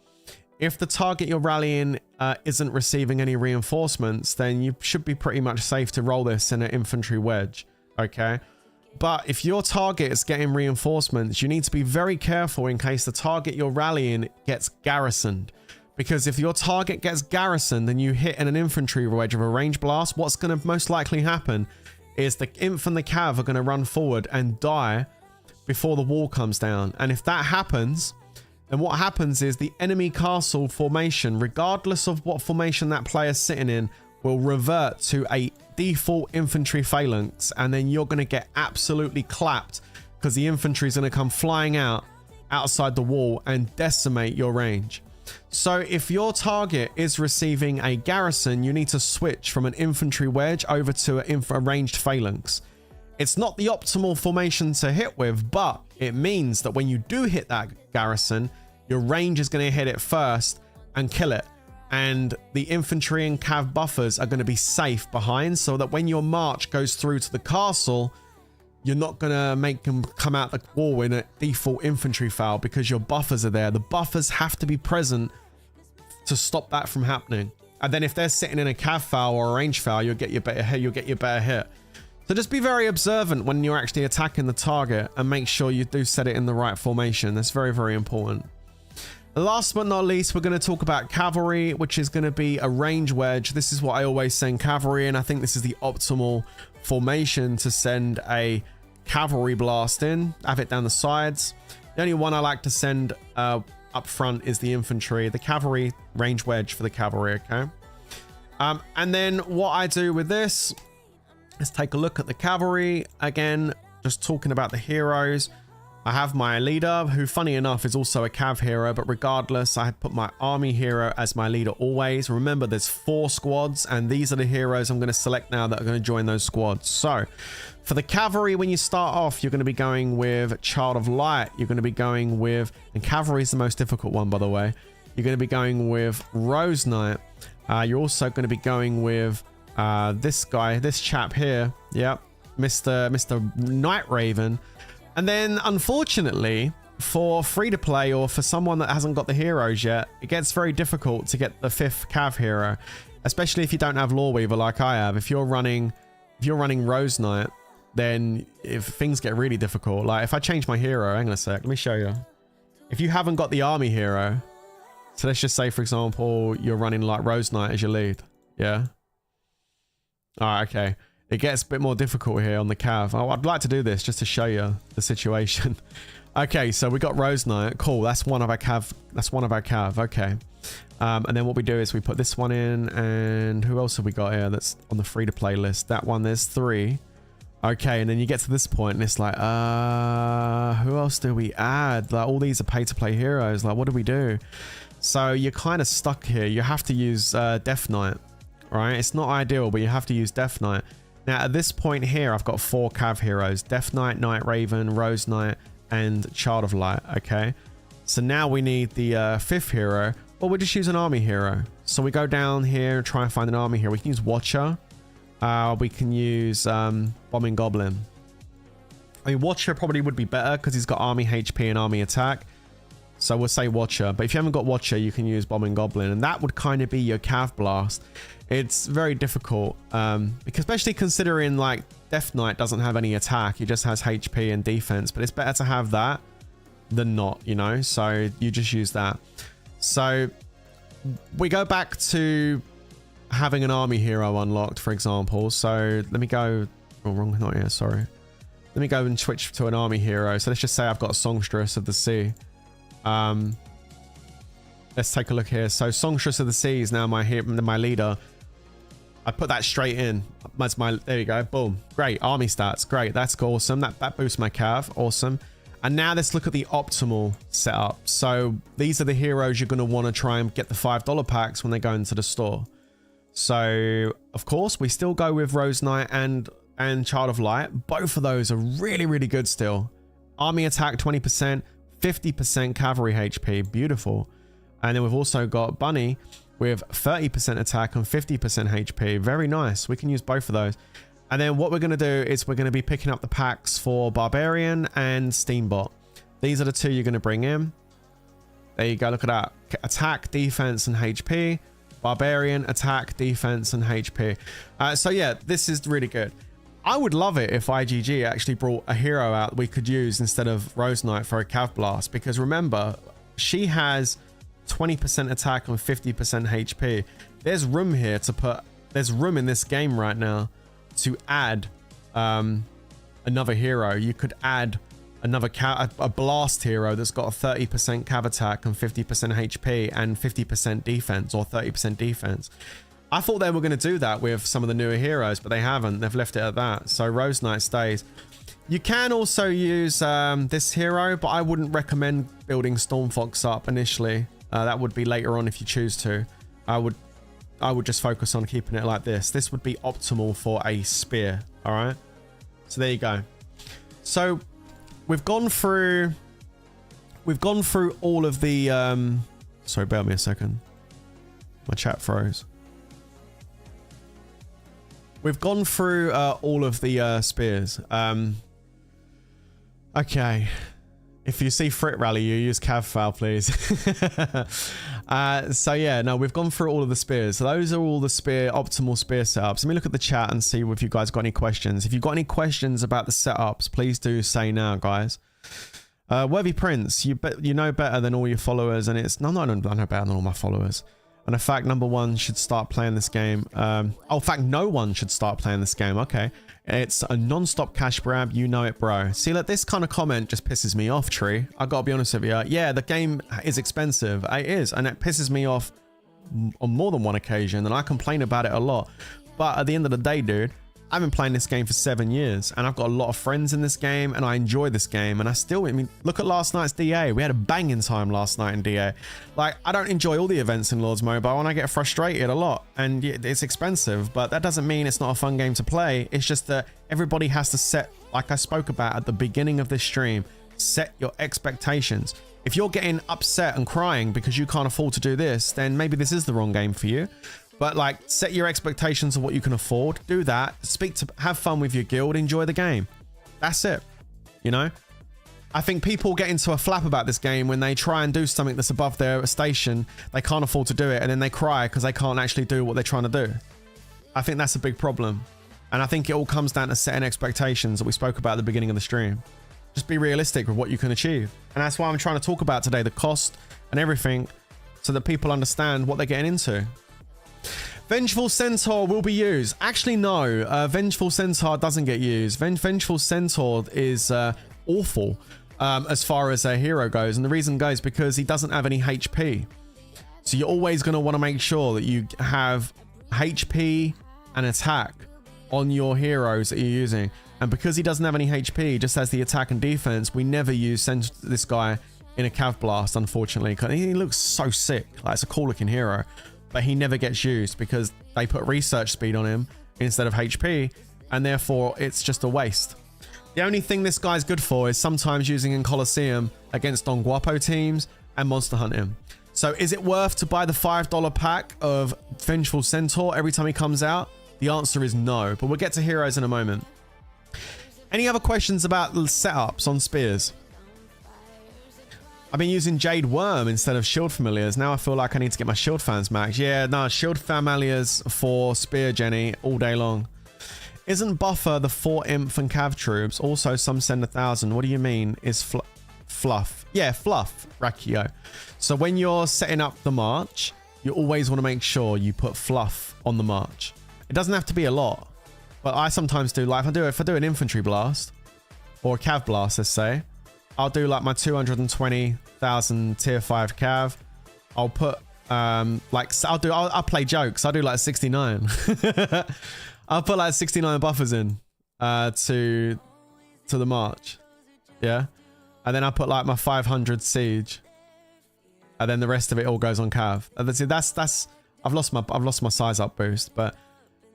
[SPEAKER 2] If the target you're rallying isn't receiving any reinforcements, then you should be pretty much safe to roll this in an infantry wedge, okay? But if your target is getting reinforcements, you need to be very careful in case the target you're rallying gets garrisoned. Because if your target gets garrisoned and you hit in an infantry wedge of a range blast, what's going to most likely happen is the inf and the cav are going to run forward and die before the wall comes down. And if that happens, then what happens is the enemy castle formation, regardless of what formation that player's sitting in, will revert to a default infantry phalanx, and then you're going to get absolutely clapped because the infantry is going to come flying out outside the wall and decimate your range. So if your target is receiving a garrison, you need to switch from an infantry wedge over to a ranged phalanx. It's not the optimal formation to hit with, but it means that when you do hit that garrison, your range is going to hit it first and kill it. And the infantry and cav buffers are going to be safe behind, so that when your march goes through to the castle, you're not going to make them come out the wall in a default infantry foul because your buffers are there. The buffers have to be present to stop that from happening. And then if they're sitting in a cav foul or a range foul, you'll get your better hit. You'll get your better hit. So just be very observant when you're actually attacking the target and make sure you do set it in the right formation. That's very, very important. Last but not least, we're going to talk about cavalry, which is going to be a range wedge. This is what I always send cavalry, and I think this is the optimal formation to send a cavalry blast in. Have it down the sides. The only one I like to send up front is the infantry. The cavalry range wedge for the cavalry, okay? And then what I do with this is take a look at the cavalry. Again, just talking about the heroes. I have my leader, who funny enough is also a cav hero, but regardless, I put my army hero as my leader always. Remember, there's 4 squads, and these are the heroes I'm going to select now that are going to join those squads. So, for the cavalry, when you start off, you're going to be going with Child of Light. You're going to be going with, and cavalry is the most difficult one, by the way. You're going to be going with Rose Knight. You're also going to be going with this guy, this chap here. Yep, Mr. Night Raven. And then, unfortunately, for free-to-play or for someone that hasn't got the heroes yet, it gets very difficult to get the 5th cav hero, especially if you don't have Loreweaver like I have. If you're running Rose Knight, then if things get really difficult, like if I change my hero, hang on a sec, let me show you. If you haven't got the army hero, so let's just say, for example, you're running like Rose Knight as your lead, yeah? All right, okay. It gets a bit more difficult here on the cav. Oh, I'd like to do this just to show you the situation. Okay, so we got Rose Knight. Cool, that's one of our cav. That's one of our cav. Okay. And then what we do is we put this one in, and who else have we got here that's on the free-to-play list? That one, there's 3. Okay, and then you get to this point, and it's like, who else do we add? Like, all these are pay-to-play heroes. Like, what do we do? So you're kind of stuck here. You have to use Death Knight, right? It's not ideal, but you have to use Death Knight. Now, at this point here, I've got 4 cav heroes. Death Knight, Night Raven, Rose Knight, and Child of Light, okay? So now we need the 5th hero. Well, we'll just use an army hero. So we go down here and try and find an army hero. We can use Watcher. We can use Bombing Goblin. I mean, Watcher probably would be better because he's got army HP and army attack. So we'll say Watcher. But if you haven't got Watcher, you can use Bombing Goblin. And that would kind of be your cav blast. It's very difficult, because especially considering like Death Knight doesn't have any attack, he just has HP and defense, but it's better to have that than not, you know, so you just use that. So we go back to having an army hero unlocked, for example. So let me go, oh, wrong, not here, sorry. Let me go and switch to an army hero. So let's just say I've got a Songstress of the Sea. Let's take a look here. So Songstress of the Sea is now my leader. I put that straight in. That's my, there you go. Boom. Great. Army stats. Great. That's awesome. That boosts my cav. Awesome. And now let's look at the optimal setup. So these are the heroes you're going to want to try and get the $5 packs when they go into the store. So of course we still go with Rose Knight and Child of Light. Both of those are really, really good still. Army attack 20%, 50% cavalry HP. Beautiful. And then we've also got Bunny with 30% attack and 50% HP. Very nice. We can use both of those. And then what we're going to do is we're going to be picking up the packs for Barbarian and Steambot. These are the 2 you're going to bring in. There you go. Look at that. Attack, defense, and HP. Barbarian, attack, defense, and HP. So yeah, this is really good. I would love it if IGG actually brought a hero out that we could use instead of Rose Knight for a cav blast. Because remember, she has 20% attack and 50% HP. There's room here to put, there's room in this game right now to add another hero. You could add another a blast hero that's got a 30% cav attack and 50% HP and 50% defense, or 30% defense. I thought they were going to do that with some of the newer heroes, but they haven't. They've left it at that. So Rose Knight stays. You can also use this hero, but I wouldn't recommend building Stormfox up initially. That would be later on if you choose to. I would just focus on keeping it like this. This would be optimal for a spear. All right. So there you go. So we've gone through all of the sorry, bear with me a second. My chat froze. We've gone through all of the spears. Okay. If you see Frit Rally, you use Cav Foul, please. So yeah, no, we've gone through all of the spears. So those are all the optimal spear setups. Let me look at the chat and see if you guys got any questions. If you've got any questions about the setups, please do say now, guys. Worthy Prince, you know better than all your followers, and it's no, I know better than all my followers. And in fact, number one should start playing this game. Oh, in fact, no one should start playing this game. Okay. It's a non-stop cash grab. You know it, bro. See, like, this kind of comment just pisses me off, Tree. I gotta be honest with you. Yeah, the game is expensive. It is. And it pisses me off on more than one occasion. And I complain about it a lot. But at the end of the day, dude, I've been playing this game for 7 years and I've got a lot of friends in this game and I enjoy this game. And I mean, look at last night's DA. We had a banging time last night in DA. Like, I don't enjoy all the events in Lords Mobile and I get frustrated a lot, and it's expensive, but that doesn't mean it's not a fun game to play. It's just that everybody has to set, like I spoke about at the beginning of this stream, set your expectations. If you're getting upset and crying because you can't afford to do this, then maybe this is the wrong game for you. But like, set your expectations of what you can afford, do that, have fun with your guild, enjoy the game. That's it. You know, I think people get into a flap about this game when they try and do something that's above their station. They can't afford to do it, and then they cry because they can't actually do what they're trying to do. I think that's a big problem. And I think it all comes down to setting expectations that we spoke about at the beginning of the stream. Just be realistic with what you can achieve. And that's why I'm trying to talk about today, the cost and everything, so that people understand what they're getting into. Vengeful Centaur will be used. Actually, no. Vengeful Centaur doesn't get used. Vengeful Centaur is awful as far as a hero goes. And the reason goes because he doesn't have any HP. So you're always going to want to make sure that you have HP and attack on your heroes that you're using. And because he doesn't have any HP, he just has the attack and defense, we never use this guy in a Cav Blast, unfortunately. He looks so sick. Like, it's a cool looking hero. But he never gets used because they put research speed on him instead of HP, and therefore it's just a waste. The only thing this guy's good for is sometimes using in Colosseum against Don Guapo teams and monster hunting. So is it worth to buy the $5 pack of Vengeful Centaur every time he comes out? The answer is no, but we'll get to heroes in a moment. Any other questions about the setups on spears? I've been using Jade Worm instead of Shield Familiars. Now I feel like I need to get my Shield Fans max. Yeah, no, Shield Familiars for Spear, Jenny, all day long. Isn't Buffer the 4 Imp and Cav troops? Also, some send 1,000. What do you mean? Is fluff? Yeah, fluff, Rakio. So when you're setting up the march, you always want to make sure you put fluff on the march. It doesn't have to be a lot, but I sometimes do. Like if I do an infantry blast or a Cav blast, let's say, I'll do like my 220,000 tier 5 Cav. I'll put I'll play jokes. I'll do like 69. I'll put like 69 buffers in to the march. Yeah. And then I put like my 500 siege. And then the rest of it all goes on Cav. That's I've lost my size up boost, but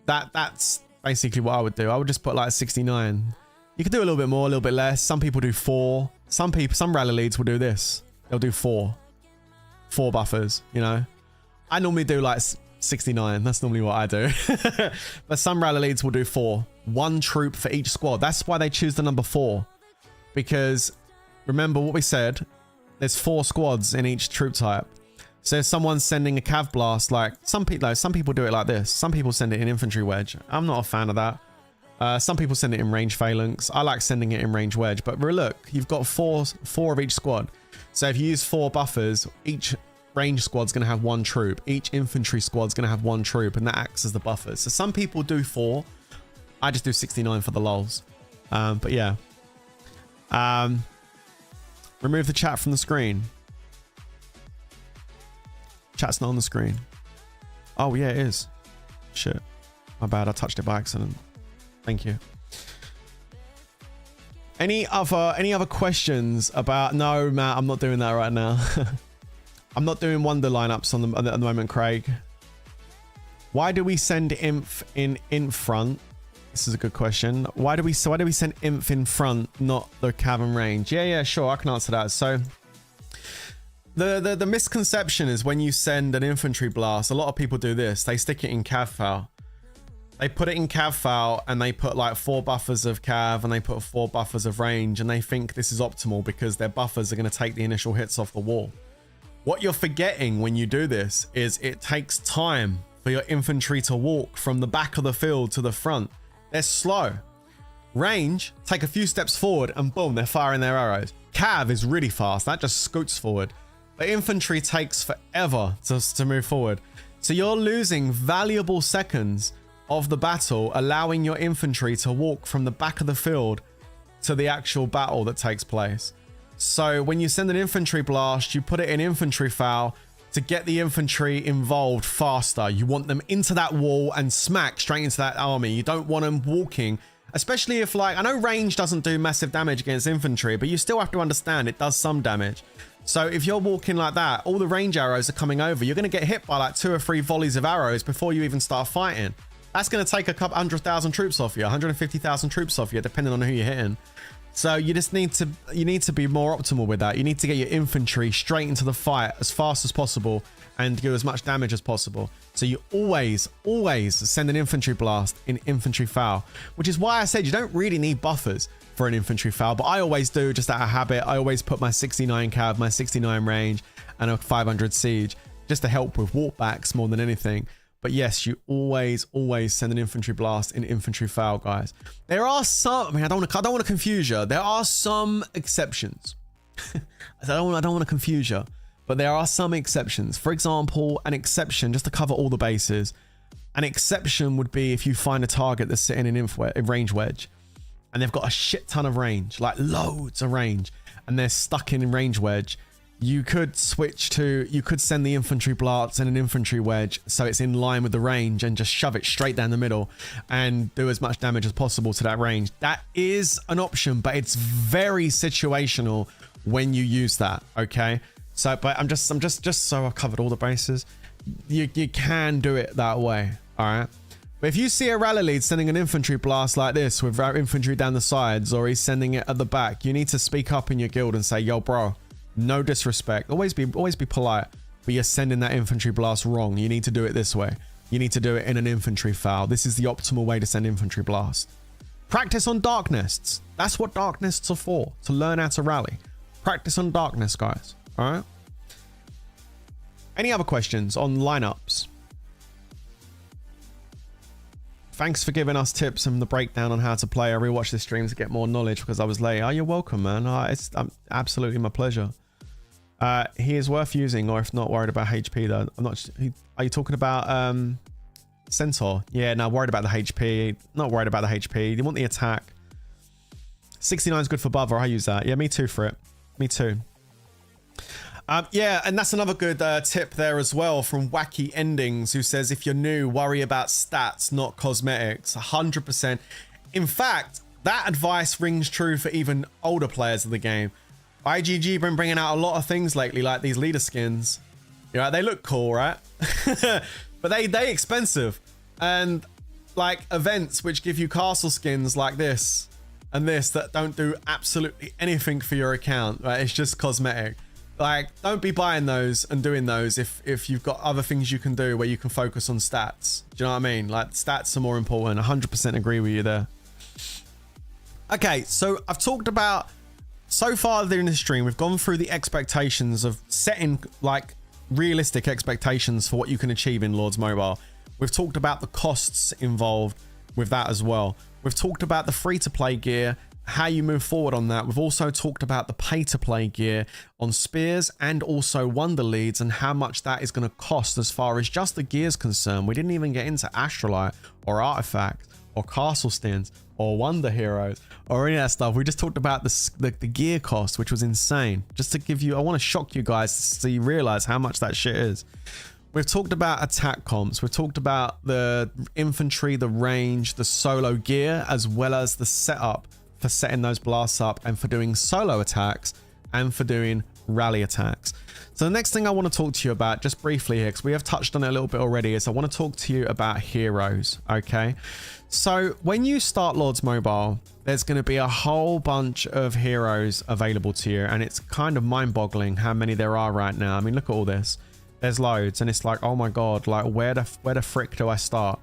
[SPEAKER 2] that's basically what I would do. I would just put like 69. You could do a little bit more, a little bit less. Some people do 4. Some rally leads will do this. They'll do 4 buffers, you know. I normally do like 69. That's normally what I do. But some rally leads will do 4. 1 troop for each squad. That's why they choose the number 4. Because remember what we said, there's 4 squads in each troop type. So if someone's sending a Cav Blast, like some people do it like this. Some people send it in infantry wedge. I'm not a fan of that. Some people send it in range phalanx. I like sending it in range wedge. But look, you've got 4 of each squad. So if you use 4 buffers, each range squad's going to have 1 troop. Each infantry squad's going to have 1 troop, and that acts as the buffers. So some people do 4. I just do 69 for the lols. But yeah. Remove the chat from the screen. Chat's not on the screen. Oh yeah, it is. Shit. My bad, I touched it by accident. Thank you. Any other questions about... No, Matt, I'm not doing that right now. I'm not doing wonder lineups at the moment, Craig. Why do we send Inf in front? This is a good question. Why do we send Inf in front, not the Cav range? Yeah, sure, I can answer that. So the misconception is when you send an infantry blast, a lot of people do this. They stick it in Cav file. They put it in Cav file and they put like 4 buffers of Cav and they put 4 buffers of range, and they think this is optimal because their buffers are going to take the initial hits off the wall. What you're forgetting when you do this is it takes time for your infantry to walk from the back of the field to the front. They're slow. Range, take a few steps forward and boom, they're firing their arrows. Cav is really fast. That just scoots forward. But infantry takes forever to move forward. So you're losing valuable seconds of the battle, allowing your infantry to walk from the back of the field to the actual battle that takes place. So when you send an infantry blast, you put it in infantry foul, to get the infantry involved faster. You want them into that wall and smack straight into that army. You don't want them walking, especially if, like, I know range doesn't do massive damage against infantry, but you still have to understand it does some damage. So if you're walking like that, all the range arrows are coming over. You're going to get hit by like 2 or 3 volleys of arrows before you even start fighting. That's going to take a couple 100,000 troops off you, 150,000 troops off you, depending on who you're hitting. So you just need to be more optimal with that. You need to get your infantry straight into the fight as fast as possible and do as much damage as possible. So you always send an infantry blast in infantry foul, which is why I said you don't really need buffers for an infantry foul, but I always do, just out of habit. I always put my 69 cav, my 69 range, and a 500 siege just to help with walkbacks more than anything. But yes, you always send an infantry blast in infantry foul, guys. There are some, I mean, I don't want to confuse you. There are some exceptions. I don't want to confuse you, but there are some exceptions. For example, an exception, just to cover all the bases, an exception would be if you find a target that's sitting in range wedge, and they've got a shit ton of range, like loads of range, and they're stuck in range wedge. You could switch to, you could send the infantry blast and an infantry wedge so it's in line with the range and just shove it straight down the middle and do as much damage as possible to that range. That is an option, but it's very situational when you use that, okay? So, but I'm just so I've covered all the bases. You can do it that way, all right? But if you see a rally lead sending an infantry blast like this with infantry down the sides, or he's sending it at the back, you need to speak up in your guild and say, yo, bro, no disrespect. Always be polite, but you're sending that infantry blast wrong. You need to do it this way. You need to do it in an infantry foul. This is the optimal way to send infantry blast. Practice on dark nests. That's what dark nests are for, to learn how to rally. Practice on dark nests, guys. All right. Any other questions on lineups? Thanks for giving us tips and the breakdown on how to play. I rewatched the stream to get more knowledge because I was late. Oh, you're welcome, man. It's absolutely my pleasure. He is worth using, or if not, worried about HP though. I'm not. Are you talking about Centaur? Yeah, no, worried about the HP. Not worried about the HP. You want the attack. 69 is good for Bother. I use that. Yeah, me too for it. Me too. Yeah, and that's another good tip there as well from Wacky Endings, who says if you're new, worry about stats, not cosmetics. 100%. In fact, that advice rings true for even older players of the game. IGG been bringing out a lot of things lately, like these leader skins. You know, they look cool, right? But they expensive. And like events which give you castle skins like this and this that don't do absolutely anything for your account, right? It's just cosmetic. Like, don't be buying those and doing those if you've got other things you can do where you can focus on stats. Do you know what I mean? Like, stats are more important. 100% agree with you there. Okay, so I've talked about, so far during the stream, we've gone through the expectations of setting, like, realistic expectations for what you can achieve in Lords Mobile. We've talked about the costs involved with that as well. We've talked about the free-to-play gear, how you move forward on that. We've also talked about the pay-to-play gear on spears and also wonder leads and how much that is going to cost as far as just the gear is concerned. We didn't even get into astrolite or artifact or castle skins or wonder heroes or any of that stuff. We just talked about the gear cost, which was insane. Just to give you, I want to shock you guys so you realize how much that shit is. We've talked about attack comps. We've talked about the infantry, the range, the solo gear, as well as the setup for setting those blasts up and for doing solo attacks and for doing rally attacks. So the next thing I want to talk to you about just briefly here, because we have touched on it a little bit already, is I want to talk to you about heroes. Okay, so when you start Lords Mobile, there's going to be a whole bunch of heroes available to you, and it's kind of mind-boggling how many there are right now. I mean, look at all this. There's loads, and it's like, oh my god, like where the frick do I start?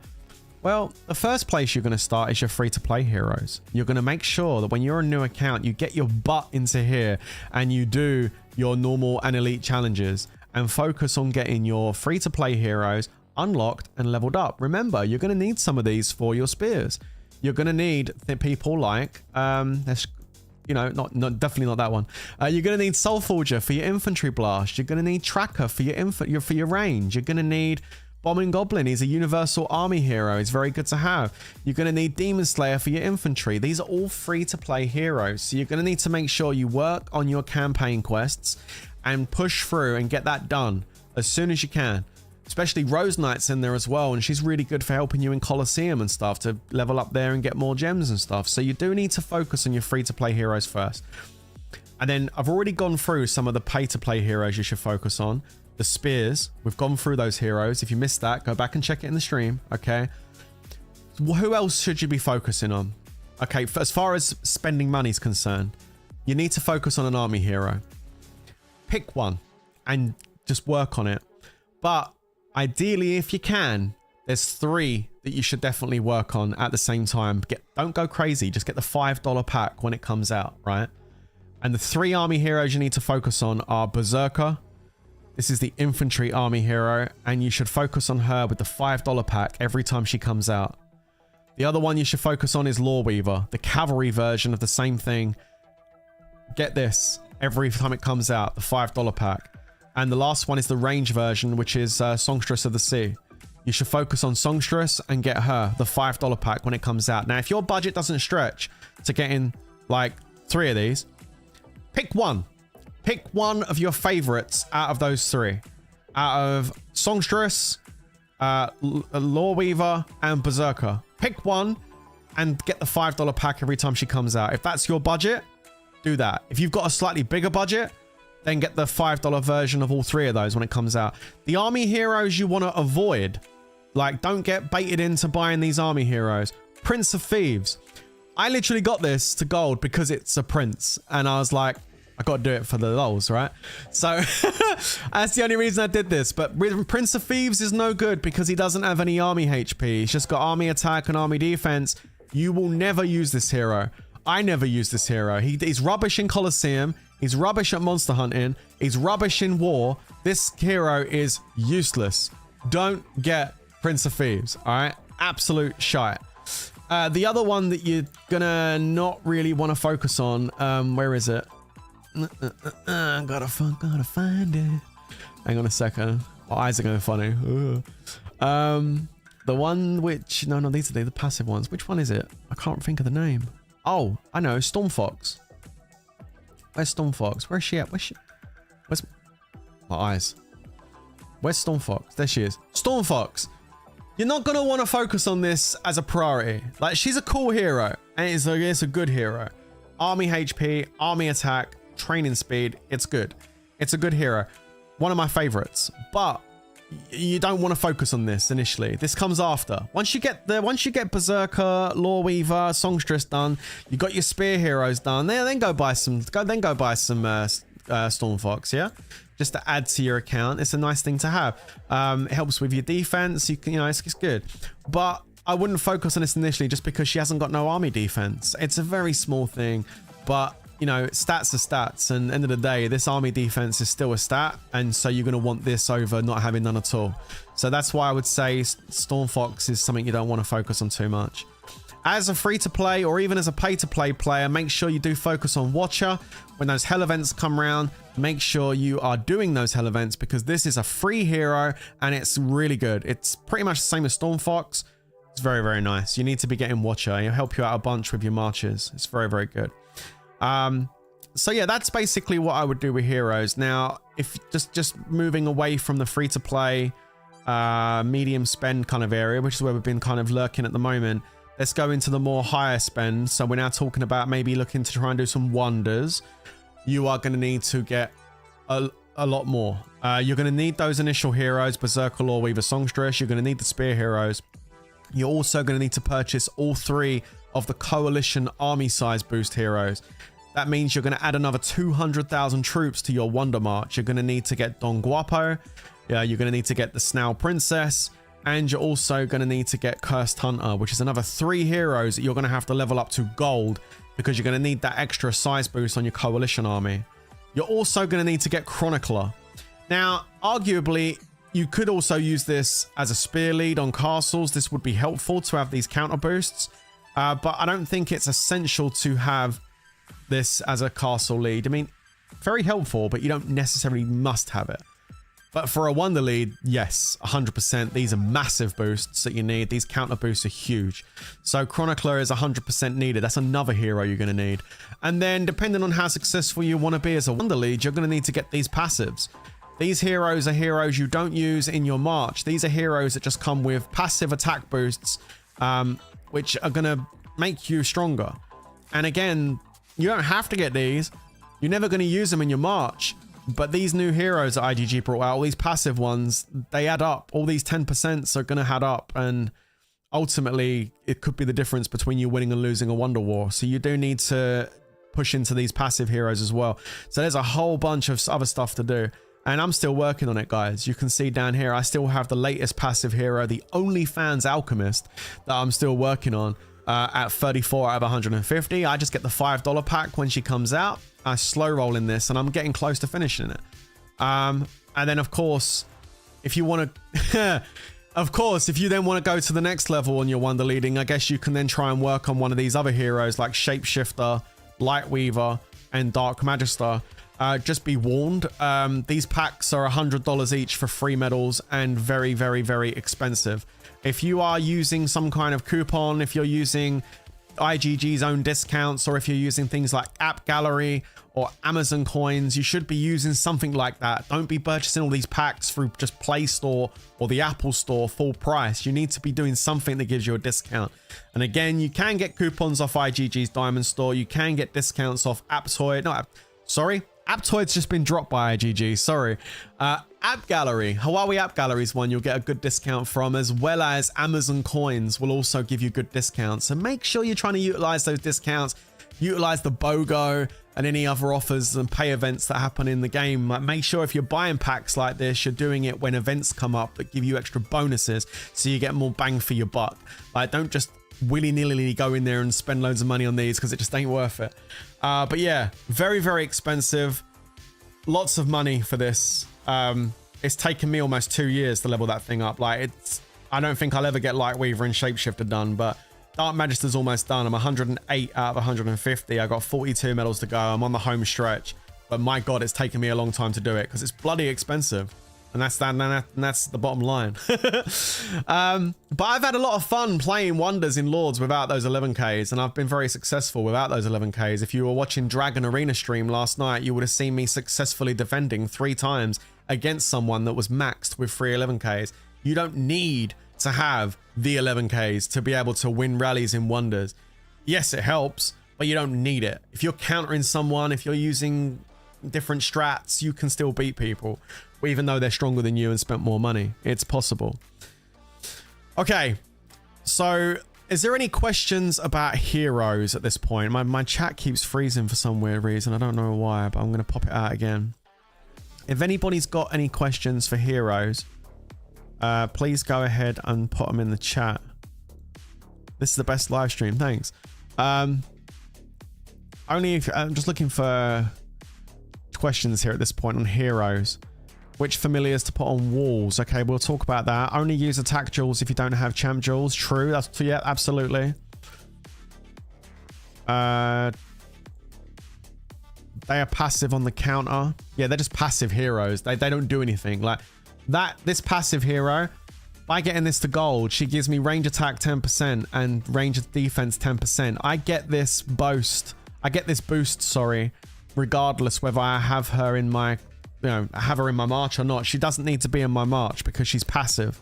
[SPEAKER 2] Well, the first place you're going to start is your free-to-play heroes. You're going to make sure that when you're a new account, you get your butt into here and you do your normal and elite challenges and focus on getting your free-to-play heroes unlocked and leveled up. Remember, you're going to need some of these for your spears. You're going to need people like, you know, definitely not that one. You're going to need Soul Forger for your infantry blast. You're going to need Tracker for your range. You're going to need Bombing Goblin. He's a universal army hero. He's very good to have. You're going to need Demon Slayer for your infantry. These are all free to play heroes. So you're going to need to make sure you work on your campaign quests and push through and get that done as soon as you can. Especially Rose Knight's in there as well, and she's really good for helping you in Colosseum and stuff to level up there and get more gems and stuff. So you do need to focus on your free-to-play heroes first. And then I've already gone through some of the pay-to-play heroes you should focus on. The spears, we've gone through those heroes. If you missed that, go back and check it in the stream, okay? Who else should you be focusing on? Okay, as far as spending money is concerned, you need to focus on an army hero. Pick one and just work on it. But ideally, if you can, there's 3 that you should definitely work on at the same time. Don't go crazy. Just get the $5 pack when it comes out, right? And the 3 army heroes you need to focus on are Berserker. This is the infantry army hero, and you should focus on her with the $5 pack every time she comes out. The other one you should focus on is Loreweaver, the cavalry version of the same thing. Get this every time it comes out, the $5 pack. And the last one is the range version, which is Songstress of the Sea. You should focus on Songstress and get her the $5 pack when it comes out. Now, if your budget doesn't stretch to getting like 3 of these, pick one. Pick one of your favorites out of those 3. Out of Songstress, Loreweaver, and Berserker. Pick one and get the $5 pack every time she comes out. If that's your budget, do that. If you've got a slightly bigger budget, then get the $5 version of all 3 of those when it comes out. The army heroes you want to avoid, like, don't get baited into buying these army heroes. Prince of Thieves. I literally got this to gold because it's a prince, and I was like, I got to do it for the lols, right? So that's the only reason I did this. But Prince of Thieves is no good because he doesn't have any army HP. He's just got army attack and army defense. You will never use this hero. I never use this hero. He's rubbish in Colosseum. He's rubbish at monster hunting. He's rubbish in war. This hero is useless. Don't get Prince of Thieves, all right? Absolute shite. The other one that you're gonna not really want to focus on, where is it? Gotta find it. Hang on a second. My eyes are going funny. The one which... No, these are the passive ones. Which one is it? I can't think of the name. Oh, I know. Stormfox. Where's Stormfox? Where's she at? Where's my eyes? Where's Stormfox? There she is. Stormfox. You're not going to want to focus on this as a priority. Like, she's a cool hero. And it's a good hero. Army HP, army attack, training speed. It's good. It's a good hero. One of my favorites. But you don't want to focus on this initially. This comes after. Once you get Berserker, Loreweaver, Songstress done, you got your spear heroes done. Then go buy some Stormfox, yeah? Just to add to your account. It's a nice thing to have. It helps with your defense. You know, it's good. But I wouldn't focus on this initially just because she hasn't got no army defense. It's a very small thing, but you know, stats are stats, and end of the day, this army defense is still a stat, and so you're going to want this over not having none at all. So that's why I would say Stormfox is something you don't want to focus on too much. As a free-to-play or even as a pay-to-play player, make sure you do focus on Watcher. When those hell events come around, make sure you are doing those hell events because this is a free hero and it's really good. It's pretty much the same as Stormfox. It's very, very nice. You need to be getting Watcher. It'll help you out a bunch with your marches. It's very, very good. So yeah, that's basically what I would do with heroes. Now, if just moving away from the free-to-play, medium spend kind of area, which is where we've been kind of lurking at the moment, let's go into the more higher spend. So we're now talking about maybe looking to try and do some wonders. You are going to need to get a lot more. You're going to need those initial heroes, Berserker, Loreweaver, Songstress. You're going to need the spear heroes. You're also going to need to purchase all 3 of the coalition army size boost heroes. That means you're going to add another 200,000 troops to your Wonder March. You're going to need to get Don Guapo. You're going to need to get the Snail Princess. And you're also going to need to get Cursed Hunter, which is another 3 heroes that you're going to have to level up to gold because you're going to need that extra size boost on your coalition army. You're also going to need to get Chronicler. Now, arguably, you could also use this as a spear lead on castles. This would be helpful to have these counter boosts. But I don't think it's essential to have this as a castle lead. I mean, very helpful, but you don't necessarily must have it. But for a wonder lead, yes, 100%. These are massive boosts that you need. These counter boosts are huge. So Chronicler is 100% needed. That's another hero you're going to need. And then depending on how successful you want to be as a wonder lead, you're going to need to get these passives. These heroes are heroes you don't use in your march. These are heroes that just come with passive attack boosts, which are going to make you stronger. And again, you don't have to get these. You're never going to use them in your march. But these new heroes that IGG brought out, all these passive ones, they add up. All these 10% are going to add up. And ultimately, it could be the difference between you winning and losing a Wonder War. So you do need to push into these passive heroes as well. So there's a whole bunch of other stuff to do. And I'm still working on it, guys. You can see down here, I still have the latest passive hero, the OnlyFans Alchemist, that I'm still working on at 34 out of 150. I just get the $5 pack when she comes out. I slow roll in this, and I'm getting close to finishing it. And then, of course, if you want to... Of course, if you then want to go to the next level on your Wonder Leading, I guess you can then try and work on one of these other heroes like Shapeshifter, Lightweaver, and Dark Magister. Just be warned, these packs are $100 each for 3 medals and very, very, very expensive. If you are using some kind of coupon, if you're using IGG's own discounts, or if you're using things like App Gallery or Amazon coins, you should be using something like that. Don't be purchasing all these packs through just Play Store or the Apple Store full price. You need to be doing something that gives you a discount. And again, you can get coupons off IGG's Diamond Store. You can get discounts off Aptoid. No, sorry. Aptoid's just been dropped by IGG, sorry. App Gallery, Huawei App Gallery's one you'll get a good discount from, as well as Amazon coins will also give you good discounts. So make sure you're trying to utilize those discounts, utilize the BOGO and any other offers and pay events that happen in the game. Make sure if you're buying packs like this, you're doing it when events come up that give you extra bonuses so you get more bang for your buck. Like, don't just willy-nilly go in there and spend loads of money on these because it just ain't worth it. But yeah, very, very expensive. Lots of money for this. It's taken me almost 2 years to level that thing up. Like, I don't think I'll ever get Lightweaver and Shapeshifter done, but Dark Magister's almost done. I'm 108 out of 150. I got 42 medals to go. I'm on the home stretch, but my God, it's taken me a long time to do it because it's bloody expensive. And that's the bottom line. But I've had a lot of fun playing Wonders in Lords without those 11Ks, and I've been very successful without those 11Ks. If you were watching Dragon Arena stream last night, you would have seen me successfully defending 3 times against someone that was maxed with 3 11Ks. You don't need to have the 11Ks to be able to win rallies in Wonders. Yes, it helps, but you don't need it. If you're countering someone, if you're using different strats, you can still beat people, even though they're stronger than you and spent more money. It's possible. Okay, so is there any questions about heroes at this point? My chat keeps freezing for some weird reason. I don't know why, but I'm going to pop it out again. If anybody's got any questions for heroes, please go ahead and put them in the chat. This is the best live stream. Thanks. Only if I'm just looking for questions here at this point on heroes. Which familiars to put on walls? Okay, we'll talk about that. Only use attack jewels if you don't have champ jewels. True. That's, yeah, absolutely. They are passive on the counter. Yeah, they're just passive heroes. They don't do anything. Like that. This passive hero, by getting this to gold, she gives me range attack 10% and range of defense 10%. I get this boost. Sorry, regardless whether I have her in my, have her in my march or not. She doesn't need to be in my march because she's passive.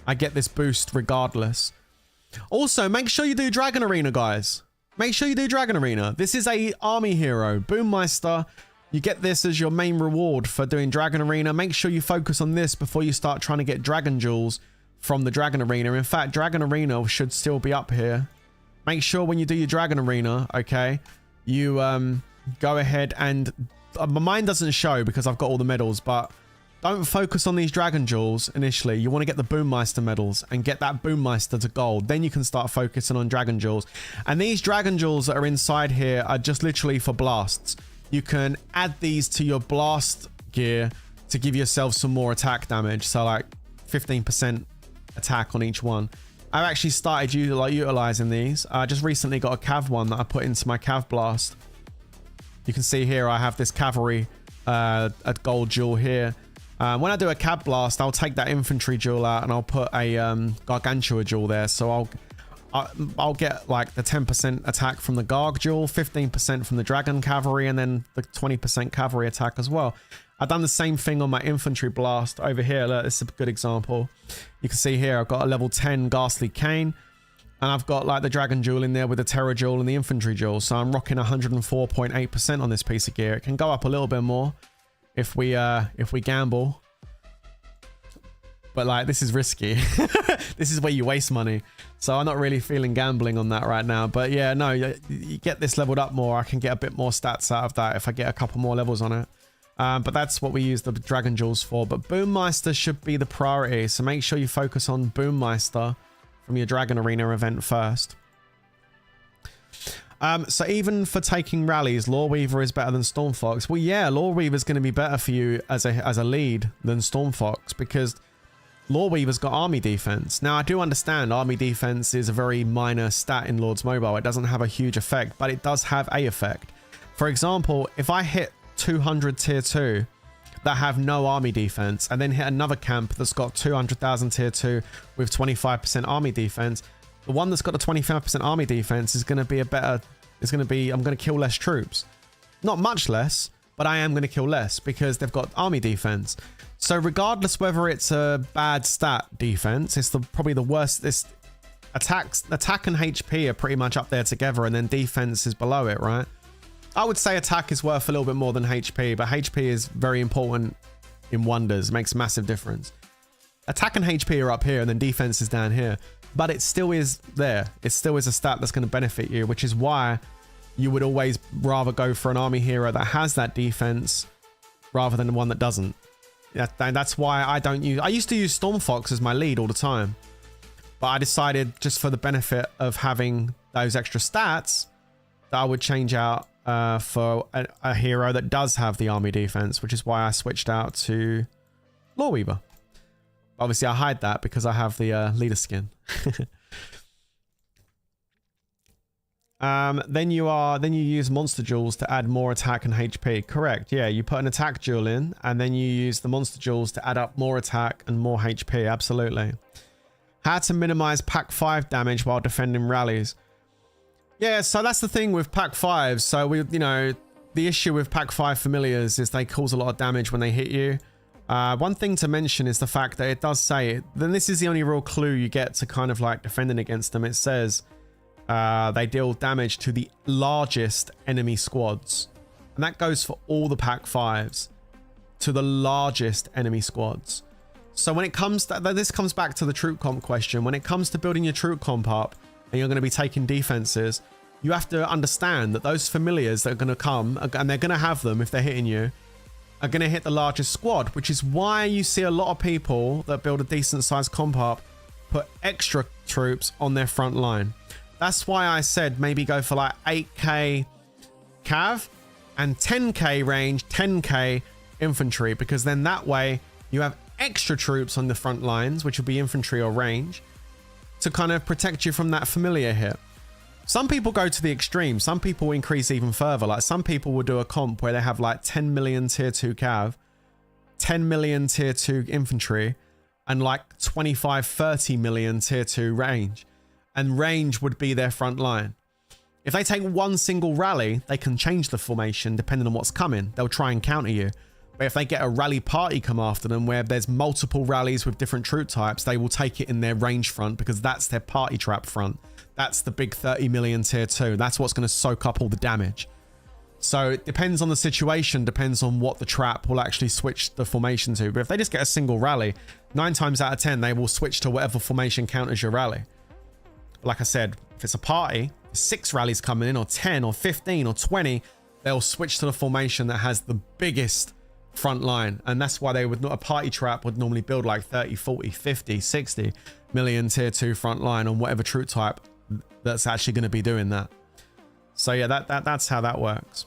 [SPEAKER 2] I get this boost regardless. Also, make sure you do Dragon Arena, guys. Make sure you do Dragon Arena. This is a army hero, Boommeister. You get this as your main reward for doing Dragon Arena. Make sure you focus on this before you start trying to get Dragon Jewels from the Dragon Arena. In fact, Dragon Arena should still be up here. Make sure when you do your Dragon Arena, okay, you go ahead and... mine doesn't show because I've got all the medals, but don't focus on these Dragon Jewels initially. You want to get the Boommeister medals and get that Boommeister to gold. Then you can start focusing on Dragon Jewels. And these Dragon Jewels that are inside here are just literally for blasts. You can add these to your blast gear to give yourself some more attack damage. So like 15% attack on each one. I've actually started utilizing these. I just recently got a Cav one that I put into my Cav blast. You can see here I have this cavalry a gold jewel here. When I do a Cav blast, I'll take that infantry jewel out and I'll put a Gargantua jewel there. So I'll get like the 10% attack from the Gargoyle, 15% from the Dragon Cavalry, and then the 20% cavalry attack as well. I've done the same thing on my infantry blast over here. Look, this is a good example. You can see here I've got a level 10 Ghastly Cane, and I've got like the Dragon Jewel in there with the Terror Jewel and the Infantry Jewel. So I'm rocking 104.8% on this piece of gear. It can go up a little bit more if we gamble. But like, this is risky. This is where you waste money. So I'm not really feeling gambling on that right now. But yeah, no, you get this leveled up more. I can get a bit more stats out of that if I get a couple more levels on it. But that's what we use the Dragon Jewels for. But Boommeister should be the priority. So make sure you focus on Boommeister from your Dragon Arena event first. So even for taking rallies, Loreweaver is better than Stormfox. Well, yeah, Loreweaver is going to be better for you as a lead than Stormfox, because Loreweaver's got army defense. Now, I do understand army defense is a very minor stat in Lords Mobile. It doesn't have a huge effect, but it does have a effect. For example, if I hit 200 tier 2 that have no army defense, and then hit another camp that's got 200,000 tier 2 with 25% army defense, the one that's got the 25% army defense is going to be I'm going to kill less troops. Not much less, but I am going to kill less because they've got army defense. So regardless whether it's a bad stat defense, it's probably the worst. This attack and HP are pretty much up there together, and then defense is below it, right? I would say attack is worth a little bit more than HP, but HP is very important in wonders. It makes a massive difference. Attack and HP are up here, and then defense is down here. But it still is there. It still is a stat that's going to benefit you, which is why you would always rather go for an army hero that has that defense rather than one that doesn't. That's why I used to use Stormfox as my lead all the time, but I decided just for the benefit of having those extra stats that I would change out for a hero that does have the army defense, which is why I switched out to Loreweaver. Obviously, I hide that because I have the leader skin. Then you use monster jewels to add more attack and HP. Correct. Yeah, you put an attack jewel in, and then you use the monster jewels to add up more attack and more HP. Absolutely. How to minimize pack 5 damage while defending rallies. Yeah, so that's the thing with pack 5s. So the issue with pack 5 familiars is they cause a lot of damage when they hit you. One thing to mention is the fact that it does say, then this is the only real clue you get to kind of like defending against them. It says they deal damage to the largest enemy squads, and that goes for all the pack 5s, to the largest enemy squads. So when it comes to this, comes back to the troop comp question. When it comes to building your troop comp up and you're going to be taking defenses, you have to understand that those familiars that are going to come, and they're going to have them if they're hitting you, are going to hit the largest squad, which is why you see a lot of people that build a decent sized comp up put extra troops on their front line. That's why I said maybe go for like 8k cav and 10k range, 10k infantry, because then that way you have extra troops on the front lines, which will be infantry or range, to kind of protect you from that familiar hit. Some people go to the extreme. Some people increase even further. Like some people will do a comp where they have like 10 million tier 2 cav, 10 million tier 2 infantry, and like 25, 30 million tier 2 range. And range would be their front line. If they take one single rally, they can change the formation depending on what's coming. They'll try and counter you. But if they get a rally party come after them where there's multiple rallies with different troop types, they will take it in their range front because that's their party trap front. That's the big 30 million tier 2. That's what's going to soak up all the damage. So it depends on the situation, depends on what the trap will actually switch the formation to. But if they just get a single rally, 9 times out of 10, they will switch to whatever formation counters your rally. Like I said, if it's a party, 6 rallies coming in, or 10 or 15 or 20, they'll switch to the formation that has the biggest front line. And that's why they would not, a party trap would normally build like 30, 40, 50, 60 million tier 2 front line on whatever troop type that's actually going to be doing that. So yeah, that's how that works.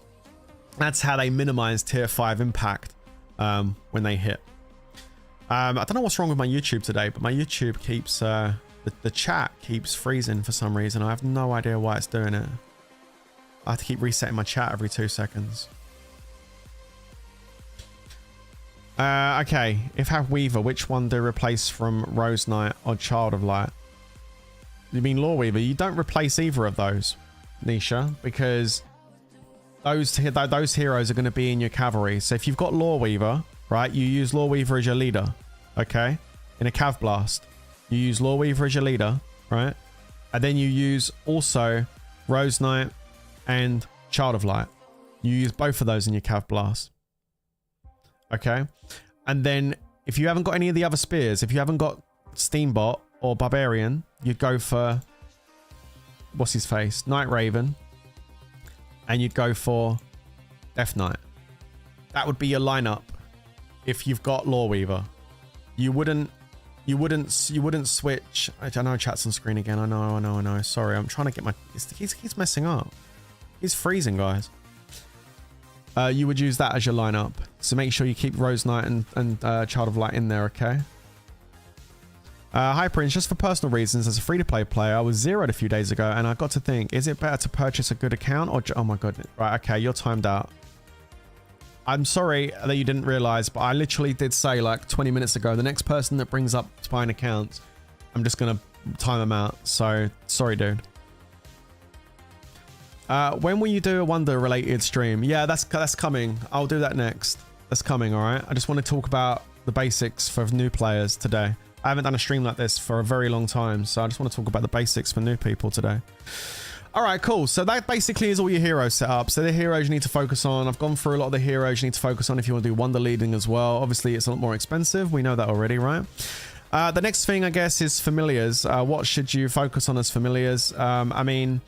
[SPEAKER 2] That's how they minimize tier 5 impact when they hit. I don't know what's wrong with my YouTube today, but my YouTube keeps the chat keeps freezing for some reason. I have no idea why it's doing it. I have to keep resetting my chat every 2 seconds. Okay, if have Weaver, which one do replace from Rose Knight or Child of Light? You mean Law Weaver? You don't replace either of those, Nisha, because those heroes are going to be in your cavalry. So if you've got Law Weaver, right, you use Law Weaver as your leader, okay? In a Cav Blast, you use Law Weaver as your leader, right? And then you use also Rose Knight and Child of Light. You use both of those in your Cav Blast, okay? And then if you haven't got any of the other spears, if you haven't got Steambot or Barbarian, you'd go for, what's his face, Night Raven, and you'd go for Death Knight. That would be your lineup if you've got Law Weaver. You wouldn't switch. I know chat's on screen again. I know. Sorry, I'm trying to get my. He's messing up. He's freezing, guys. You would use that as your lineup. So make sure you keep Rose Knight and Child of Light in there, okay? Hi Prince, just for personal reasons, as a free-to-play player, I was zeroed a few days ago, and I got to think, is it better to purchase a good account or... Oh my god. Right, okay, you're timed out. I'm sorry that you didn't realize, but I literally did say like 20 minutes ago, the next person that brings up buying accounts, I'm just going to time them out. So, sorry, dude. When will you do a Wonder-related stream? Yeah, that's coming. I'll do that next. That's coming, all right? I just want to talk about the basics for new players today. I haven't done a stream like this for a very long time, so I just want to talk about the basics for new people today. All right, cool. So that basically is all your heroes set up. So the heroes you need to focus on. I've gone through a lot of the heroes you need to focus on if you want to do Wonder leading as well. Obviously, it's a lot more expensive. We know that already, right? The next thing, I guess, is familiars. What should you focus on as familiars? I mean,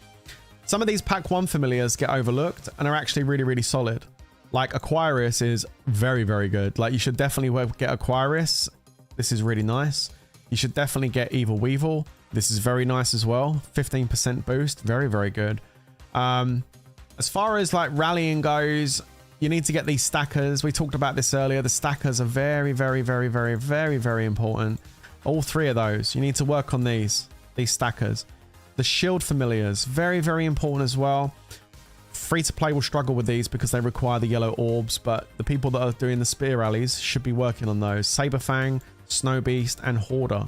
[SPEAKER 2] some of these Pack 1 familiars get overlooked and are actually really, really solid. Like Aquarius is very, very good. Like you should definitely get Aquarius. This is really nice. You should definitely get Evil Weevil. This is very nice as well. 15% boost. Very, very good. As far as like rallying goes, you need to get these stackers. We talked about this earlier. The stackers are very, very, very, very, very, very important. All three of those. You need to work on these stackers. The shield familiars. Very, very important as well. Free to play will struggle with these because they require the yellow orbs, but the people that are doing the spear rallies should be working on those. Saberfang, Snow Beast, and Hoarder.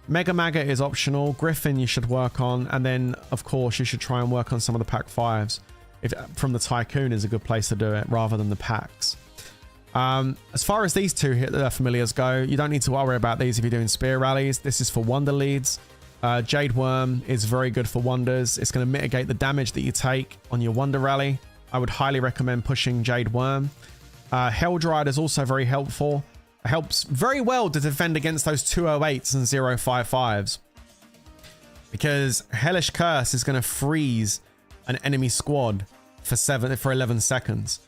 [SPEAKER 2] Mega Maggot is optional. Griffin you should work on, and then of course you should try and work on some of the pack 5s. If from the Tycoon is a good place to do it rather than the packs. As far as these two familiars go, you don't need to worry about these if you're doing spear rallies. This is for Wonder leads. Jade Worm is very good for Wonders. It's going to mitigate the damage that you take on your Wonder rally. I would highly recommend pushing Jade Worm. Helldride is also very helpful. It helps very well to defend against those 208s and 055s. Because Hellish Curse is going to freeze an enemy squad for 11 seconds.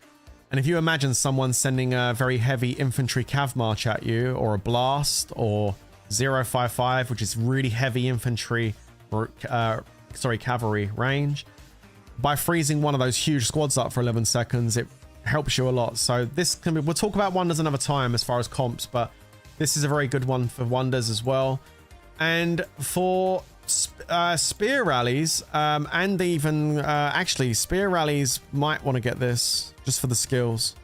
[SPEAKER 2] And if you imagine someone sending a very heavy infantry cav march at you, or a blast, or 055, which is really heavy infantry, cavalry range, by freezing one of those huge squads up for 11 seconds, it helps you a lot. So this can be, we'll talk about Wonders another time as far as comps, but this is a very good one for Wonders as well. And for spear rallies, and even actually spear rallies might want to get this just for the skills.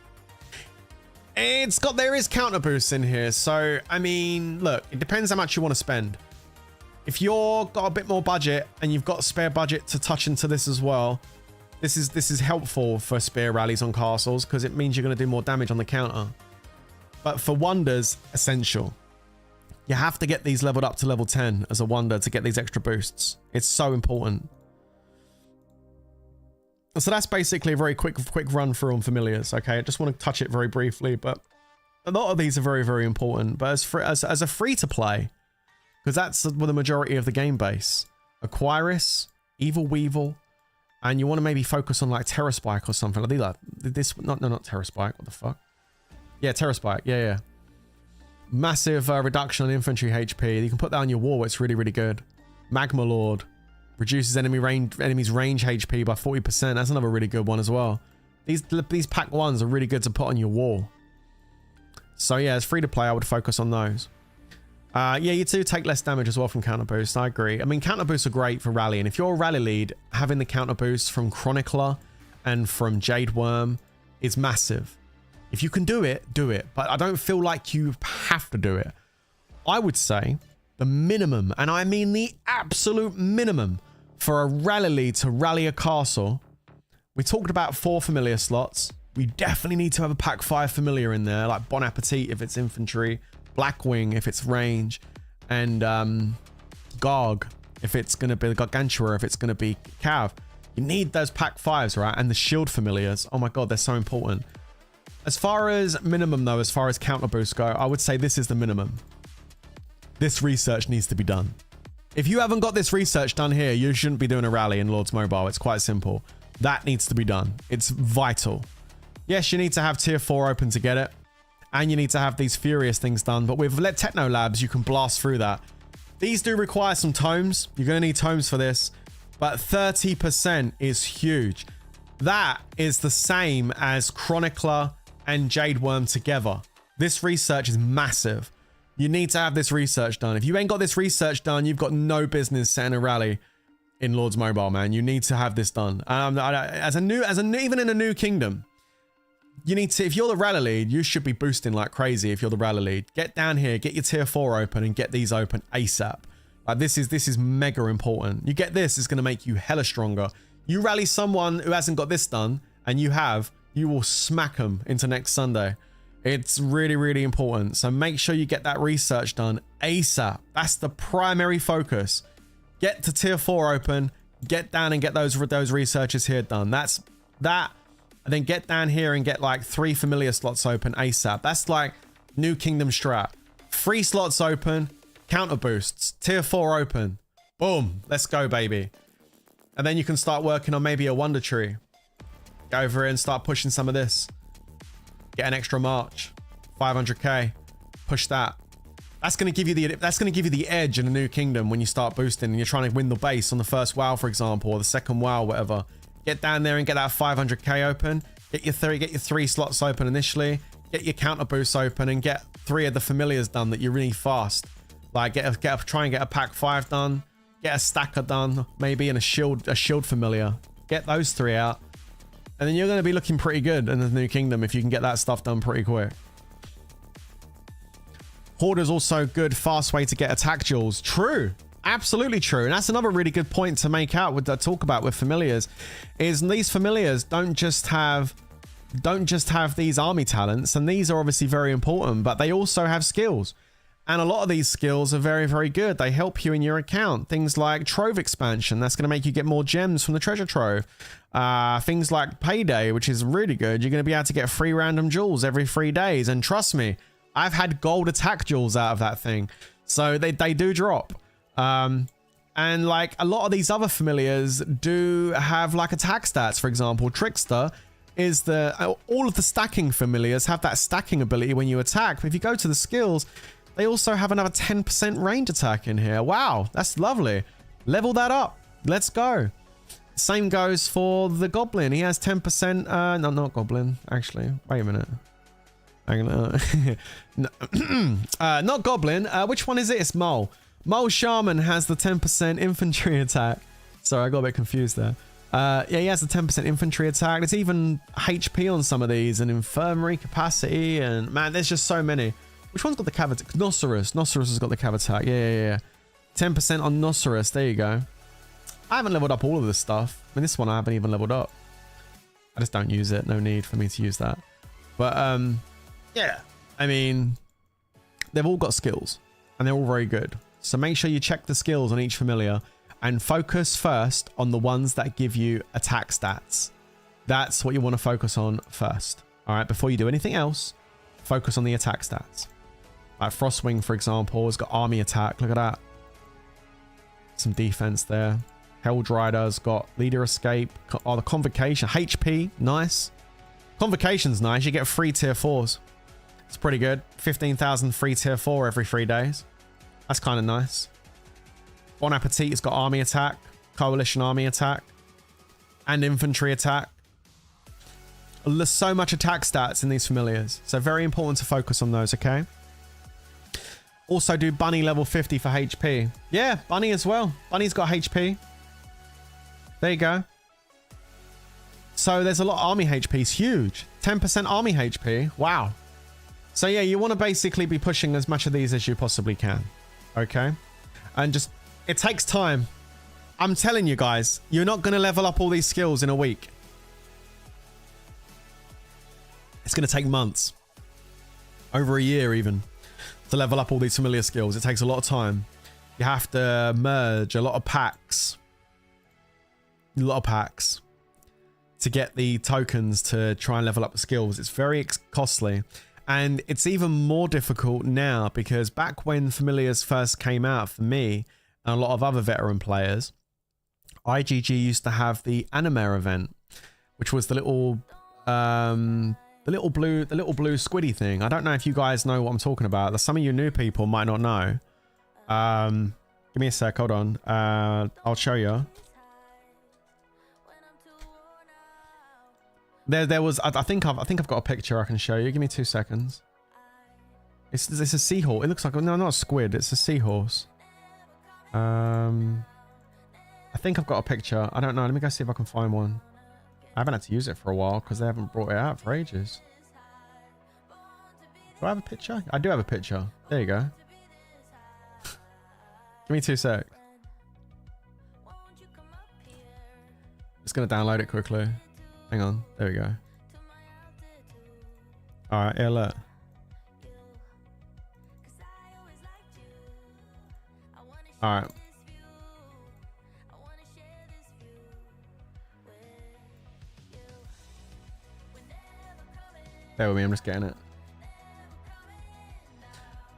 [SPEAKER 2] There is counter boosts in here, so I mean, look, it depends how much you want to spend. If you're got a bit more budget and you've got spare budget to touch into this as well, this is helpful for spear rallies on castles because it means you're going to do more damage on the counter. But for Wonders, essential. You have to get these leveled up to level 10 as a Wonder to get these extra boosts. It's so important. So that's basically a very quick run through on familiars. Okay, I just want to touch it very briefly, but a lot of these are very, very important. But as a free to play, because that's the majority of the game base, Aquarius, Evil Weevil, and you want to maybe focus on like Terror Spike or something. Like this, not Terror Spike. What the fuck? Yeah, Terror Spike. Yeah. Massive reduction on infantry HP. You can put that on your war. It's really, really good. Magma Lord reduces enemies range HP by 40%. That's another really good one as well. These pack 1s are really good to put on your wall. So yeah, as free to play, I would focus on those. Yeah, you do take less damage as well from counter boosts. I agree. I mean, counter boosts are great for rallying. If you're a rally lead, having the counter boosts from Chronicler and from Jade Worm is massive. If you can do it, do it. But I don't feel like you have to do it. I would say the minimum, and I mean the absolute minimum for a rally lead to rally a castle. We talked about 4 familiar slots. We definitely need to have a pack 5 familiar in there, like Bon Appetit if it's infantry, Blackwing if it's range, and Garg if it's going to be Gargantua, if it's going to be Cav. You need those pack 5s, right? And the shield familiars. Oh my god, they're so important. As far as minimum though, as far as counter boosts go, I would say this is the minimum. This research needs to be done. If you haven't got this research done here, you shouldn't be doing a rally in Lords Mobile. It's quite simple. That needs to be done. It's vital. Yes, you need to have tier 4 open to get it. And you need to have these Furious things done. But with Techno Labs, you can blast through that. These do require some tomes. You're going to need tomes for this. But 30% is huge. That is the same as Chronicler and Jade Worm together. This research is massive. You need to have this research done. If you ain't got this research done, you've got no business setting a rally in Lords Mobile, man. You need to have this done. Even in a new kingdom, you need to, if you're the rally lead, you should be boosting like crazy. If you're the rally lead, get down here, get your tier 4 open and get these open ASAP. Like this is mega important. You get this, it's going to make you hella stronger. You rally someone who hasn't got this done and you will smack them into next Sunday. It's really, really important. So make sure you get that research done ASAP. That's the primary focus. Get to tier 4 open, get down and get those researches here done. That's that. And then get down here and get like 3 familiar slots open ASAP. That's like new kingdom strat. 3 slots open, counter boosts, tier 4 open. Boom, let's go, baby. And then you can start working on maybe a wonder tree. Go over here and start pushing some of this. Get an extra march, 500k, push that. That's going to give you the edge in a new kingdom when you start boosting and you're trying to win the base on the first WoW, for example, or the second WoW, whatever. Get down there and get that 500k open. Get your 3 slots open initially. Get your counter boosts open and get 3 of the familiars done that you're really fast. Like try and get a pack 5 done. Get a stacker done, maybe, and a shield familiar. Get those 3 out. And then you're going to be looking pretty good in the new kingdom if you can get that stuff done pretty quick. Hoarder's also good, fast way to get attack jewels. True. Absolutely true. And that's another really good point to make out with the talk about with familiars, is these familiars don't just have these army talents, and these are obviously very important, but they also have skills. And a lot of these skills are very, very good. They help you in your account. Things like Trove expansion. That's going to make you get more gems from the treasure trove. Things like Payday, which is really good. You're going to be able to get 3 random jewels every 3 days. And trust me, I've had gold attack jewels out of that thing. So they do drop. And like a lot of these other familiars do have like attack stats. For example, Trickster is all of the stacking familiars have that stacking ability when you attack. But if you go to the skills, they also have another 10% range attack in here. Wow, that's lovely. Level that up. Let's go. Same goes for the Goblin. He has 10%. No, not Goblin, actually. Wait a minute. Hang on. Not Goblin. Which one is it? It's Mole. Mole Shaman has the 10% infantry attack. Sorry, I got a bit confused there. Yeah, he has the 10% infantry attack. There's even HP on some of these and infirmary capacity. And man, there's just so many. Which one's got the cav attack? Nocerus. Nocerus has got the cav attack. Yeah. 10% on Nocerus. There you go. I haven't leveled up all of this stuff. I mean, this one I haven't even leveled up. I just don't use it. No need for me to use that. But, yeah. I mean, they've all got skills. And they're all very good. So make sure you check the skills on each familiar. And focus first on the ones that give you attack stats. That's what you want to focus on first. Alright, before you do anything else, focus on the attack stats. Like Frostwing, for example, has got army attack. Look at that. Some defense there. Helldrider's got leader escape. Oh, the convocation. HP, nice. Convocation's nice. You get free tier 4s. It's pretty good. 15,000 free tier 4 every 3 days. That's kind of nice. Bon Appetit has got army attack, coalition army attack, and infantry attack. There's so much attack stats in these familiars. So very important to focus on those, okay? Also do Bunny level 50 for HP. Yeah, Bunny as well. Bunny's got HP. There you go. So there's a lot of army HP. It's huge. 10% army HP. Wow. So yeah, you want to basically be pushing as much of these as you possibly can. Okay. And just, it takes time. I'm telling you guys, you're not going to level up all these skills in a week. It's going to take months. Over a year even. To level up all these familiar skills. It takes a lot of time. You have to merge a lot of packs. A lot of packs. To get the tokens to try and level up the skills. It's very costly. And it's even more difficult now because back when familiars first came out for me and a lot of other veteran players, IGG used to have the anime event, which was the little blue squiddy thing. I don't know if you guys know what I'm talking about. Some of you new people might not know. Give me a sec, hold on. I'll show you. There was, I think I've got a picture I can show you. Give me 2 seconds. It's a seahorse. It looks like, no, not a squid. It's a seahorse. I think I've got a picture. I don't know. Let me go see if I can find one. I haven't had to use it for a while because they haven't brought it out for ages. Do I have a picture? I do have a picture. There you go. Give me 2 secs. Just gonna download it quickly. Hang on. There we go. Alright, yeah, look. Alright. Bear with me, I'm just getting it.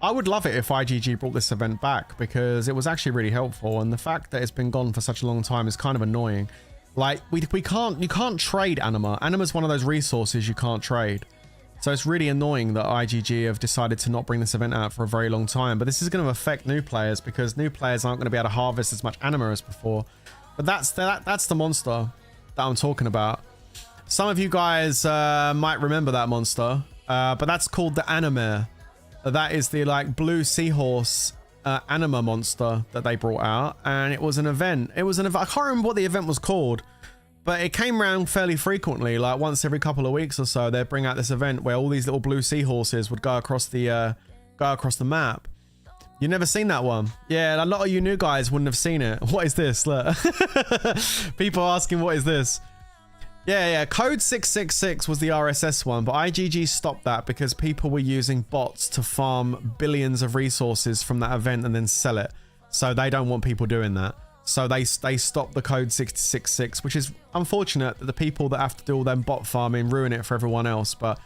[SPEAKER 2] I would love it if IGG brought this event back because it was actually really helpful, and the fact that it's been gone for such a long time is kind of annoying. Like, you can't trade anima. Anima's one of those resources you can't trade. So it's really annoying that IGG have decided to not bring this event out for a very long time. But this is going to affect new players because new players aren't going to be able to harvest as much anima as before. But that's the monster that I'm talking about. Some of you guys might remember that monster, but that's called the anime. That is the like blue seahorse anima monster that they brought out, and it was an event. I can't remember what the event was called, but it came around fairly frequently, like once every couple of weeks or so. They'd bring out this event where all these little blue seahorses would go across the map. You never seen that one? Yeah, a lot of you new guys wouldn't have seen it. What is this? Look. People asking, what is this? Yeah, code 666 was the RSS one, but IGG stopped that because people were using bots to farm billions of resources from that event and then sell it. So they don't want people doing that. So they stopped the code 666, which is unfortunate that the people that have to do all them bot farming ruin it for everyone else. But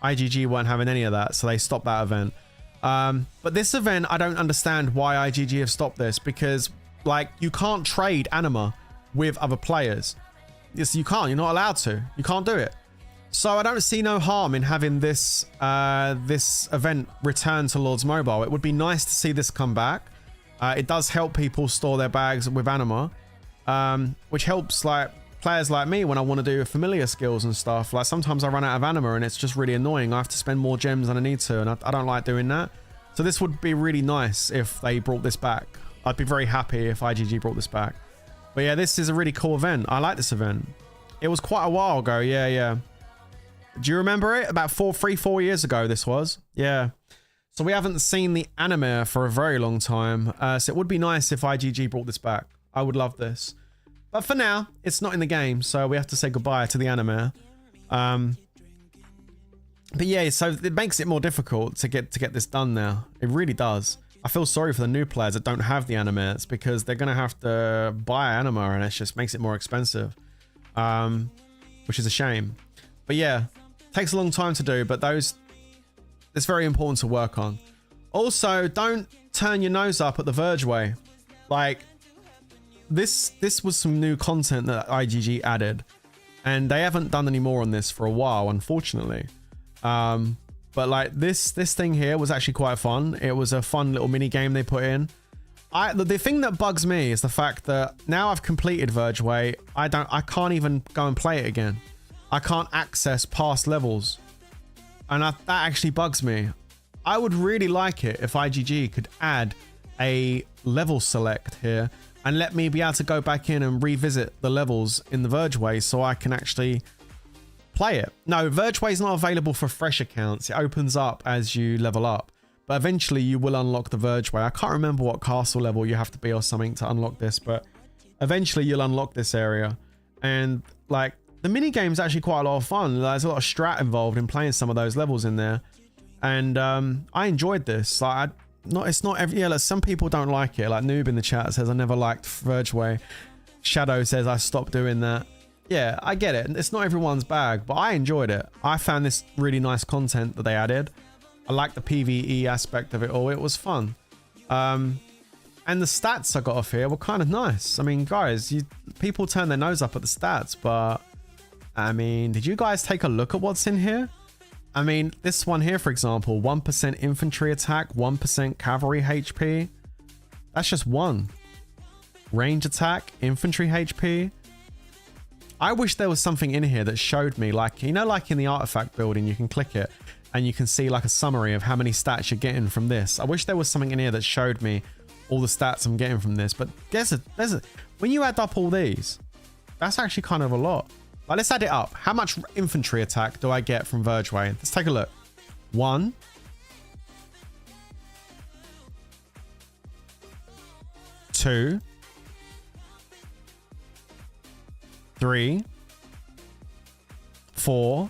[SPEAKER 2] IGG weren't having any of that, so they stopped that event. But this event, I don't understand why IGG have stopped this, because like you can't trade anima with other players. Yes, you can't. You're not allowed to. You can't do it. So I don't see no harm in having this this event return to Lords Mobile. It would be nice to see this come back. It does help people store their bags with anima, which helps like players like me when I want to do familiar skills and stuff. Like sometimes I run out of anima and it's just really annoying. I have to spend more gems than I need to, and I don't like doing that. So this would be really nice if they brought this back. I'd be very happy if IGG brought this back. But yeah, this is a really cool event. I like this event. It was quite a while ago. Yeah. Do you remember it? About 3-4 years ago this was. Yeah. So we haven't seen the anime for a very long time. So it would be nice if IGG brought this back. I would love this. But for now, it's not in the game. So we have to say goodbye to the anime. But yeah, so it makes it more difficult to get this done now. It really does. I feel sorry for the new players that don't have the animates because they're going to have to buy anima and it just makes it more expensive. Which is a shame. But yeah, takes a long time to do, but it's very important to work on. Also, don't turn your nose up at the Verge way. Like, this was some new content that IGG added, and they haven't done any more on this for a while, unfortunately. But like this thing here was actually quite fun. It was a fun little mini game they put in. The thing that bugs me is the fact that now I've completed Verge Way, I can't even go and play it again. I can't access past levels, and that actually bugs me. I would really like it if IGG could add a level select here and let me be able to go back in and revisit the levels in the Verge Way so I can actually play it. No, Verge Way is not available for fresh accounts. It opens up as you level up. but eventually you will unlock the Verge Way. I can't remember what castle level you have to be or something to unlock this, but eventually you'll unlock this area. And like the mini game's actually quite a lot of fun. There's a lot of strat involved in playing some of those levels in there. And I enjoyed this. Like it's not every, yeah, like some people don't like it. Like Noob in the chat says, I never liked Verge Way. Shadow says, I stopped doing that. Yeah, I get it. It's not everyone's bag, but I enjoyed it. I found this really nice content that they added. I like the PvE aspect of it all. It was fun. And the stats I got off here were kind of nice. I mean, guys, people turn their nose up at the stats, but I mean, did you guys take a look at what's in here? I mean, this one here, for example, 1% infantry attack, 1% cavalry HP. That's just one. Range attack, infantry HP. I wish there was something in here that showed me, like, you know, like in the artifact building, you can click it and you can see like a summary of how many stats you're getting from this. I wish there was something in here that showed me all the stats I'm getting from this. But when you add up all these, that's actually kind of a lot. Like, let's add it up. How much infantry attack do I get from Verge Way? Let's take a look. 1. 2. 3. 4.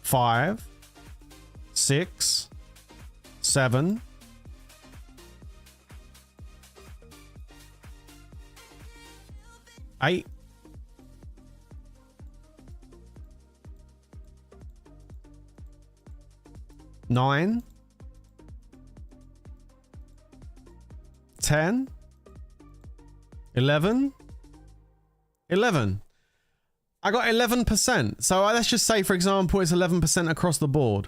[SPEAKER 2] 5. 6. 7. 8. 9. 10. 11. 11. I got 11%. So let's just say, for example, it's 11% across the board.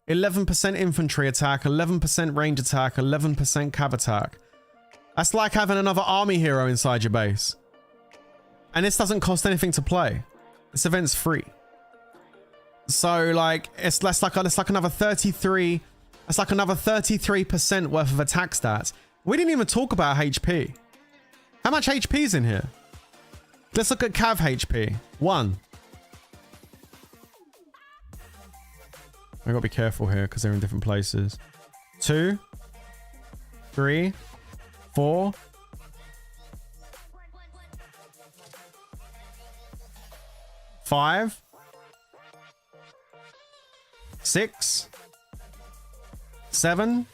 [SPEAKER 2] 11% infantry attack, 11% range attack, 11% cav attack. That's like having another army hero inside your base. And this doesn't cost anything to play. This event's free. So like it's like another 33. That's like another 33% worth of attack stats. We didn't even talk about HP. How much HP is in here? Let's look at cav HP. 1. I gotta be careful here because they're in different places. 2. 3. 4. 5. 6. 7.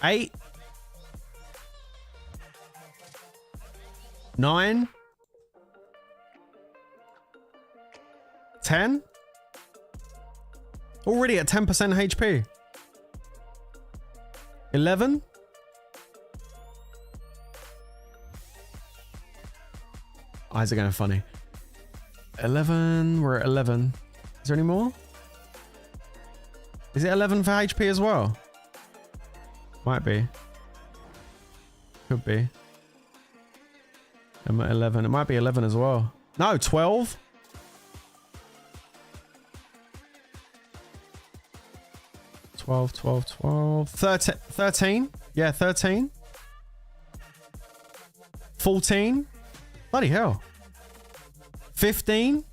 [SPEAKER 2] 8. 9. 10. Already at 10% HP. 11. Eyes are going funny. 11. We're at 11. Is there any more? Is it 11 for HP as well? Might be. Could be. I'm at 11. It might be 11 as well. No, 12. 12, 12, 12. 13. Yeah, 13. 14. Bloody hell. 15.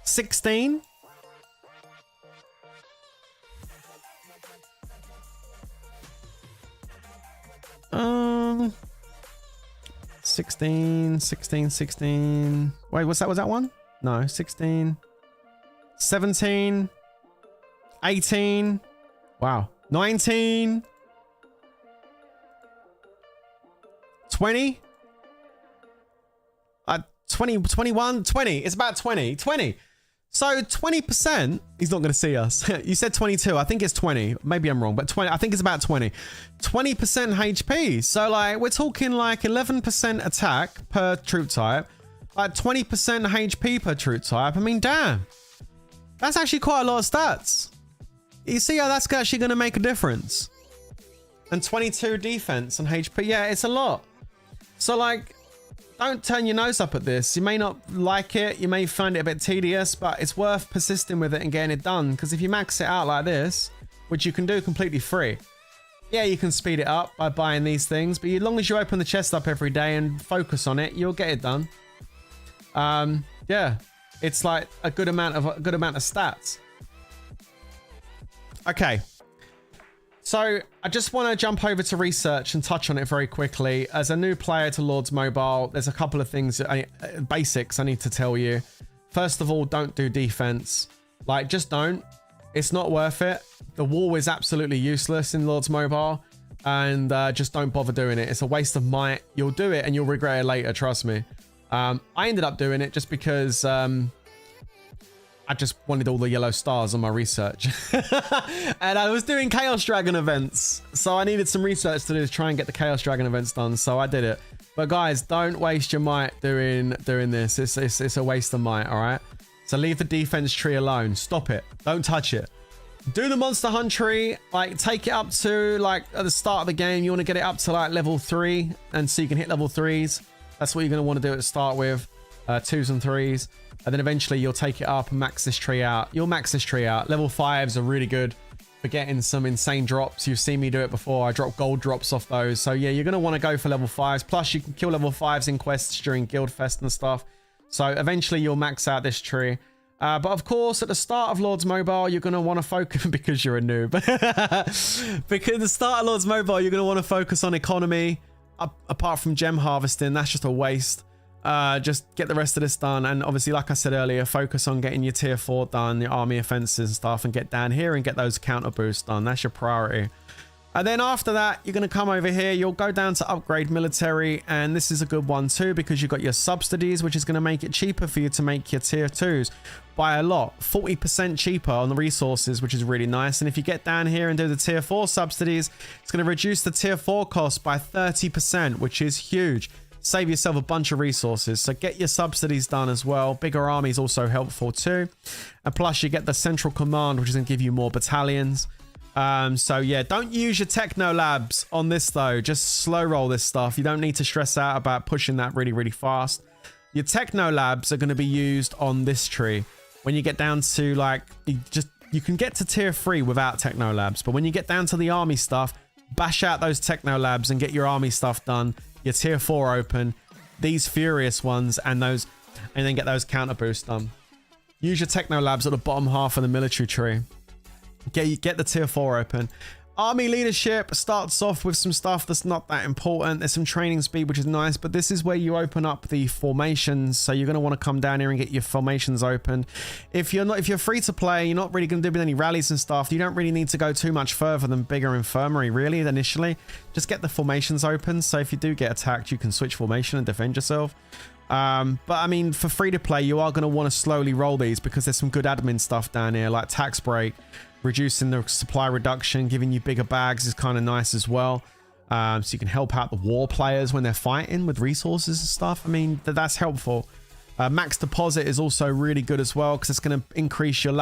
[SPEAKER 2] 16. 16. Wait, what's that? Was that one? No, 16. 17. 18. Wow. 19. 20. 20, 21, 20. It's about 20. 20. So 20%, he's not going to see us. You said 22. I think it's 20. Maybe I'm wrong, but 20. I think it's about 20. 20% HP. So like we're talking like 11% attack per troop type. Like 20% HP per troop type. I mean, damn. That's actually quite a lot of stats. You see how that's actually going to make a difference. And 22 defense and HP. Yeah, it's a lot. So like, don't turn your nose up at this. You may not like it. You may find it a bit tedious, but it's worth persisting with it and getting it done. Because if you max it out like this, which you can do completely free. Yeah, you can speed it up by buying these things. But as long as you open the chest up every day and focus on it, you'll get it done. Yeah, it's like a good amount of stats. Okay. So I just want to jump over to research and touch on it very quickly. As a new player to Lords Mobile, there's a couple of things, basics I need to tell you. First of all, don't do defense. Like, just don't. It's not worth it. The wall is absolutely useless in Lords Mobile, and just don't bother doing it. It's a waste of might. You'll do it and you'll regret it later, trust me. I ended up doing it just because I just wanted all the yellow stars on my research. And I was doing Chaos Dragon events, so I needed some research to do to try and get the Chaos Dragon events done, so I did it. But guys, don't waste your might doing this. It's a waste of might, all right? So leave the defense tree alone. Stop it. Don't touch it. Do the monster hunt tree, like take it up to like at the start of the game. You want to get it up to like level 3, and so you can hit level 3s. That's what you're going to want to do at the start with 2s and 3s. And then eventually you'll take it up and max this tree out. You'll max this tree out. Level 5s are really good for getting some insane drops. You've seen me do it before. I drop gold drops off those. So yeah, you're going to want to go for level 5s. Plus you can kill level 5s in quests during Guild Fest and stuff. So eventually you'll max out this tree. But of course, at the start of Lords Mobile, you're going to want to focus, because you're a noob. Because at the start of Lords Mobile, you're going to want to focus on economy. Apart from gem harvesting, that's just a waste. Just get the rest of this done, and obviously, like I said earlier, focus on getting your tier 4 done, your army offenses and stuff, and get down here and get those counter boosts done. That's your priority. And then after that, you're going to come over here, you'll go down to upgrade military, and this is a good one too, because you've got your subsidies, which is going to make it cheaper for you to make your tier 2s by a lot. 40% cheaper on the resources, which is really nice. And if you get down here and do the tier 4 subsidies, it's going to reduce the tier 4 cost by 30%, which is huge. Save yourself a bunch of resources. So get your subsidies done as well. Bigger army is also helpful too. And plus you get the central command, which is going to give you more battalions. So yeah, don't use your techno labs on this though. Just slow roll this stuff. You don't need to stress out about pushing that really fast. Your techno labs are going to be used on this tree. When you get down to like, you can get to tier 3 without techno labs, but when you get down to the army stuff, bash out those techno labs and get your army stuff done. Your tier 4 open, these furious ones, and then get those counter boosts done. Use your techno labs at the bottom half of the military tree. Get the tier 4 open. Army leadership starts off with some stuff that's not that important. There's some training speed, which is nice, but this is where you open up the formations. So you're going to want to come down here and get your formations open. If you're free to play, you're not really going to do any rallies and stuff. You don't really need to go too much further than bigger infirmary, really, initially. Just get the formations open. So if you do get attacked, you can switch formation and defend yourself. But I mean, for free to play, you are going to want to slowly roll these because there's some good admin stuff down here, like tax break. Reducing the supply reduction, giving you bigger bags is kind of nice as well. So you can help out the war players when they're fighting with resources and stuff. I mean, that's helpful. Max deposit is also really good as well because it's going to increase your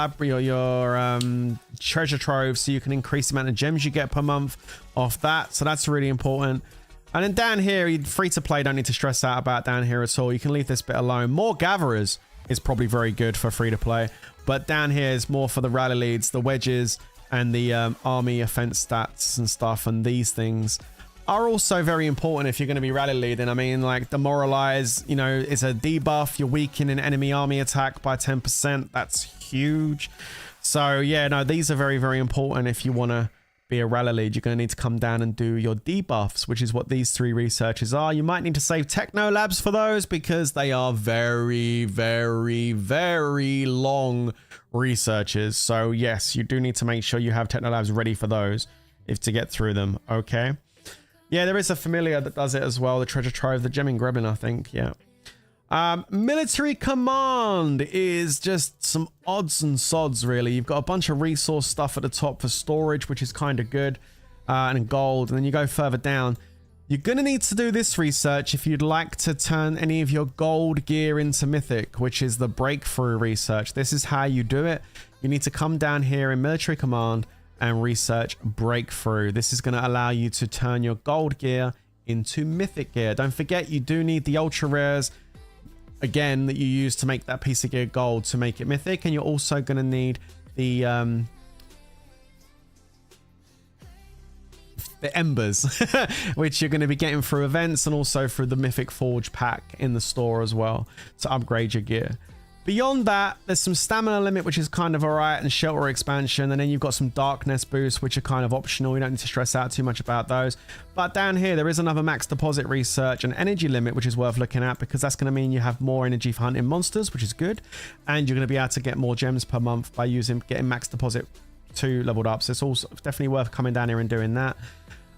[SPEAKER 2] treasure trove, so you can increase the amount of gems you get per month off that. So that's really important. And then down here, free to play, don't need to stress out about down here at all. You can leave this bit alone. More gatherers is probably very good for free to play. But down here is more for the rally leads, the wedges, and the army offense stats and stuff. And these things are also very important if you're going to be rally leading. I mean, like demoralize, you know, is a debuff. You're weakening an enemy army attack by 10%. That's huge. So yeah, no, these are very important if you want to be a rally lead. You're going to need to come down and do your debuffs, which is what these 3 researches are. You might need to save techno labs for those because they are very long researches. So yes, you do need to make sure you have techno labs ready for those to get through them. Okay. Yeah, there is a familiar that does it as well. The treasure trove, the gemming gremlin, I think. Yeah. Military command is just some odds and sods, really. You've got a bunch of resource stuff at the top for storage, which is kind of good, and gold. And then you go further down. You're going to need to do this research if you'd like to turn any of your gold gear into mythic, which is the breakthrough research. This is how you do it. You need to come down here in military command and research breakthrough. This is going to allow you to turn your gold gear into mythic gear. Don't forget, you do need the ultra rares again that you use to make that piece of gear gold to make it mythic, and you're also going to need the embers which you're going to be getting through events and also through the mythic forge pack in the store as well to upgrade your gear. But Beyond that, there's some stamina limit, which is kind of all right, and shelter expansion. And then you've got some darkness boosts, which are kind of optional. You don't need to stress out too much about those. But down here, there is another max deposit research and energy limit, which is worth looking at because that's going to mean you have more energy for hunting monsters, which is good. And you're going to be able to get more gems per month by getting max deposit 2 leveled up. So it's also definitely worth coming down here and doing that.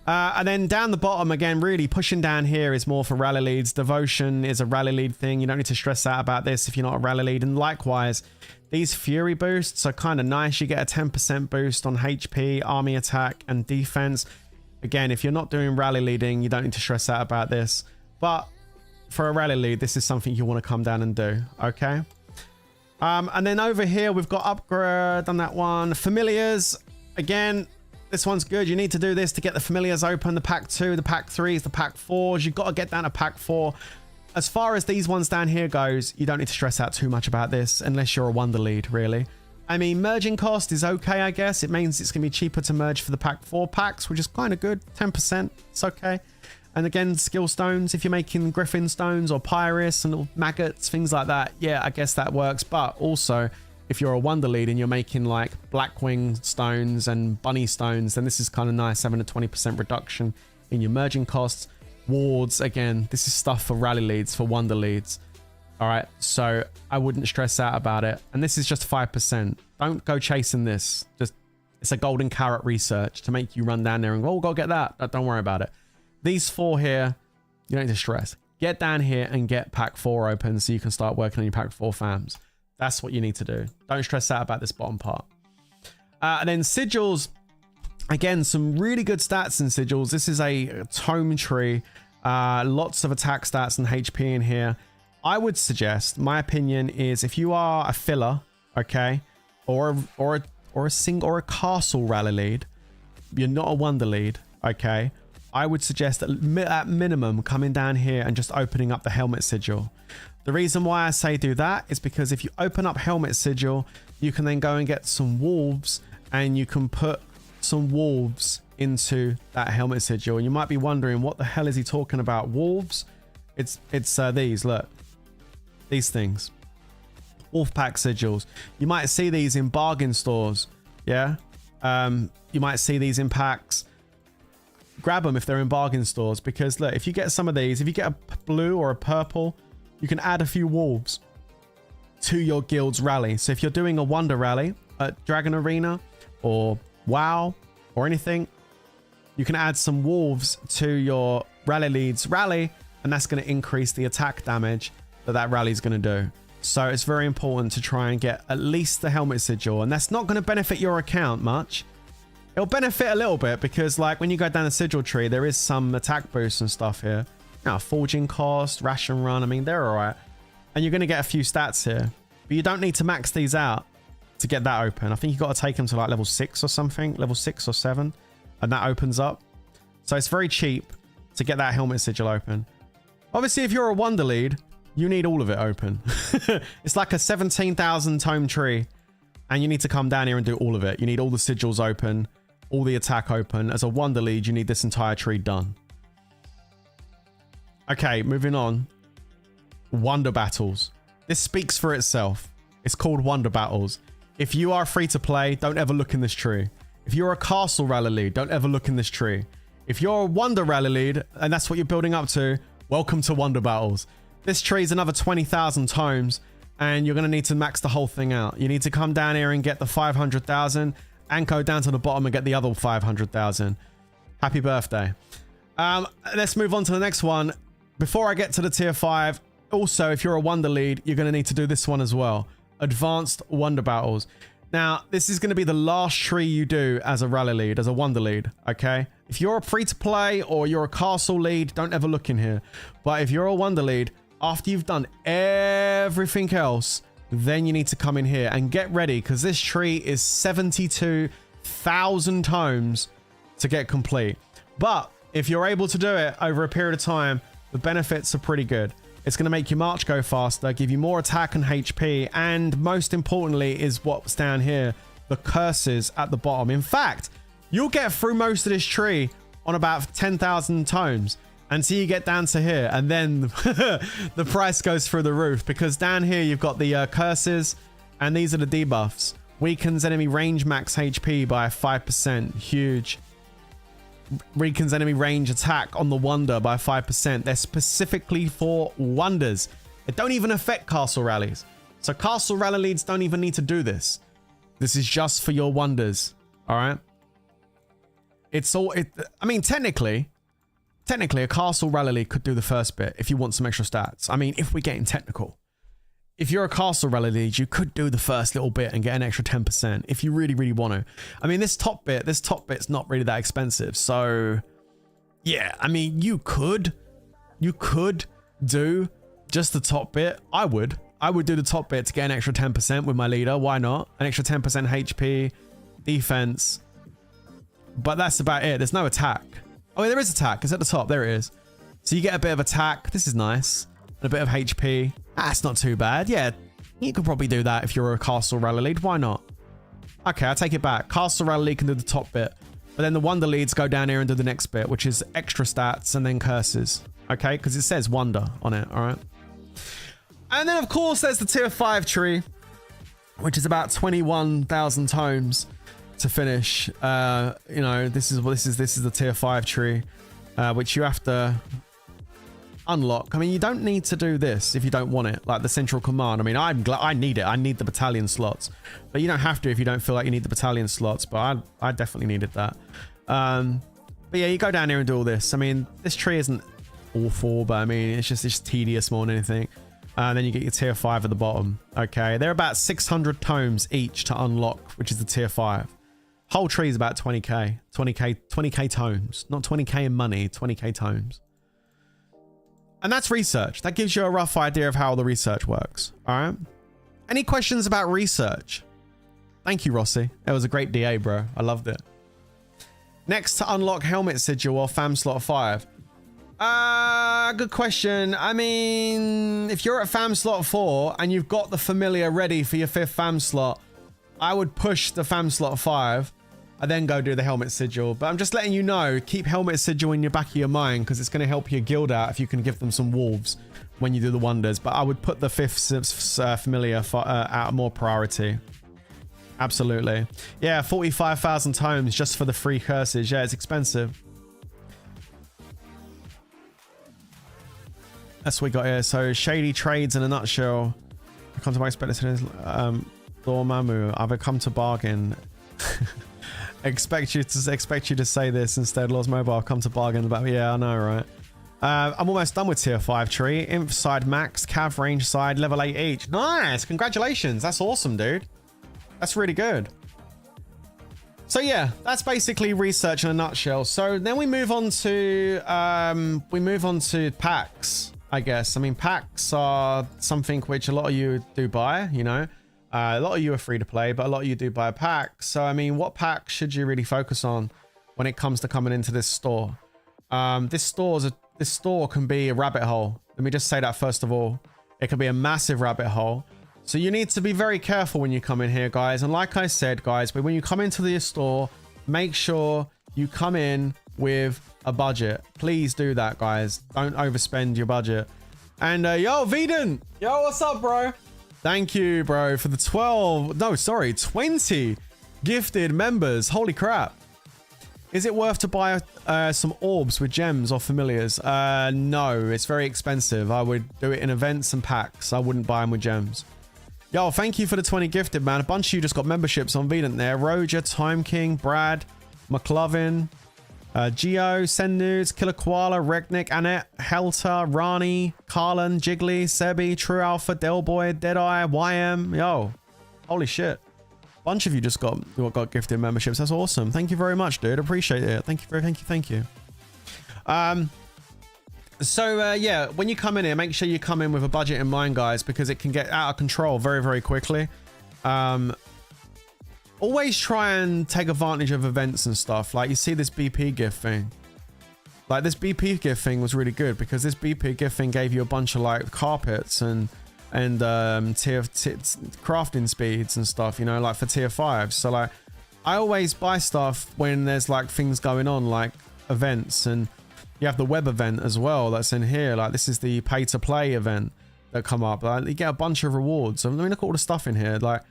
[SPEAKER 2] And then down the bottom, again, really pushing down here is more for rally leads. Devotion is a rally lead thing. You don't need to stress out about this if you're not a rally lead. And likewise, these fury boosts are kind of nice. You get a 10% boost on HP, army attack, and defense. Again, if you're not doing rally leading, you don't need to stress out about this. But for a rally lead, this is something you want to come down and do. Okay. And then over here, we've got upgrade on that one. Familiars, again, this one's good. You need to do this to get the familiars open. The pack 2, the pack 3s, the pack 4s. You've got to get down to pack 4. As far as these ones down here goes, you don't need to stress out too much about this unless you're a wonder lead, really. I mean, merging cost is okay, I guess. It means it's going to be cheaper to merge for the pack 4 packs, which is kind of good. 10%, it's okay. And again, skill stones, if you're making griffin stones or pyrus and little maggots, things like that, yeah, I guess that works. But also, if you're a wonder lead and you're making like blackwing stones and bunny stones, then this is kind of nice, having a 20% reduction in your merging costs. Wards, again, this is stuff for rally leads, for wonder leads. All right, so I wouldn't stress out about it. And this is just 5%. Don't go chasing this. Just, it's a golden carrot research to make you run down there and go, oh, go get that. Don't worry about it. These 4 here, you don't need to stress. Get down here and get pack 4 open so you can start working on your pack 4 fams. That's what you need to do. Don't stress out about this bottom part. And then sigils, again, some really good stats in sigils. This is a tome tree. Lots of attack stats and HP in here. I would suggest, my opinion is, if you are a filler, okay, or a castle rally lead, you're not a wonder lead, okay, I would suggest that at minimum coming down here and just opening up the helmet sigil. The reason why I say do that is because if you open up helmet sigil, you can then go and get some wolves and you can put some wolves into that helmet sigil. And you might be wondering, what the hell is he talking about? Wolves? It's these, look, these things, wolf pack sigils. You might see these in bargain stores. Yeah. You might see these in packs. Grab them if they're in bargain stores, because look, if you get some of these, if you get a blue or a purple, you can add a few wolves to your guild's rally. So if you're doing a wonder rally at Dragon Arena or WoW or anything, you can add some wolves to your rally lead's rally, and that's going to increase the attack damage that rally is going to do. So it's very important to try and get at least the helmet sigil, and that's not going to benefit your account much. It'll benefit a little bit because, like, when you go down the sigil tree, there is some attack boosts and stuff here. Now, forging cost, ration run, I mean, they're all right. And you're going to get a few stats here. But you don't need to max these out to get that open. I think you've got to take them to like level 6 or something, level 6 or 7, and that opens up. So it's very cheap to get that helmet sigil open. Obviously, if you're a wonder lead, you need all of it open. It's like a 17,000 tome tree, and you need to come down here and do all of it. You need all the sigils open, all the attack open. As a wonder lead, you need this entire tree done. Okay, moving on. Wonder battles. This speaks for itself. It's called wonder battles. If you are free to play, don't ever look in this tree. If you're a castle rally lead, don't ever look in this tree. If you're a wonder rally lead, and that's what you're building up to, welcome to wonder battles. This tree is another 20,000 tomes, and you're going to need to max the whole thing out. You need to come down here and get the 500,000 and go down to the bottom and get the other 500,000. Happy birthday. Let's move on to the next one. Before I get to the tier 5, also, if you're a wonder lead, you're going to need to do this one as well. Advanced wonder battles. Now, this is going to be the last tree you do as a rally lead, as a wonder lead, okay? If you're a free to play or you're a castle lead, don't ever look in here. But if you're a wonder lead, after you've done everything else, then you need to come in here and get ready, because this tree is 72,000 tomes to get complete. But if you're able to do it over a period of time, the benefits are pretty good. It's going to make your march go faster, give you more attack and HP, and most importantly is what's down here, the curses at the bottom. In fact, you'll get through most of this tree on about 10,000 tomes, until you get down to here, and then the price goes through the roof, because down here you've got the curses, and these are the debuffs. Weakens enemy range max HP by 5%. Huge. Weakens enemy range attack on the wonder by 5%. They're specifically for wonders. It don't even affect castle rallies. So castle rally leads don't even need to do this. This is just for your wonders. All right. I mean, technically a castle rally lead could do the first bit if you want some extra stats. I mean, if we're getting technical. If you're a castle rally lead, you could do the first little bit and get an extra 10% if you really, really want to. I mean, this top bit's not really that expensive. So yeah, I mean, you could do just the top bit. I would do the top bit to get an extra 10% with my leader. Why not? An extra 10% HP, defense. But that's about it. There's no attack. Oh, there is attack. It's at the top. There it is. So you get a bit of attack. This is nice. And a bit of HP. That's not too bad. Yeah, you could probably do that if you're a castle rally lead. Why not? Okay, I take it back. Castle rally lead can do the top bit. But then the wonder leads go down here and do the next bit, which is extra stats and then curses. Okay, because it says wonder on it. All right. And then, of course, there's the tier 5 tree, which is about 21,000 tomes to finish. You know, this is the tier 5 tree, which you have to unlock. I mean, you don't need to do this if you don't want it, like the central command. I mean, I'm glad I need it. I need the battalion slots, but you don't have to if you don't feel like you need the battalion slots. But I definitely needed that. But yeah, you go down here and do all this. I mean, this tree isn't awful, but I mean, it's just tedious more than anything. And then you get your tier 5 at the bottom. Okay, they're about 600 tomes each to unlock, which is the tier 5. Whole tree is about 20k, 20k tomes, not 20k in money, 20k tomes. And that's research. That gives you a rough idea of how the research works. All right. Any questions about research? Thank you, Rossi. It was a great DA, bro. I loved it. Next, to unlock helmet sigil or fam slot 5. Good question. I mean, if you're at fam slot 4 and you've got the familiar ready for your 5th fam slot, I would push the fam slot 5 and then go do the helmet sigil. But I'm just letting you know, keep helmet sigil in your back of your mind, because it's going to help your guild out if you can give them some wolves when you do the wonders. But I would put the 5th familiar at more priority. Absolutely. Yeah, 45,000 tomes just for the free curses. Yeah, it's expensive. That's what we got here. So shady trades in a nutshell. I come to my expectations. Dormammu, I've come to bargain. expect you to say this instead. Lost Mobile, I've come to bargain about. Yeah, I know, right? I'm almost done with tier 5 tree. Inf side max, cav range side, level 8 each. Nice, congratulations. That's awesome, dude. That's really good. So yeah, that's basically research in a nutshell. So then we move on to packs, I guess. I mean, packs are something which a lot of you do buy, you know. A lot of you are free to play, but a lot of you do buy a pack. So, I mean, what pack should you really focus on when it comes to coming into this store? This store can be a rabbit hole. Let me just say that first of all. It can be a massive rabbit hole. So you need to be very careful when you come in here, guys. And like I said, guys, but when you come into the store, make sure you come in with a budget. Please do that, guys. Don't overspend your budget. And yo, Veden. Yo, what's up, bro? Thank you, bro, for the 20 gifted members. Holy crap. Is it worth to buy some orbs with gems or familiars? No, it's very expensive. I would do it in events and packs. I wouldn't buy them with gems. Yo, thank you for the 20 gifted, man. A bunch of you just got memberships on Vedant there. Roger, Time King, Brad, McLovin, Geo, Send Nudes, Killer Koala, Regnick, Annette, Helter, Rani, Carlin, Jiggly, Sebi, True Alpha, Delboy, Deadeye, YM. Yo, holy shit. Bunch of you just got gifted memberships. That's awesome. Thank you very much, dude. Appreciate it. Thank you. So yeah, when you come in here, make sure you come in with a budget in mind, guys, because it can get out of control very, very quickly. Always try and take advantage of events and stuff. Like you see this BP gift thing. Like this BP gift thing was really good because this BP gift thing gave you a bunch of like carpets and crafting speeds and stuff, you know, like for tier 5. So like I always buy stuff when there's like things going on, like events, and You have the web event as well that's in here. Like this is the pay to play event that come up. Like, you get a bunch of rewards. I mean, look at all the stuff in here. Like,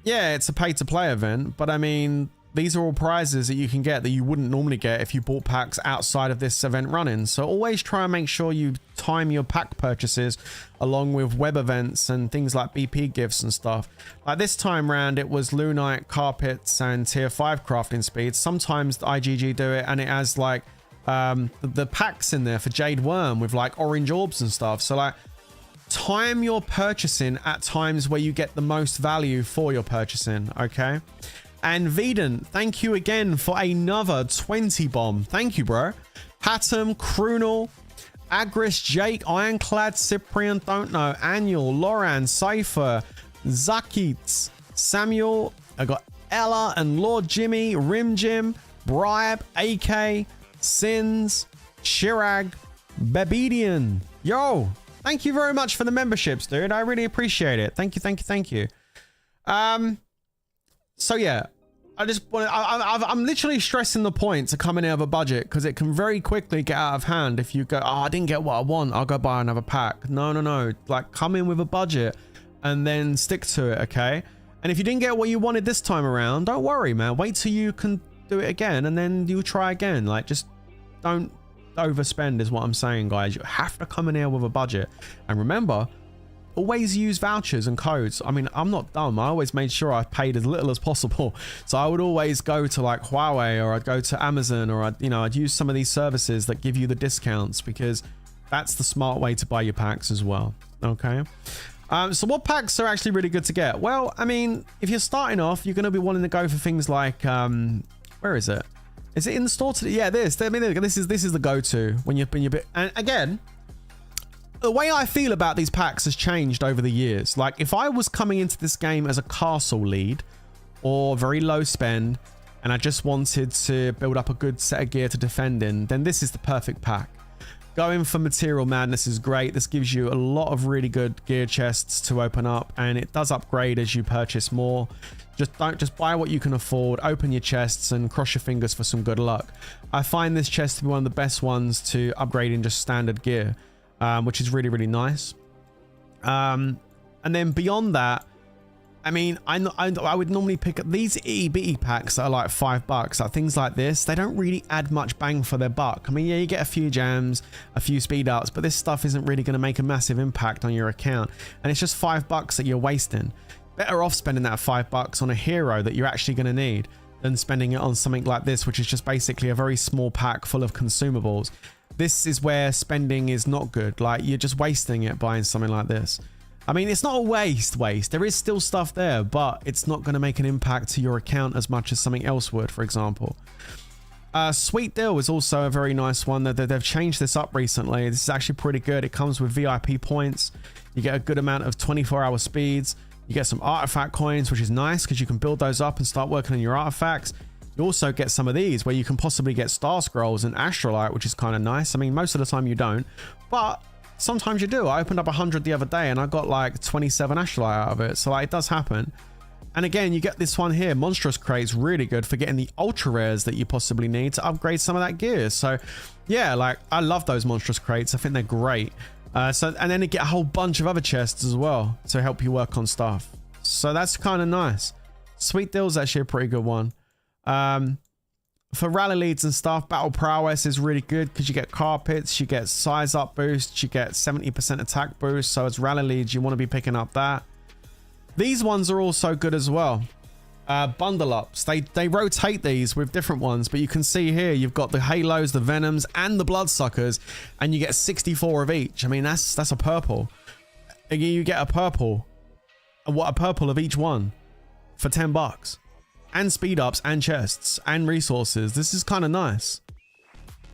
[SPEAKER 2] yeah, it's a pay to play event, but I mean, these are all prizes that you can get that you wouldn't normally get if you bought packs outside of this event running. So always try and make sure you time your pack purchases along with web events and things like BP gifts and stuff. Like this time round, it was Lunite, carpets, and tier 5 crafting speeds. Sometimes the IGG do it and it has like the packs in there for Jade Worm with like orange orbs and stuff. So like, time your purchasing at times where you get the most value for your purchasing, okay? And Veden, thank you again for another 20 bomb. Thank you, bro. Hatem, Krunel, Agris, Jake, Ironclad, Cyprian, don't know, Annual, Loran, Cypher, Zakits, Samuel. I got Ella and Lord Jimmy, Rim Jim, Bribe, AK, Sins, Chirag, Babedian. Yo, thank you very much for the memberships, dude. I really appreciate it. Thank you, thank you, thank you. So yeah, I just want to, I'm literally stressing the point to coming out of a budget because it can very quickly get out of hand if you go, oh, I didn't get what I want, I'll go buy another pack. No. Like, come in with a budget and then stick to it, okay? And if you didn't get what you wanted this time around, don't worry, man. Wait till you can do it again and then you'll try again. Like, just don't overspend is what I'm saying, guys. You have to come in here with a budget. And remember, always use vouchers and codes. I mean, I'm not dumb. I always made sure I paid as little as possible. So I would always go to like Huawei or I'd go to Amazon or I'd use some of these services that give you the discounts because that's the smart way to buy your packs as well. Okay. So what packs are actually really good to get? Well, I mean, if you're starting off, you're going to be wanting to go for things like, where is it? Is it in the store today? Yeah, this is the go-to when you're bit. And again, the way I feel about these packs has changed over the years. Like if I was coming into this game as a castle lead or very low spend and I just wanted to build up a good set of gear to defend in, then this is the perfect pack. Going for Material Madness is great. This gives you a lot of really good gear chests to open up and it does upgrade as you purchase more. Just buy what you can afford, open your chests and cross your fingers for some good luck. I find this chest to be one of the best ones to upgrade in just standard gear. Which is really, really nice. And then beyond that, I mean, I would normally pick up these itty bitty packs that are like $5. Like things like this, they don't really add much bang for their buck. I mean, yeah, you get a few gems, a few speed ups, but this stuff isn't really going to make a massive impact on your account. And it's just $5 that you're wasting. Better off spending that $5 on a hero that you're actually going to need than spending it on something like this, which is just basically a very small pack full of consumables. This is where spending is not good. Like you're just wasting it buying something like this. I mean, it's not a waste. There is still stuff there, but it's not going to make an impact to your account as much as something else would, for example. Sweet Deal is also a very nice one. They've changed this up recently. This is actually pretty good. It comes with VIP points. You get a good amount of 24-hour speeds. You get some artifact coins, which is nice because you can build those up and start working on your artifacts. You also get some of these where you can possibly get Star Scrolls and Astrolite, which is kind of nice. I mean, most of the time you don't, but sometimes you do. I opened up 100 the other day and I got like 27 Astrolite out of it. So like, it does happen. And again, you get this one here, Monstrous Crate's really good for getting the ultra rares that you possibly need to upgrade some of that gear. So yeah, like I love those Monstrous Crates. I think they're great. And then you get a whole bunch of other chests as well to help you work on stuff. So that's kind of nice. Sweet Deal's actually a pretty good one. For rally leads and stuff, Battle Prowess is really good because you get carpets, you get size up boosts, you get 70% attack boost. So as rally leads, you want to be picking up that. These ones are also good as well. Bundle ups, they rotate these with different ones, but you can see here you've got the Halos, the Venoms, and the Bloodsuckers, and you get 64 of each. I mean, that's a purple. You get a purple, a purple of each one for $10. And speed ups and chests and resources. This is kind of nice.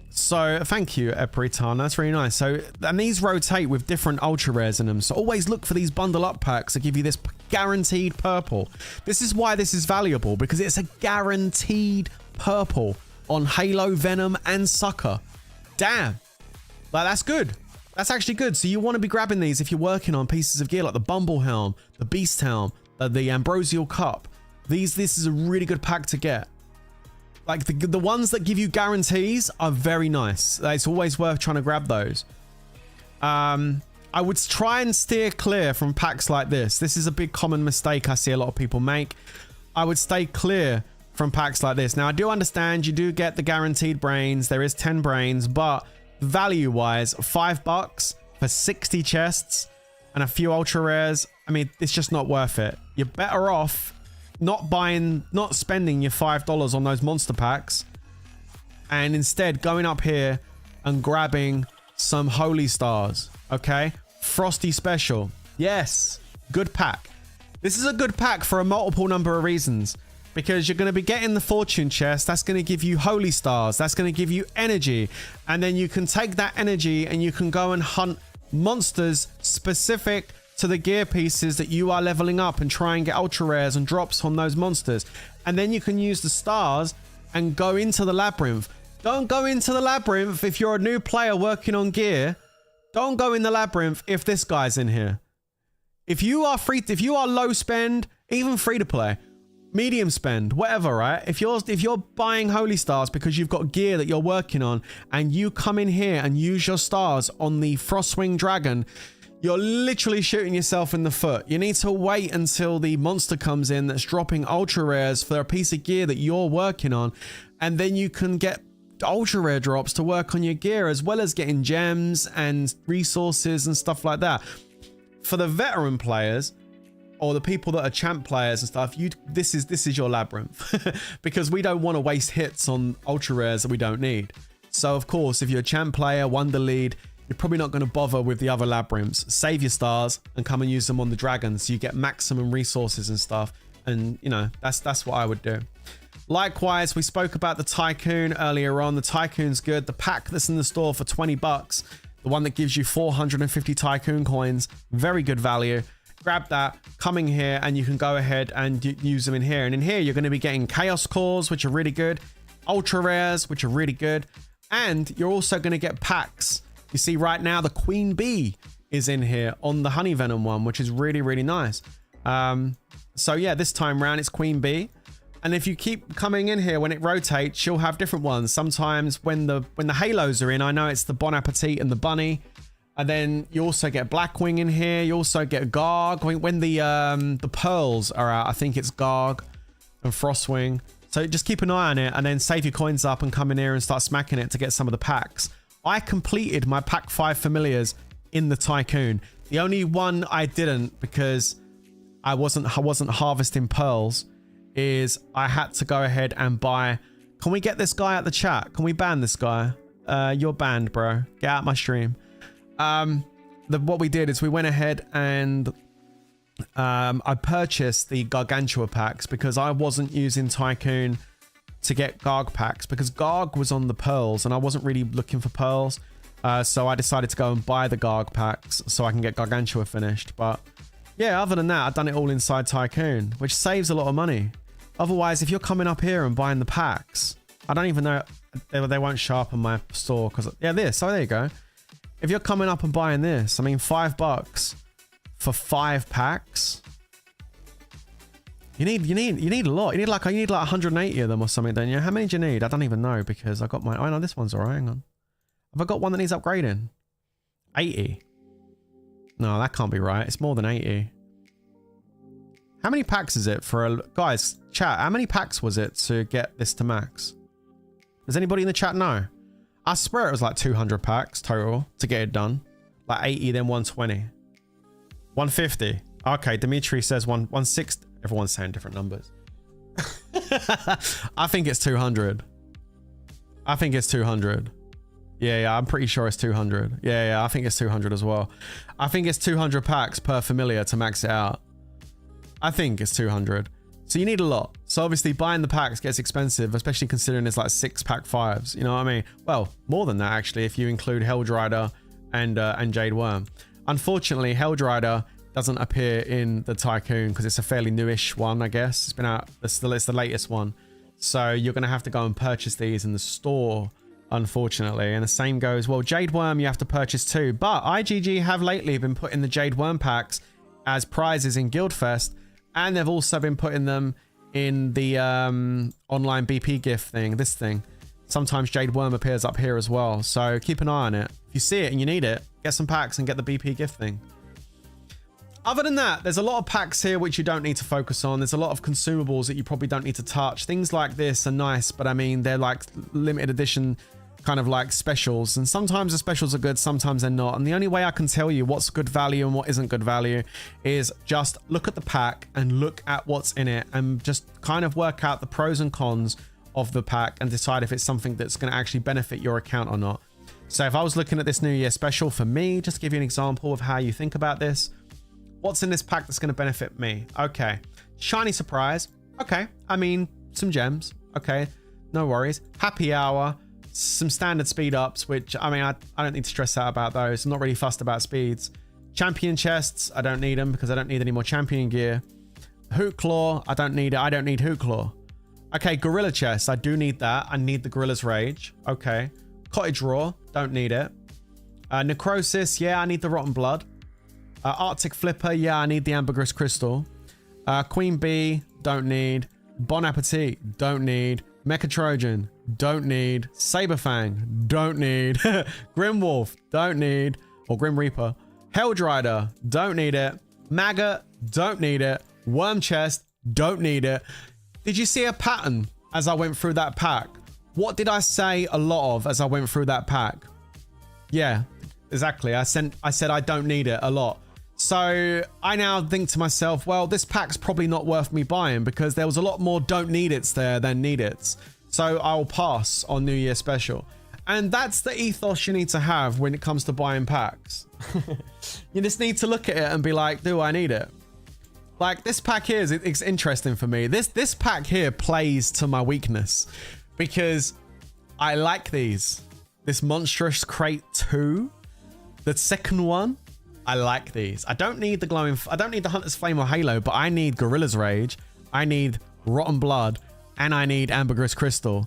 [SPEAKER 2] So thank you, Epritana. That's really nice. So, and these rotate with different ultra rares in them. So always look for these bundle up packs that give you this guaranteed purple. This is why this is valuable, because it's a guaranteed purple on Halo, Venom, and Sucker. Damn. Like, that's good. That's actually good. So you want to be grabbing these if you're working on pieces of gear like the Bumble Helm, the Beast Helm, the Ambrosial Cup. This is a really good pack to get. Like the ones that give you guarantees are very nice. It's always worth trying to grab those. I would try and steer clear from packs like this. This is a big common mistake I see a lot of people make. I would stay clear from packs like this. Now, I do understand you do get the guaranteed brains. There is 10 brains, but value-wise, $5 for 60 chests and a few ultra rares. I mean, it's just not worth it. You're better off not spending your $5 on those monster packs and instead going up here and grabbing some holy stars. Okay, Frosty Special. Yes, good pack. This is a good pack for a multiple number of reasons, because you're going to be getting the fortune chest. That's going to give you holy stars. That's going to give you energy, and then you can take that energy and you can go and hunt monsters specific to the gear pieces that you are leveling up and try and get ultra rares and drops on those monsters. And then you can use the stars and go into the labyrinth. Don't go into the labyrinth if you're a new player working on gear. Don't go in the labyrinth if this guy's in here. If you are low spend, even free to play, medium spend, whatever, right? If you're buying holy stars because you've got gear that you're working on and you come in here and use your stars on the Frostwing Dragon, you're literally shooting yourself in the foot. You need to wait until the monster comes in that's dropping ultra rares for a piece of gear that you're working on, and then you can get ultra rare drops to work on your gear, as well as getting gems and resources and stuff like that. For the veteran players or the people that are champ players and stuff, this is your labyrinth because we don't want to waste hits on ultra rares that we don't need. So of course, if you're a champ player, Wonder Lead, you're probably not going to bother with the other labyrinths. Save your stars and come and use them on the dragon so you get maximum resources and stuff. And you know, that's what I would do. Likewise, we spoke about the Tycoon earlier on. The Tycoon's good. The pack that's in the store for $20, the one that gives you 450 Tycoon coins, very good value. Grab that, come in here, and you can go ahead and use them in here. And in here, you're going to be getting Chaos Cores, which are really good, Ultra Rares, which are really good, and you're also going to get packs. You see right now, the Queen Bee is in here on the Honey Venom one, which is really, really nice. So yeah, this time round, it's Queen Bee. And if you keep coming in here, when it rotates, you'll have different ones. Sometimes when the halos are in, I know it's the Bon Appetit and the Bunny. And then you also get Blackwing in here. You also get Garg. When the pearls are out, I think it's Garg and Frostwing. So just keep an eye on it and then save your coins up and come in here and start smacking it to get some of the packs. I completed my pack 5 familiars in the Tycoon. The only one I didn't, because I wasn't harvesting pearls, is I had to go ahead and buy. Can we get this guy out the chat? Can we ban this guy? You're banned, bro. Get out my stream. What we did is we went ahead and I purchased the Gargantua packs because I wasn't using Tycoon to get Garg packs, because Garg was on the pearls and I wasn't really looking for pearls. So I decided to go and buy the Garg packs so I can get Gargantua finished. But yeah, other than that, I've done it all inside Tycoon, which saves a lot of money. Otherwise, if you're coming up here and buying the packs, I don't even know, they won't show up on my store because, yeah, this. Oh, there you go. If you're coming up and buying this, I mean, $5 for 5 packs. You need a lot. You need like 180 of them or something, don't you? How many do you need? I don't even know because I got my. Oh no, this one's alright. Hang on. Have I got one that needs upgrading? 80. No, that can't be right. It's more than 80. How many packs is it for a... Guys, chat, how many packs was it to get this to max? Does anybody in the chat know? I swear it was like 200 packs total to get it done. Like 80, then 120. 150. Okay, Dimitri says 160. Everyone's saying different numbers. I think it's 200. I think it's 200. Yeah, I'm pretty sure it's 200. Yeah, I think it's 200 as well. I think it's 200 packs per familiar to max it out. I think it's 200. So you need a lot. So obviously buying the packs gets expensive, especially considering it's like 6-pack 5s. You know what I mean? Well, more than that actually, if you include Helldrider and Jade Worm. Unfortunately, Helldrider doesn't appear in the Tycoon because it's a fairly newish one, I guess. It's been out. It's the latest one. So you're going to have to go and purchase these in the store, unfortunately. And the same goes, well, Jade Worm you have to purchase too. But IGG have lately been putting the Jade Worm packs as prizes in Guildfest. And they've also been putting them in the online BP gift thing, this thing. Sometimes Jade Worm appears up here as well. So keep an eye on it. If you see it and you need it, get some packs and get the BP gift thing. Other than that, there's a lot of packs here which you don't need to focus on. There's a lot of consumables that you probably don't need to touch. Things like this are nice, but I mean, they're like limited edition kind of like specials. And sometimes the specials are good, sometimes they're not. And the only way I can tell you what's good value and what isn't good value is just look at the pack and look at what's in it and just kind of work out the pros and cons of the pack and decide if it's something that's going to actually benefit your account or not. So if I was looking at this New Year special for me, just to give you an example of how you think about this, what's in this pack that's going to benefit me? Okay. Shiny surprise. Okay. I mean, some gems. Okay. No worries. Happy hour. Some standard speed ups, which I mean, I don't need to stress out about those. I'm not really fussed about speeds. Champion chests. I don't need them because I don't need any more champion gear. Hoot claw. I don't need it. I don't need hoot claw. Okay. Gorilla chest. I do need that. I need the gorilla's rage. Okay. Cottage raw. Don't need it. Necrosis. Yeah. I need the rotten blood. Arctic Flipper, yeah, I need the ambergris crystal. Queen Bee, don't need. Bon Appetit, don't need. Mecha Trojan, don't need. Saberfang, don't need. Grimwolf, don't need. Or Grim Reaper. Helldrider, don't need it. Maggot, don't need it. Worm Chest, don't need it. Did you see a pattern as I went through that pack? What did I say a lot of as I went through that pack? Yeah, exactly. I said I don't need it a lot. So I now think to myself, well, this pack's probably not worth me buying because there was a lot more don't need it's there than need it's. So I'll pass on New Year special. And that's the ethos you need to have when it comes to buying packs. You just need to look at it and be like, do I need it? Like this pack here it's interesting for me. This pack here plays to my weakness because I like these. This Monstrous Crate 2, the second one. I like these. I don't need the Hunter's Flame or Halo, but I need Gorilla's Rage. I need Rotten Blood, and I need Ambergris Crystal.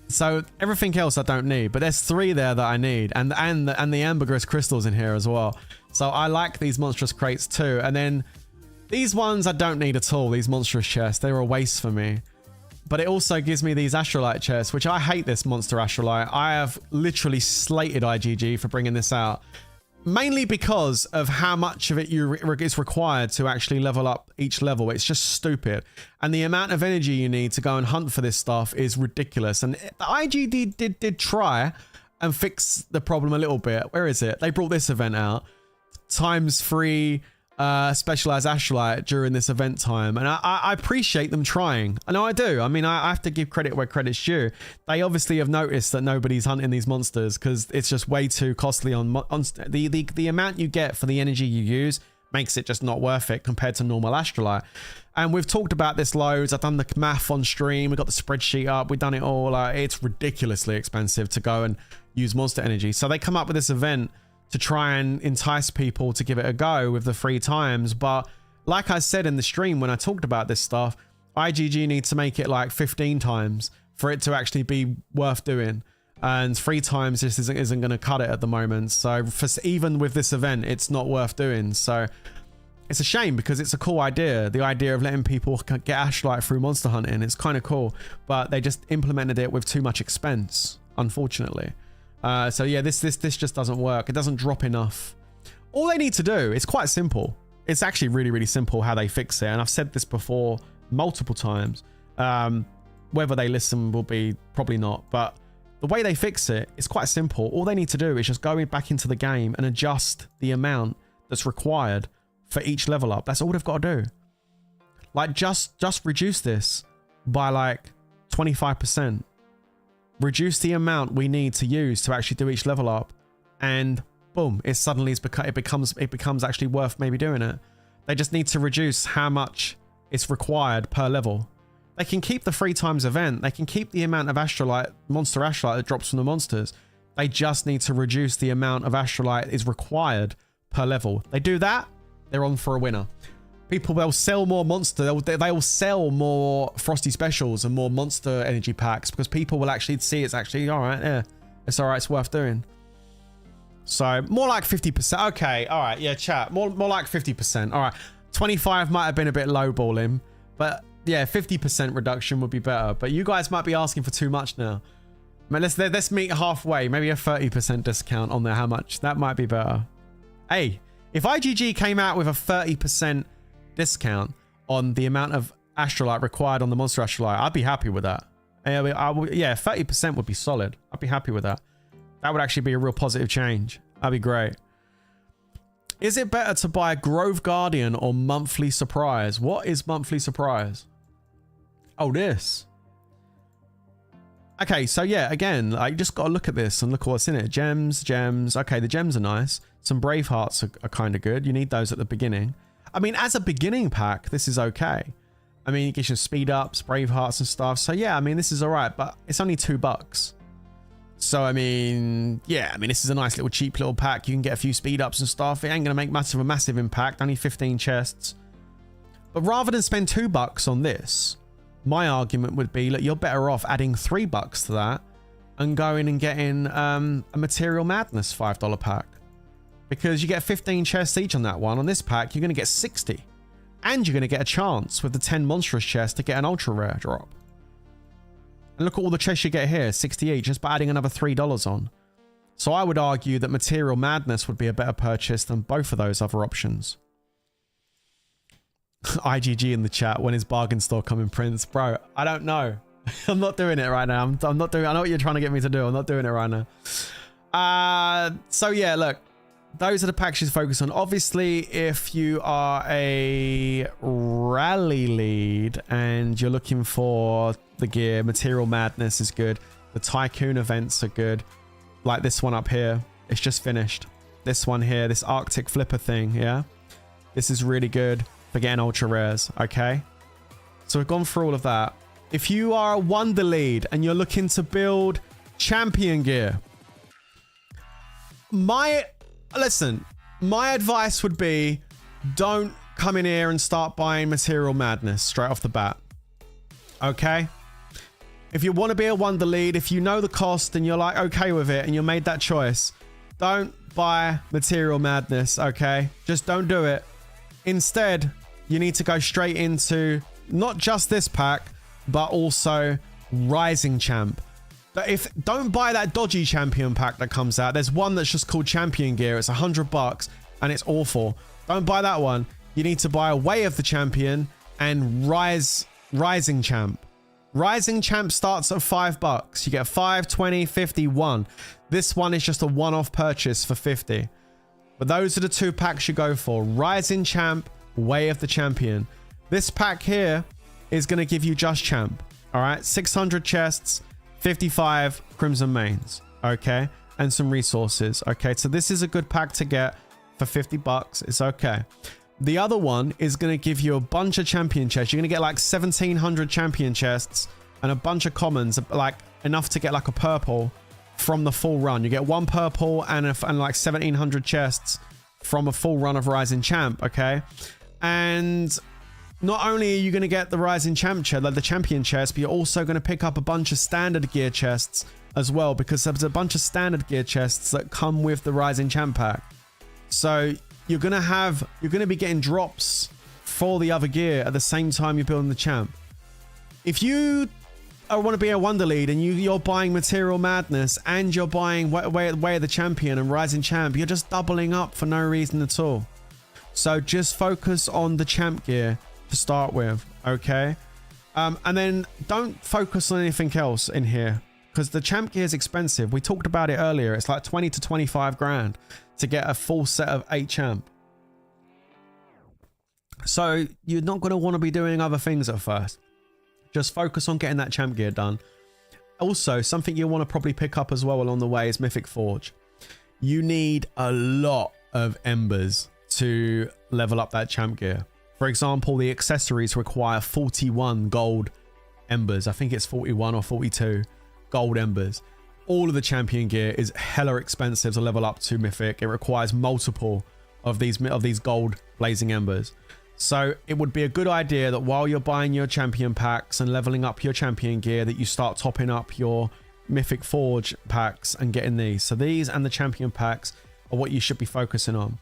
[SPEAKER 2] So everything else I don't need, but there's 3 there that I need, and the Ambergris Crystals in here as well. So I like these Monstrous Crates too. And then these ones I don't need at all. These Monstrous Chests, they're a waste for me. But it also gives me these Astrolite chests, which I hate this Monster Astrolite. I have literally slated IGG for bringing this out. Mainly because of how much of it is required to actually level up each level. It's just stupid. And the amount of energy you need to go and hunt for this stuff is ridiculous. And the IGD did try and fix the problem a little bit. Where is it? They brought this event out. ×3 specialized Astrolite during this event time. And I appreciate them trying. I know I do. I mean, I have to give credit where credit's due. They obviously have noticed that nobody's hunting these monsters because it's just way too costly on the amount you get for the energy you use makes it just not worth it compared to normal Astrolite. And we've talked about this loads. I've done the math on stream. We've got the spreadsheet up. We've done it all. It's ridiculously expensive to go and use monster energy. So they come up with this event to try and entice people to give it a go with the free times. But like I said in the stream when I talked about this stuff, IGG needs to make it like 15 times for it to actually be worth doing. And 3 times just isn't going to cut it at the moment. So even with this event, it's not worth doing. So it's a shame because it's a cool idea. The idea of letting people get Astrolite through monster hunting. It's kind of cool. But they just implemented it with too much expense, unfortunately. So yeah, this just doesn't work. It doesn't drop enough. All they need to do, it's quite simple. It's actually really, really simple how they fix it. And I've said this before multiple times. Whether they listen will be probably not. But the way they fix it is quite simple. All they need to do is just go back into the game and adjust the amount that's required for each level up. That's all they've got to do. Like just reduce this by like 25%. Reduce the amount we need to use to actually do each level up, and boom, it becomes actually worth maybe doing it. They just need to reduce how much it's required per level. They can keep the 3 times event. They can keep the amount of Astrolite, monster Astrolite that drops from the monsters. They just need to reduce the amount of Astrolite is required per level. They do that, they're on for a winner. People, they'll sell more monster. They'll sell more frosty specials and more monster energy packs because people will actually see it's actually all right. Yeah, it's all right. It's worth doing. So more like 50%. Okay, all right. Yeah, chat. More like 50%. All right. 25 might have been a bit lowballing, but Yeah, 50% reduction would be better, but you guys might be asking for too much now. Man, let's meet halfway. Maybe a 30% discount on there. How much? That might be better. Hey, if IGG came out with a 30% discount on the amount of Astrolite required on the Monster Astrolite, I'd be happy with that. Yeah, 30% would be solid. I'd be happy with that. That would actually be a real positive change. That'd be great. Is it better to buy Grove Guardian or Monthly Surprise? What is Monthly Surprise? Oh, this. Okay, so yeah, again, I just got to look at this and look what's in it. Gems. Okay, the gems are nice. Some Brave Hearts are kind of good. You need those at the beginning. I mean, as a beginning pack, this is okay. I mean, it gives you speed ups, Brave Hearts and stuff. So yeah, I mean, this is all right, but it's only $2. So, I mean, yeah, I mean, this is a nice little cheap little pack. You can get a few speed ups and stuff. It ain't going to make much of a massive impact. Only 15 chests. But rather than spend $2 on this, my argument would be, look, you're better off adding $3 to that and going and getting a Material Madness $5 pack. Because you get 15 chests each on that one. On this pack, you're going to get 60. And you're going to get a chance with the 10 monstrous chests to get an ultra rare drop. And look at all the chests you get here, 60 each, just by adding another $3 on. So I would argue that Material Madness would be a better purchase than both of those other options. IGG in the chat, when is bargain store coming, Prince? Bro, I don't know. I'm not doing it right now. I'm not doing, I know what you're trying to get me to do. I'm not doing it right now. So yeah, look, those are the packs you focus on. Obviously, if you are a rally lead and you're looking for the gear, Material Madness is good. The Tycoon events are good. Like this one up here. It's just finished. This one here, this Arctic Flipper thing, yeah? This is really good for getting ultra rares, okay? So we've gone through all of that. If you are a Wonder Lead and you're looking to build champion gear, my advice would be, don't come in here and start buying Material Madness straight off the bat. Okay? If you want to be a Wonder Lead, if you know the cost and you're like okay with it and you made that choice, don't buy Material Madness, okay? Just don't do it. Instead, you need to go straight into not just this pack, but also Rising Champ. Don't buy that dodgy champion pack that comes out. There's one that's just called Champion Gear. It's $100 and it's awful. Don't buy that one. You need to buy a Way of the Champion and Rising Champ. Rising Champ starts at $5. You get 5, 20, 50, 1. This one is just a one-off purchase for 50. But those are the two packs you go for. Rising Champ, Way of the Champion. This pack here is going to give you just Champ. All right, 600 chests, 55 Crimson Mains. Okay, and some resources. Okay, so this is a good pack to get for $50. It's okay. The other one is going to give you a bunch of champion chests. You're going to get like 1,700 champion chests and a bunch of commons, like enough to get like a purple from the full run. You get one purple and like 1,700 chests from a full run of Rising Champ, okay? And not only are you going to get the Rising Champ chest, like the champion chest, but you're also going to pick up a bunch of standard gear chests as well, because there's a bunch of standard gear chests that come with the Rising Champ pack. So you're going to be getting drops for the other gear at the same time you're building the champ. If you want to be a Wonder Lead and you're buying Material Madness and you're buying Way of the Champion and Rising Champ, you're just doubling up for no reason at all. So just focus on the champ gear to start with, okay? And then don't focus on anything else in here, because the champ gear is expensive. We talked about it earlier. It's like 20 to 25 grand to get a full set of 8 champ. So you're not going to want to be doing other things at first. Just focus on getting that champ gear done. Also, something you want to probably pick up as well along the way is Mythic Forge. You need a lot of embers to level up that champ gear. For example, the accessories require 41 gold embers. I think it's 41 or 42 gold embers. All of the champion gear is hella expensive to level up to Mythic. It requires multiple of these gold blazing embers. So it would be a good idea that while you're buying your champion packs and leveling up your champion gear, that you start topping up your Mythic Forge packs and getting these. So these and the champion packs are what you should be focusing on.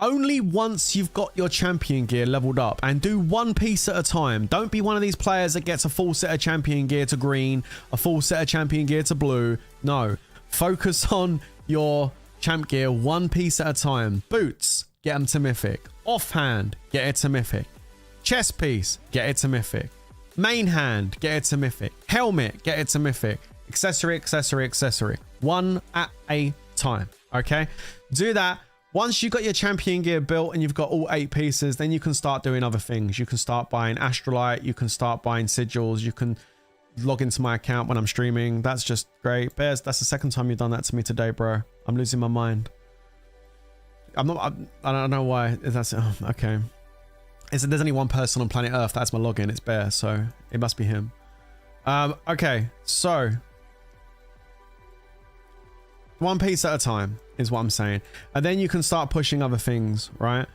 [SPEAKER 2] only once you've got your champion gear leveled up, and do one piece at a time. Don't be one of these players that gets a full set of champion gear to green, a full set of champion gear to blue. No, focus on your champ gear one piece at a time. Boots, get them to mythic. Offhand, get it to mythic. Chest piece, get it to mythic. Main hand, get it to mythic. Helmet, get it to mythic. Accessory, accessory, accessory. One at a time. Okay, do that. Once you've got your champion gear built and you've got all 8 pieces, then you can start doing other things. You can start buying astrolite, you can start buying sigils, you can log into my account when I'm streaming. That's just great. Bears, that's the second time you've done that to me today, bro. I'm losing my mind. I don't know why. That's okay. There's only one person on planet Earth that's my login. It's Bear, so it must be him. Okay, so one piece at a time is what I'm saying. And then you can start pushing other things, right?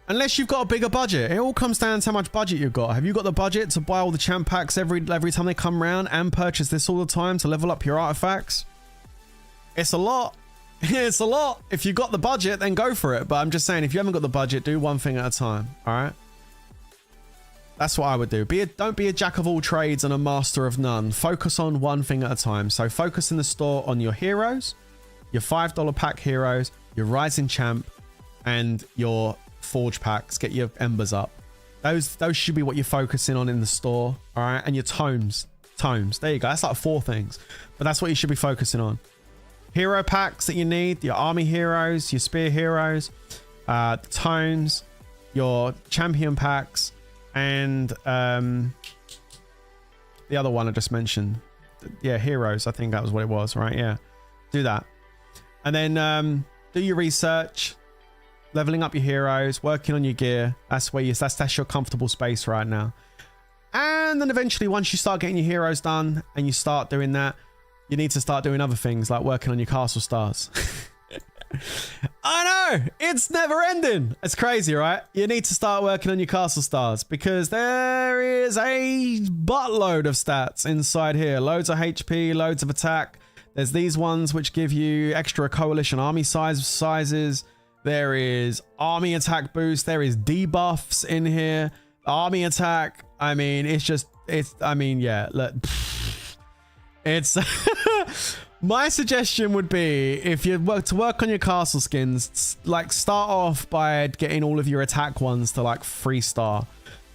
[SPEAKER 2] Unless you've got a bigger budget. It all comes down to how much budget you've got. Have you got the budget to buy all the champ packs every time they come around and purchase this all the time to level up your artifacts? It's a lot. It's a lot. If you've got the budget, then go for it. But I'm just saying, if you haven't got the budget, do one thing at a time, all right? That's what I would do. Don't be a jack of all trades and a master of none. Focus on one thing at a time. So focus in the store on your heroes, your $5 pack heroes, your rising champ, and your forge packs. Get your embers up. Those should be what you're focusing on in the store, all right? And your tomes. There you go. That's like 4 things, but that's what you should be focusing on. Hero packs that you need, your army heroes, your spear heroes, tomes, your champion packs, and the other one I just mentioned. Yeah, heroes. I think that was what it was, right? Yeah, do that. And then do your research, leveling up your heroes, working on your gear. That's where that's your comfortable space right now. And then eventually, once you start getting your heroes done and you start doing that, you need to start doing other things like working on your castle stars. I know, it's never ending. It's crazy, right? You need to start working on your castle stars because there is a buttload of stats inside here. Loads of HP, loads of attack. There's these ones which give you extra coalition army sizes. There is army attack boost. There is debuffs in here. Army attack. I mean, yeah, look. It's my suggestion would be, if you to work on your castle skins, like start off by getting all of your attack ones to like 3-star.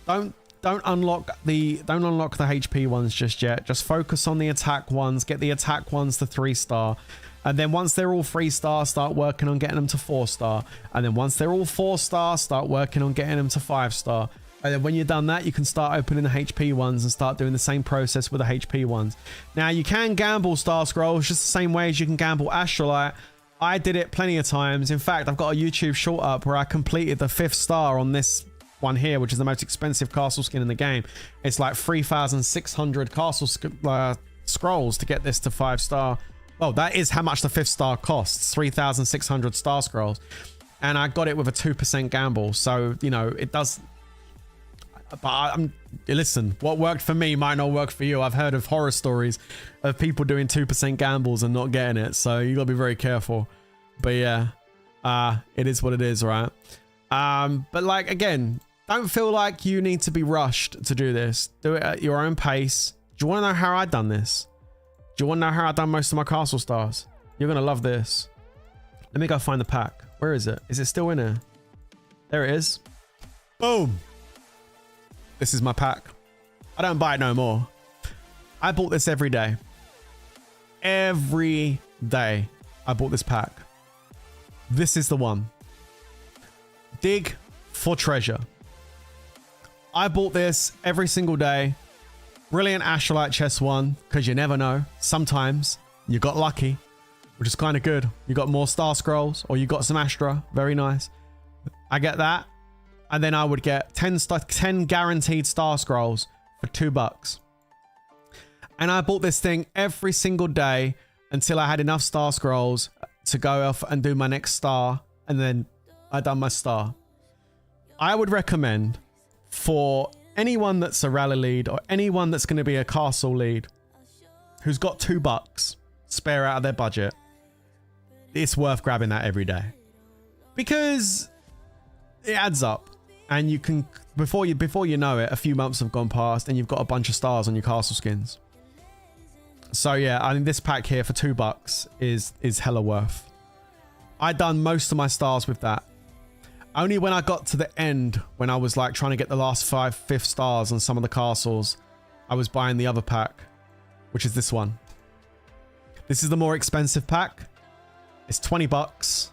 [SPEAKER 2] Don't unlock the HP ones just yet. Just focus on the attack ones. Get the attack ones to 3-star. And then once they're all 3-star, start working on getting them to 4-star. And then once they're all 4-star, start working on getting them to 5-star. And then when you've done that, you can start opening the HP ones and start doing the same process with the HP ones. Now, you can gamble Star Scrolls just the same way as you can gamble Astrolite. I did it plenty of times. In fact, I've got a YouTube short up where I completed the 5th star on this one here, which is the most expensive castle skin in the game. It's like 3,600 castle scrolls to get this to 5-star. Well, that is how much the 5th star costs, 3,600 star scrolls. And I got it with a 2% gamble. So, you know, it does... But listen, what worked for me might not work for you. I've heard of horror stories of people doing 2% gambles and not getting it. So you gotta be very careful. But yeah, it is what it is, right? But like, again, don't feel like you need to be rushed to do this. Do it at your own pace. Do you want to know how I've done this? Do you want to know how I've done most of my castle stars? You're gonna love this. Let me go find the pack. Where is it? Is it still in here? There it is. Boom. This is my pack. I don't buy it no more. I bought this every day. Every day I bought this pack. This is the one. Dig for treasure. I bought this every single day. Brilliant Astrolite chest one, because you never know. Sometimes you got lucky, which is kind of good. You got more Star Scrolls or you got some Astra. Very nice. I get that. And then I would get 10 guaranteed Star Scrolls for $2. And I bought this thing every single day until I had enough Star Scrolls to go off and do my next star. And then I done my star. I would recommend for anyone that's a rally lead or anyone that's going to be a castle lead who's got $2 spare out of their budget, it's worth grabbing that every day. Because it adds up. And you can, before you know it, a few months have gone past and you've got a bunch of stars on your castle skins. So yeah, I mean, this pack here for $2 is hella worth. I done most of my stars with that. Only when I got to the end, when I was like trying to get the last 5th stars on some of the castles, I was buying the other pack, which is this one. This is the more expensive pack. It's $20,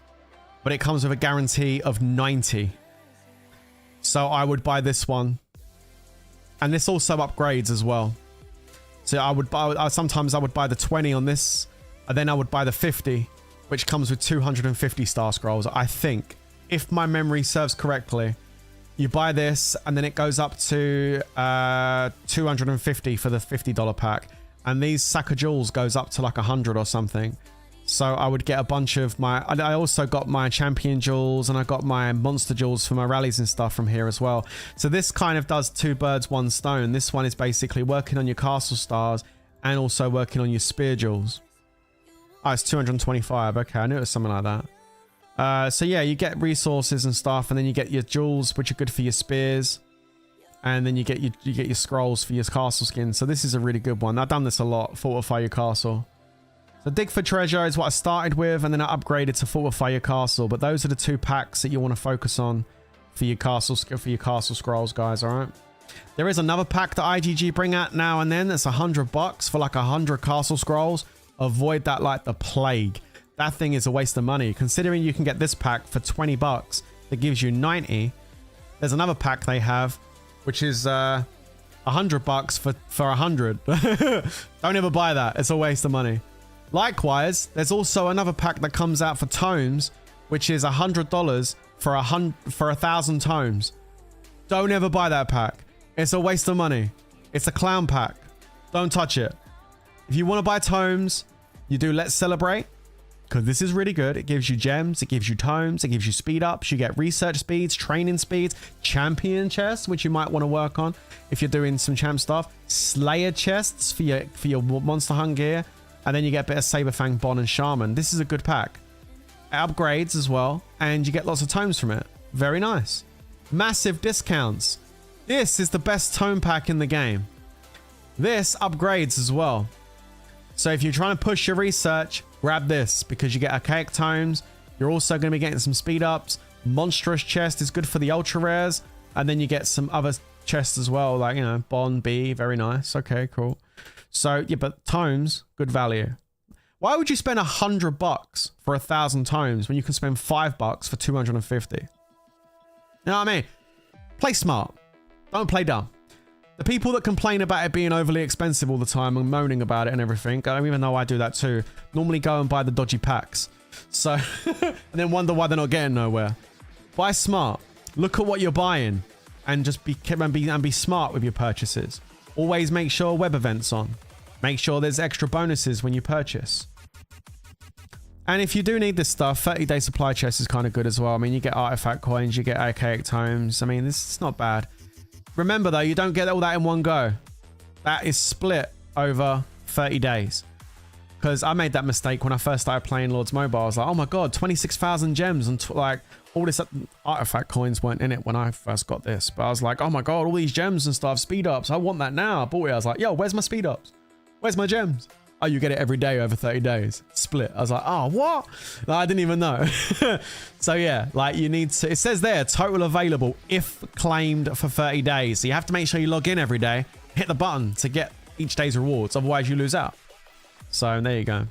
[SPEAKER 2] but it comes with a guarantee of 90. So I would buy this one. And this also upgrades as well. So I would buy, sometimes I would buy the 20 on this, and then I would buy the 50, which comes with 250 star scrolls, I think. If my memory serves correctly, you buy this and then it goes up to 250 for the $50 pack. And these sack of jewels goes up to like 100 or something. So I would get a bunch of my, I also got my champion jewels and I got my monster jewels for my rallies and stuff from here as well. So this kind of does 2 birds, 1 stone. This one is basically working on your castle stars and also working on your spear jewels. Oh, it's 225. Okay, I knew it was something like that. So yeah, you get resources and stuff, and then you get your jewels, which are good for your spears, and then you get your scrolls for your castle skins. So this is a really good one. I've done this a lot. Fortify your castle. So dig for treasure is what I started with, and then I upgraded to fortify your castle. But those are the 2 packs that you want to focus on for your castle scrolls, guys. All right. There is another pack that IGG bring out now and then. That's $100 for like 100 castle scrolls. Avoid that like the plague. That thing is a waste of money. Considering you can get this pack for $20 that gives you 90. There's another pack they have, which is $100 for 100. Don't ever buy that. It's a waste of money. Likewise, there's also another pack that comes out for tomes, which is $100 for 1,000 tomes. Don't ever buy that pack. It's a waste of money. It's a clown pack. Don't touch it. If you want to buy tomes, you do Let's Celebrate, because this is really good. It gives you gems, it gives you tomes, it gives you speed ups, you get research speeds, training speeds, champion chests, which you might want to work on if you're doing some champ stuff, slayer chests for your monster hunt gear, and then you get a bit of Saberfang, Bon, and Shaman. This is a good pack. It upgrades as well, and you get lots of tomes from it. Very nice. Massive discounts. This is the best tome pack in the game. This upgrades as well. So if you're trying to push your research, grab this, because you get archaic tomes. You're also going to be getting some speed ups. Monstrous chest is good for the ultra rares. And then you get some other chests as well, like, you know, Bon, B, very nice. Okay, cool. So yeah, but tomes, good value. Why would you spend $100 for 1,000 tomes when you can spend $5 for 250? You know what I mean? Play smart. Don't play dumb. The people that complain about it being overly expensive all the time and moaning about it and everything, even though I do that too, normally go and buy the dodgy packs. So, and then wonder why they're not getting nowhere. Buy smart. Look at what you're buying and just be smart with your purchases. Always make sure web events on. Make sure there's extra bonuses when you purchase. And if you do need this stuff, 30-day supply chest is kind of good as well. I mean, you get artifact coins, you get archaic tomes. I mean, this is not bad. Remember though, you don't get all that in one go. That is split over 30 days. Because I made that mistake when I first started playing Lords Mobile. I was like, oh my god, 26,000 gems and like all this artifact coins weren't in it when I first got this. But I was like, oh my god, all these gems and stuff, speed ups. I want that now. I bought it. I was like, yo, where's my speed ups? Where's my gems? Oh, you get it every day over 30 days. Split. I was like, oh, what? No, I didn't even know. So yeah, like you need to, it says there, total available if claimed for 30 days. So you have to make sure you log in every day, hit the button to get each day's rewards. Otherwise you lose out. So there you go.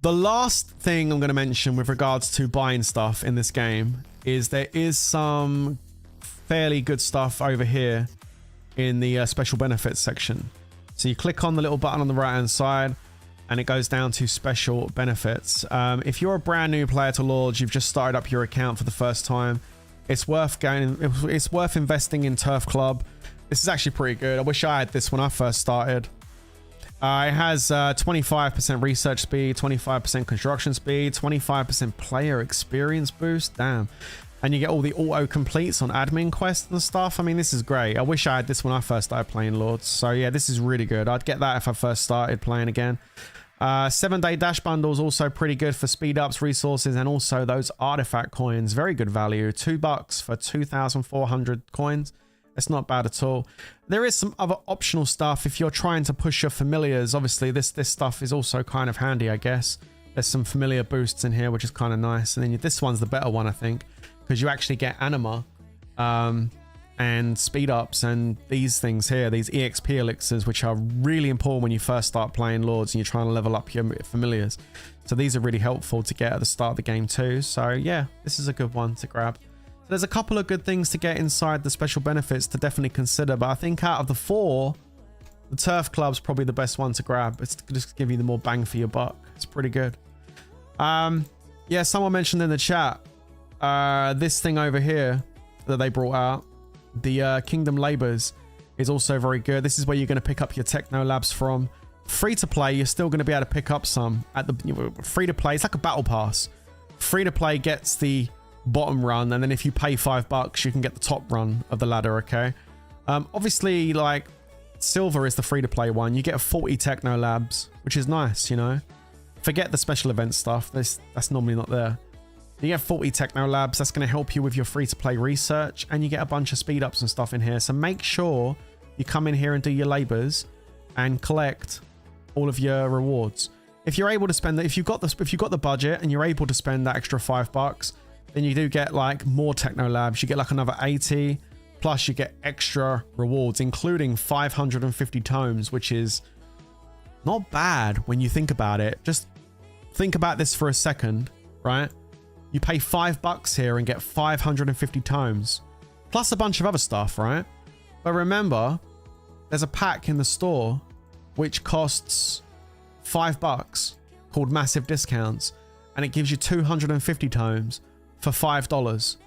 [SPEAKER 2] The last thing I'm going to mention with regards to buying stuff in this game is there is some fairly good stuff over here in the special benefits section. So you click on the little button on the right hand side and it goes down to special benefits. If you're a brand new player to Lords, you've just started up your account for the first time, it's worth investing in Turf Club. This is actually pretty good. I wish I had this when I first started. It has 25% research speed, 25% construction speed, 25% player experience boost. Damn. And you get all the auto completes on admin quests and stuff. I mean, this is great. I wish I had this when I first started playing Lords. So yeah, this is really good. I'd get that if I first started playing again. 7-day dash bundles also pretty good for speed ups, resources, and also those artifact coins. Very good value. $2 for 2,400 coins. It's not bad at all. There is some other optional stuff if you're trying to push your familiars. Obviously, this stuff is also kind of handy, I guess. There's some familiar boosts in here, which is kind of nice. And then this one's the better one, I think, because you actually get anima and speed ups and these things here, these EXP elixirs, which are really important when you first start playing Lords and you're trying to level up your familiars. So these are really helpful to get at the start of the game too. So yeah, this is a good one to grab. So there's a couple of good things to get inside the special benefits to definitely consider, but I think out of the 4, the Turf Club's probably the best one to grab. It's just give you the more bang for your buck. It's pretty good. Yeah, someone mentioned in the chat this thing over here that they brought out, the Kingdom Labors, is also very good. This is where you're going to pick up your Techno Labs from. Free to play, you're still going to be able to pick up some at the free to play. It's like a battle pass. Free to play gets the bottom run, and then if you pay $5, you can get the top run of the ladder. Okay. Obviously, like silver is the free to play one. You get 40 Techno Labs, which is nice. You know, forget the special event stuff. That's normally not there. You get 40 Techno Labs. That's going to help you with your free-to-play research, and you get a bunch of speed-ups and stuff in here. So make sure you come in here and do your labors and collect all of your rewards. If you're able to spend, if you've got the budget and you're able to spend that extra $5, then you do get like more Techno Labs. You get like another 80, plus you get extra rewards, including 550 tomes, which is not bad when you think about it. Just think about this for a second, right? You pay $5 here and get 550 tomes, plus a bunch of other stuff, right? But remember, there's a pack in the store which costs $5 called Massive Discounts, and it gives you 250 tomes for $5.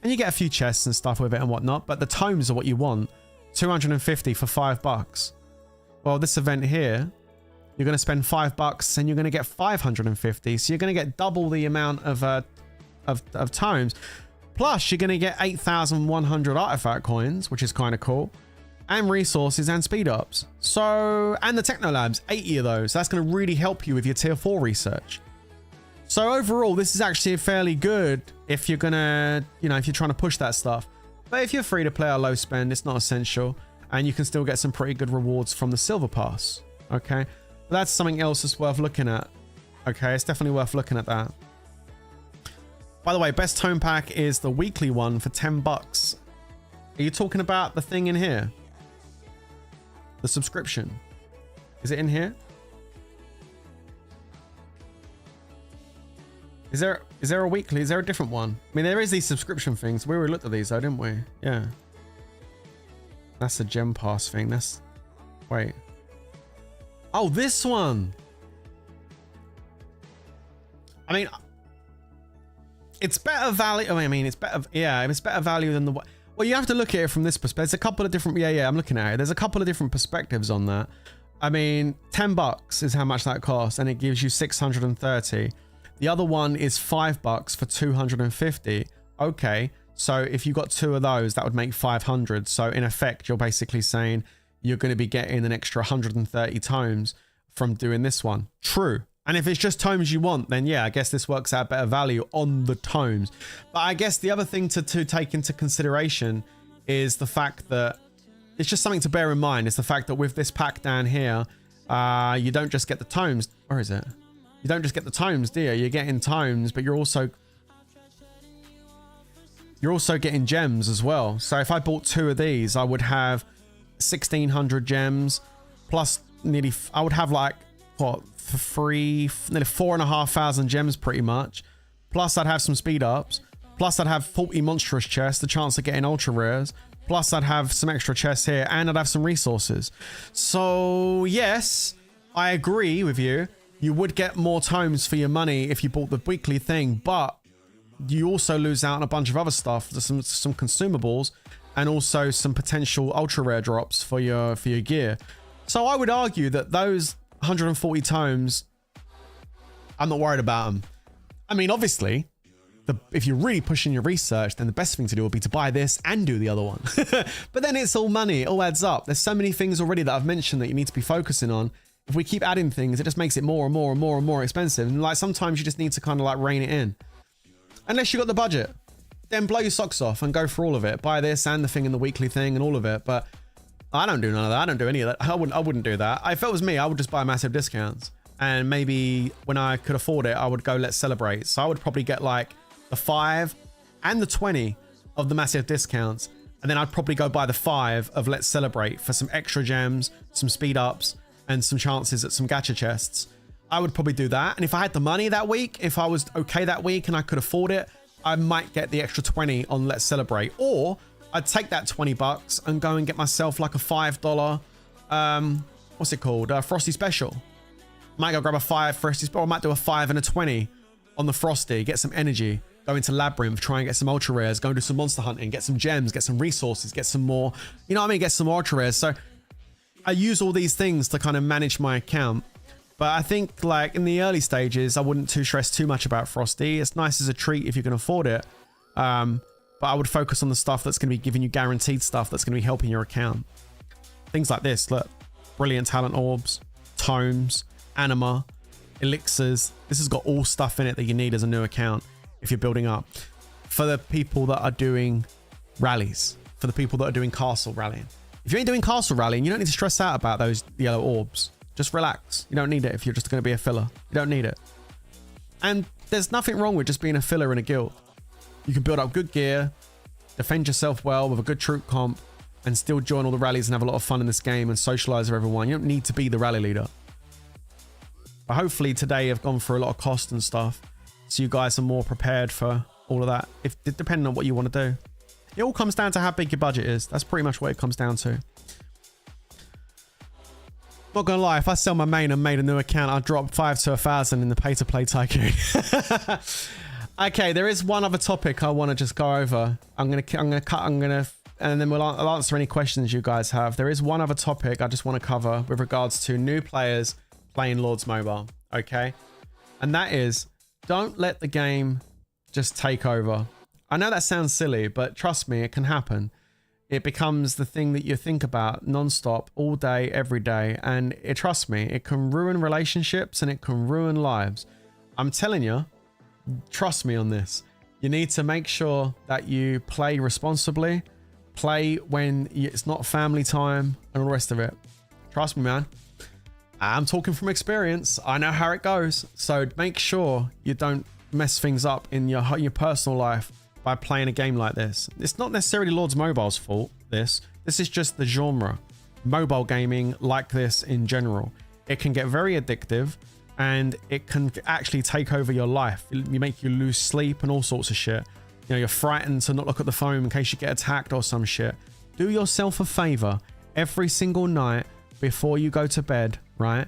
[SPEAKER 2] And you get a few chests and stuff with it and whatnot, but the tomes are what you want. 250 for $5. Well, this event here, you're going to spend $5 and you're going to get 550. So you're going to get double the amount of tomes. Plus, you're going to get 8,100 artifact coins, which is kind of cool, and resources and speed ups. So, and the Techno Labs, 80 of those. That's going to really help you with your tier 4 research. So overall, this is actually fairly good if you're going to, you know, if you're trying to push that stuff. But if you're free to play or low spend, it's not essential, and you can still get some pretty good rewards from the Silver Pass. Okay. But that's something else that's worth looking at. Okay. It's definitely worth looking at that. By the way, best tome pack is the weekly one for $10. Are you talking about the thing in here? The subscription. Is it in here? Is there a weekly? Is there a different one? I mean, there is these subscription things. We already looked at these though, didn't we? Yeah. That's a gem pass thing. That's... Wait. Oh, this one. I mean... It's better value. I mean, it's better. Yeah, it's better value than the. Well, you have to look at it from this perspective. There's a couple of different. Yeah, I'm looking at it. There's a couple of different perspectives on that. I mean, $10 is how much that costs, and it gives you 630. The other one is $5 for 250. Okay, so if you got 2 of those, that would make 500. So in effect, you're basically saying you're going to be getting an extra 130 tomes from doing this one. True. And if it's just tomes you want, then yeah, I guess this works out better value on the tomes. But I guess the other thing to take into consideration is the fact that it's just something to bear in mind. It's the fact that with this pack down here, you don't just get the tomes. Where is it? You don't just get the tomes, do you? You're getting tomes, but you're also getting gems as well. So if I bought 2 of these, I would have 1,600 gems plus nearly. I would have like what? For free, nearly 4,500 gems pretty much. Plus I'd have some speed ups. Plus I'd have 40 monstrous chests, the chance of getting ultra rares. Plus I'd have some extra chests here, and I'd have some resources. So yes, I agree with you. You would get more tomes for your money if you bought the weekly thing, but you also lose out on a bunch of other stuff. There's some consumables and also some potential ultra rare drops for your gear. So I would argue that those 140 tomes, I'm not worried about them. I mean, obviously, if you're really pushing your research, then the best thing to do would be to buy this and do the other one. But then it's all money. It all adds up. There's so many things already that I've mentioned that you need to be focusing on if we keep adding things, it just makes it more and more and more and more expensive. And like sometimes you just need to kind of like rein it in. Unless you got the budget, then blow your socks off and go for all of it. Buy this and the thing and the weekly thing and all of it. But I don't do none of that. I don't do any of that. I wouldn't do that. If it was me, I would just buy massive discounts. And maybe when I could afford it, I would go Let's Celebrate. So I would probably get like the 5 and the 20 of the massive discounts. And then I'd probably go buy the 5 of Let's Celebrate for some extra gems, some speed ups, and some chances at some gacha chests. I would probably do that. And if I had the money that week, if I was okay that week and I could afford it, I might get the extra 20 on Let's Celebrate. Or I'd take that 20 bucks and go and get myself like a $5, what's it called? Frosty Special. Might go grab a 5 Frosty Special, or I might do a 5 and a 20 on the Frosty, get some energy, go into Labyrinth, try and get some ultra rares, go and do some monster hunting, get some gems, get some resources, get some more, you know what I mean? Get some ultra rares. So I use all these things to kind of manage my account. But I think like in the early stages, I wouldn't stress too much about Frosty. It's nice as a treat if you can afford it. But I would focus on the stuff that's going to be giving you guaranteed stuff that's going to be helping your account. Things like this, look, brilliant talent orbs, tomes, anima, elixirs. This has got all stuff in it that you need as a new account if you're building up. For the people that are doing rallies, for the people that are doing castle rallying. If you ain't doing castle rallying, you don't need to stress out about those yellow orbs. Just relax. You don't need it if you're just going to be a filler. You don't need it. And there's nothing wrong with just being a filler in a guild. You can build up good gear, defend yourself well with a good troop comp, and still join all the rallies and have a lot of fun in this game and socialize with everyone. You don't need to be the rally leader. But hopefully today I've gone through a lot of cost and stuff, so you guys are more prepared for all of that, if depending on what you want to do. It all comes down to how big your budget is. That's pretty much what it comes down to. Not gonna lie, if I sell my main and made a new account, I'd drop 5 to 1,000 in the pay-to-play tycoon. Okay, there is one other topic I want to just go over. and then I'll answer any questions you guys have. There is one other topic I just want to cover with regards to new players playing Lords Mobile. Okay, and that is, don't let the game just take over. I know that sounds silly, but trust me, it can happen. It becomes the thing that you think about non-stop all day, every day. And trust me, it can ruin relationships and it can ruin lives. I'm telling you, trust me on this. You need to make sure that you play responsibly, play when it's not family time and all the rest of it. Trust me, man. I'm talking from experience. I know how it goes. So make sure you don't mess things up in your personal life by playing a game like this. It's not necessarily Lords Mobile's fault, this is just the genre. Mobile gaming like this in general. It can get very addictive and it can actually take over your life. You make you lose sleep and all sorts of shit. You know, you're frightened to not look at the phone in case you get attacked or some shit. Do yourself a favor every single night before you go to bed, right?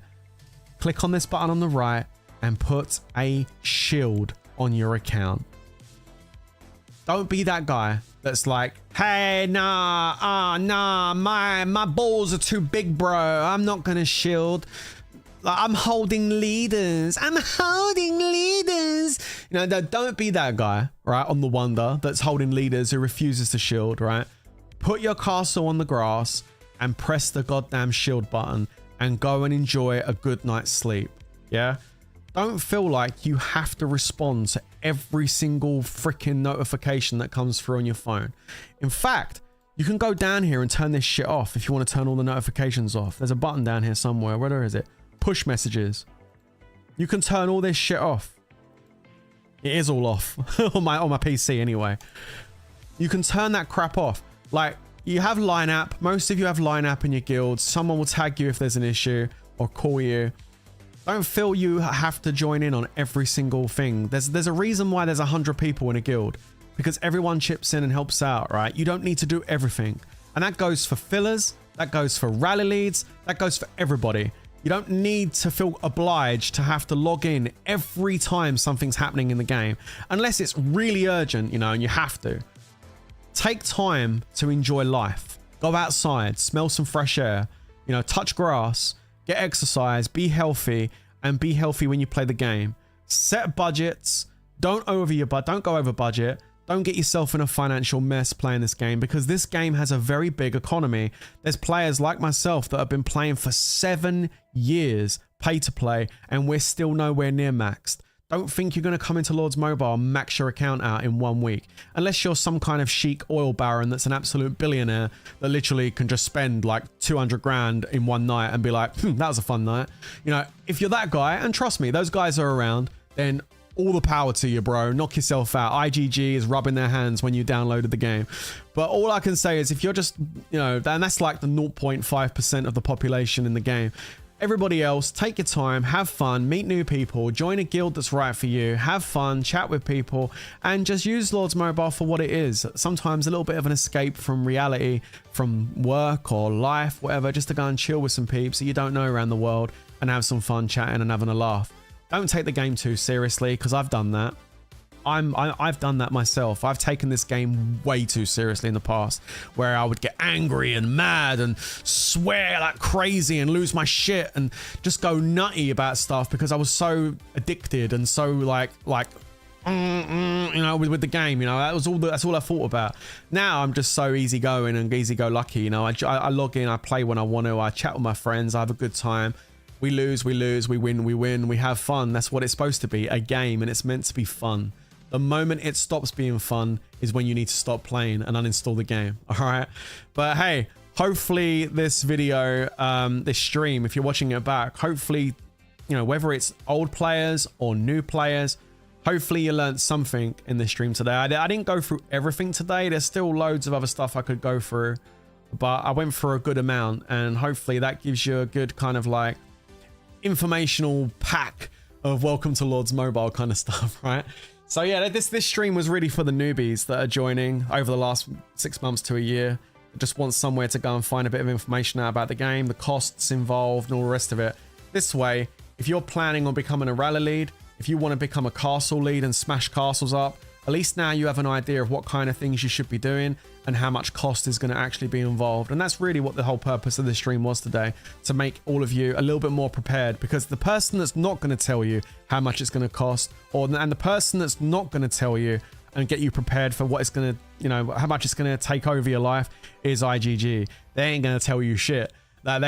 [SPEAKER 2] Click on this button on the right and put a shield on your account. Don't be that guy that's like, hey, nah, my balls are too big, bro. I'm not gonna shield. I'm holding leaders. I'm holding leaders. You know, don't be that guy, right? On the Wonder that's holding leaders who refuses to shield, right? Put your castle on the grass and press the goddamn shield button and go and enjoy a good night's sleep. Yeah. Don't feel like you have to respond to every single freaking notification that comes through on your phone. In fact, you can go down here and turn this shit off if you want to turn all the notifications off. There's a button down here somewhere. Where is it? Push messages. You can turn all this shit off. It is all off on my PC anyway. You can turn that crap off. Like, you have line app. Most of you have line app in your guild. Someone will tag you if there's an issue or call you. Don't feel you have to join in on every single thing. There's a reason why there's 100 people in a guild, because everyone chips in and helps out, right? You don't need to do everything. And that goes for fillers, that goes for rally leads, that goes for everybody. You don't need to feel obliged to have to log in every time something's happening in the game, unless it's really urgent, you know, and you have to. Take time to enjoy life. Go outside, smell some fresh air, you know, touch grass, get exercise, be healthy, and be healthy when you play the game. Set budgets. Don't go over budget. don't get yourself in a financial mess playing this game, because this game has a very big economy. There's players like myself that have been playing for 7 years, pay to play, and we're still nowhere near maxed. Don't think you're going to come into Lords Mobile and max your account out in 1 week. Unless you're some kind of chic oil baron that's an absolute billionaire that literally can just spend like 200 grand in one night and be like, that was a fun night. You know, if you're that guy, and trust me, those guys are around, then all the power to you, bro. Knock yourself out. IGG is rubbing their hands when you downloaded the game. But all I can say is if you're just, you know, and that's like the 0.5% of the population in the game. Everybody else, take your time, have fun, meet new people, join a guild that's right for you, have fun, chat with people, and just use Lords Mobile for what it is. Sometimes a little bit of an escape from reality, from work or life, whatever, just to go and chill with some peeps that you don't know around the world and have some fun chatting and having a laugh. Don't take the game too seriously, because I've done that. I've done that myself. I've taken this game way too seriously in the past, where I would get angry and mad and swear like crazy and lose my shit and just go nutty about stuff because I was so addicted and so like you know, with the game. You know, that's all I thought about. Now I'm just so easygoing and easy-go-lucky. You know, I log in, I play when I want to, I chat with my friends, I have a good time. We lose, we win, we have fun. That's what it's supposed to be, a game, and it's meant to be fun. The moment it stops being fun is when you need to stop playing and uninstall the game. All right. But hey, hopefully this video, this stream, if you're watching it back, hopefully, you know, whether it's old players or new players, hopefully you learned something in this stream today. I didn't go through everything today. There's still loads of other stuff I could go through, but I went for a good amount, and hopefully that gives you a good kind of like informational pack of welcome to Lords Mobile kind of stuff, right? So yeah, this stream was really for the newbies that are joining over the last 6 months to a year. Just want somewhere to go and find a bit of information out about the game, the costs involved, and all the rest of it. This way, if you're planning on becoming a rally lead, if you want to become a castle lead and smash castles up, at least now you have an idea of what kind of things you should be doing and how much cost is going to actually be involved. And that's really what the whole purpose of this stream was today, to make all of you a little bit more prepared, because the person that's not going to tell you how much it's going to cost, and the person that's not going to tell you and get you prepared for what it's going to, you know, how much it's going to take over your life, is IGG. They ain't going to tell you shit. That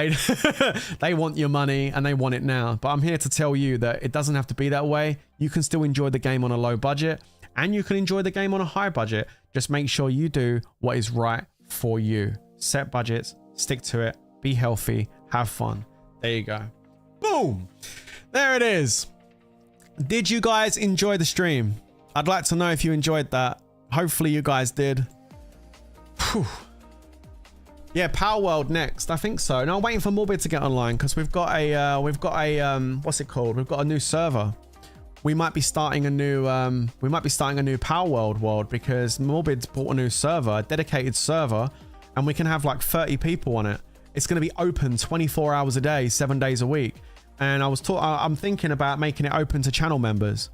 [SPEAKER 2] they want your money and they want it now. But I'm here to tell you that it doesn't have to be that way. You can still enjoy the game on a low budget, and you can enjoy the game on a high budget. Just make sure you do what is right for you. Set budgets, stick to it, be healthy, have fun. There you go. Boom. There it is. Did you guys enjoy the stream? I'd like to know if you enjoyed that. Hopefully you guys did. Whew. Yeah, Power World next. I think so. Now I'm waiting for Morbid to get online, because we've got a what's it called? We've got a new server. We might be starting a new Power World because Morbid's bought a new server, a dedicated server, and we can have like 30 people on it. It's going to be open 24 hours a day, 7 days a week. And I'm thinking about making it open to channel members,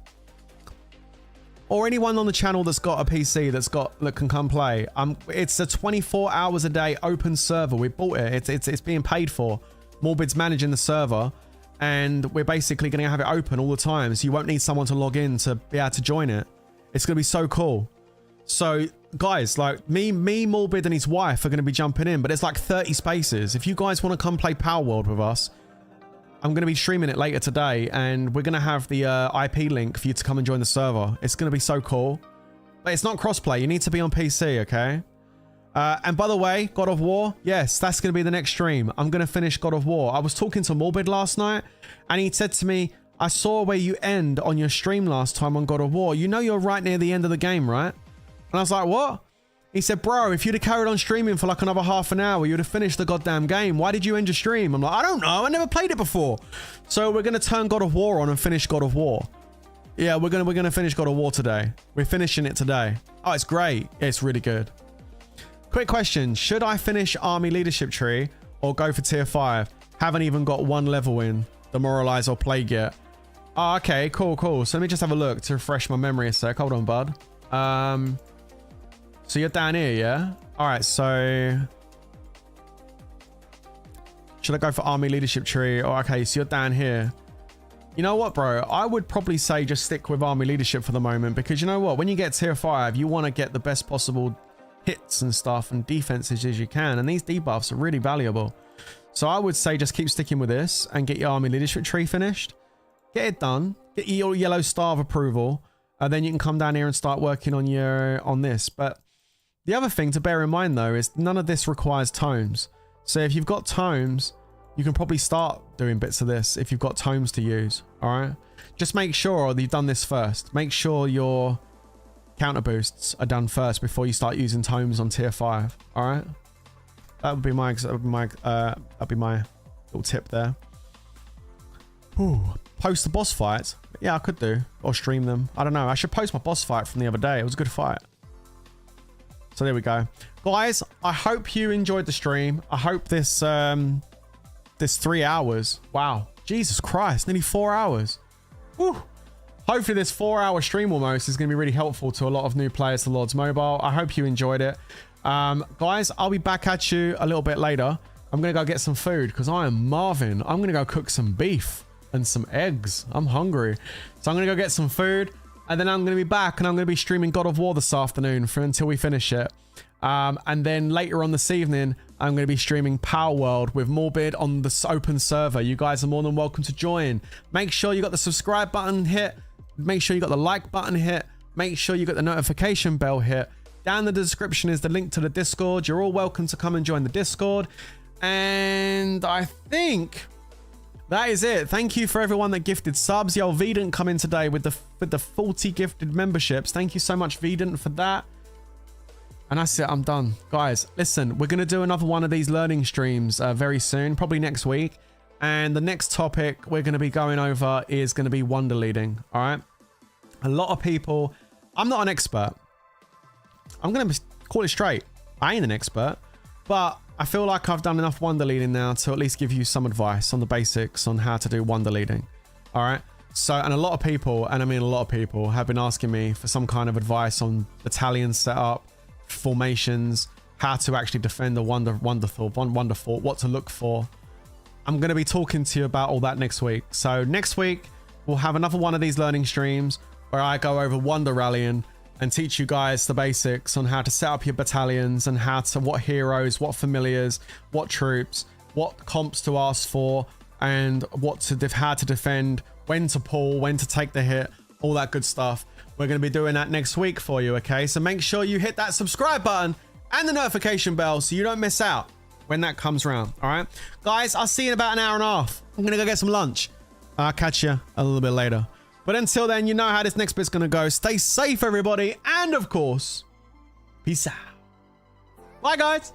[SPEAKER 2] or anyone on the channel that's got a PC that can come play. It's a 24 hours a day open server. We bought it. It's being paid for. Morbid's managing the server, and we're basically going to have it open all the time, so you won't need someone to log in to be able to join it. It's going to be so cool. So guys, like me, Morbid and his wife are going to be jumping in, but it's like 30 spaces. If you guys want to come play Power World with us, I'm going to be streaming it later today, and we're going to have the IP link for you to come and join the server. It's going to be so cool. But it's not crossplay. You need to be on PC, okay? And by the way, God of War, yes, that's going to be the next stream. I'm going to finish God of War. I was talking to Morbid last night, and he said to me, I saw where you end on your stream last time on God of War. You know you're right near the end of the game, right? And I was like, what? He said, bro, if you'd have carried on streaming for like another half an hour, you'd have finished the goddamn game. Why did you end your stream? I'm like, I don't know. I never played it before. So we're going to turn God of War on and finish God of War. Yeah, we're going to finish God of War today. We're finishing it today. Oh, it's great. It's really good. Quick question. Should I finish Army Leadership Tree or go for tier 5? Haven't even got 1 level in Demoralize or Plague yet. Oh, okay, cool. So let me just have a look to refresh my memory a sec. Hold on, bud. So you're down here, yeah? All right, so should I go for Army Leadership Tree? Oh, okay, so you're down here. you know what, bro? I would probably say just stick with army leadership for the moment, because you know what? When you get tier 5, you want to get the best possible hits and stuff and defenses as you can. And these debuffs are really valuable. So I would say just keep sticking with this and get your army leadership tree finished. Get it done. Get your yellow star of approval. And then you can come down here and start working on this. But the other thing to bear in mind, though, is none of this requires tomes. So if you've got tomes, you can probably start doing bits of this if you've got tomes to use. All right. Just make sure that you've done this first. Make sure your counter boosts are done first before you start using tomes on tier 5. All right. That would be my little tip there. Ooh, post the boss fights. Yeah, I could do, or stream them. I don't know. I should post my boss fight from the other day. It was a good fight. So there we go, guys. I hope you enjoyed the stream. I hope this this 3 hours. Wow, Jesus Christ, nearly 4 hours. Woo. Hopefully this 4-hour stream almost is going to be really helpful to a lot of new players to Lords Mobile. I hope you enjoyed it. Guys, I'll be back at you a little bit later. I'm going to go get some food because I am Marvin. I'm going to go cook some beef and some eggs. I'm hungry. So I'm going to go get some food, and then I'm going to be back and I'm going to be streaming God of War this afternoon until we finish it. And then later on this evening, I'm going to be streaming Power World with Morbid on the open server. You guys are more than welcome to join. Make sure you got the subscribe button hit. Make sure you got the like button hit. Make sure you got the notification bell hit. Down in the description is the link to the Discord. You're all welcome to come and join the Discord. And I think that is it. Thank you for everyone that gifted subs. Yo, V didn't come in today with the 40 gifted memberships. Thank you so much, V didn't, for that. And that's it. I'm done. Guys, listen, we're going to do another one of these learning streams very soon, probably next week. And the next topic we're going to be going over is going to be wonder leading. All right. A lot of people, I'm not an expert. I'm going to call it straight. I ain't an expert, but I feel like I've done enough wonder leading now to at least give you some advice on the basics on how to do wonder leading. All right. So, and a lot of people, and I mean a lot of people, have been asking me for some kind of advice on battalion setup, formations, how to actually defend a wonder fort, what to look for. I'm going to be talking to you about all that next week. So next week, we'll have another one of these learning streams where I go over wonder rallying and teach you guys the basics on how to set up your battalions and what heroes, what familiars, what troops, what comps to ask for, and how to defend, when to pull, when to take the hit, all that good stuff. We're going to be doing that next week for you, okay? So make sure you hit that subscribe button and the notification bell so you don't miss out when that comes around, all right? Guys, I'll see you in about an hour and a half. I'm going to go get some lunch. I'll catch you a little bit later. But until then, you know how this next bit's going to go. Stay safe, everybody. And, of course, peace out. Bye, guys.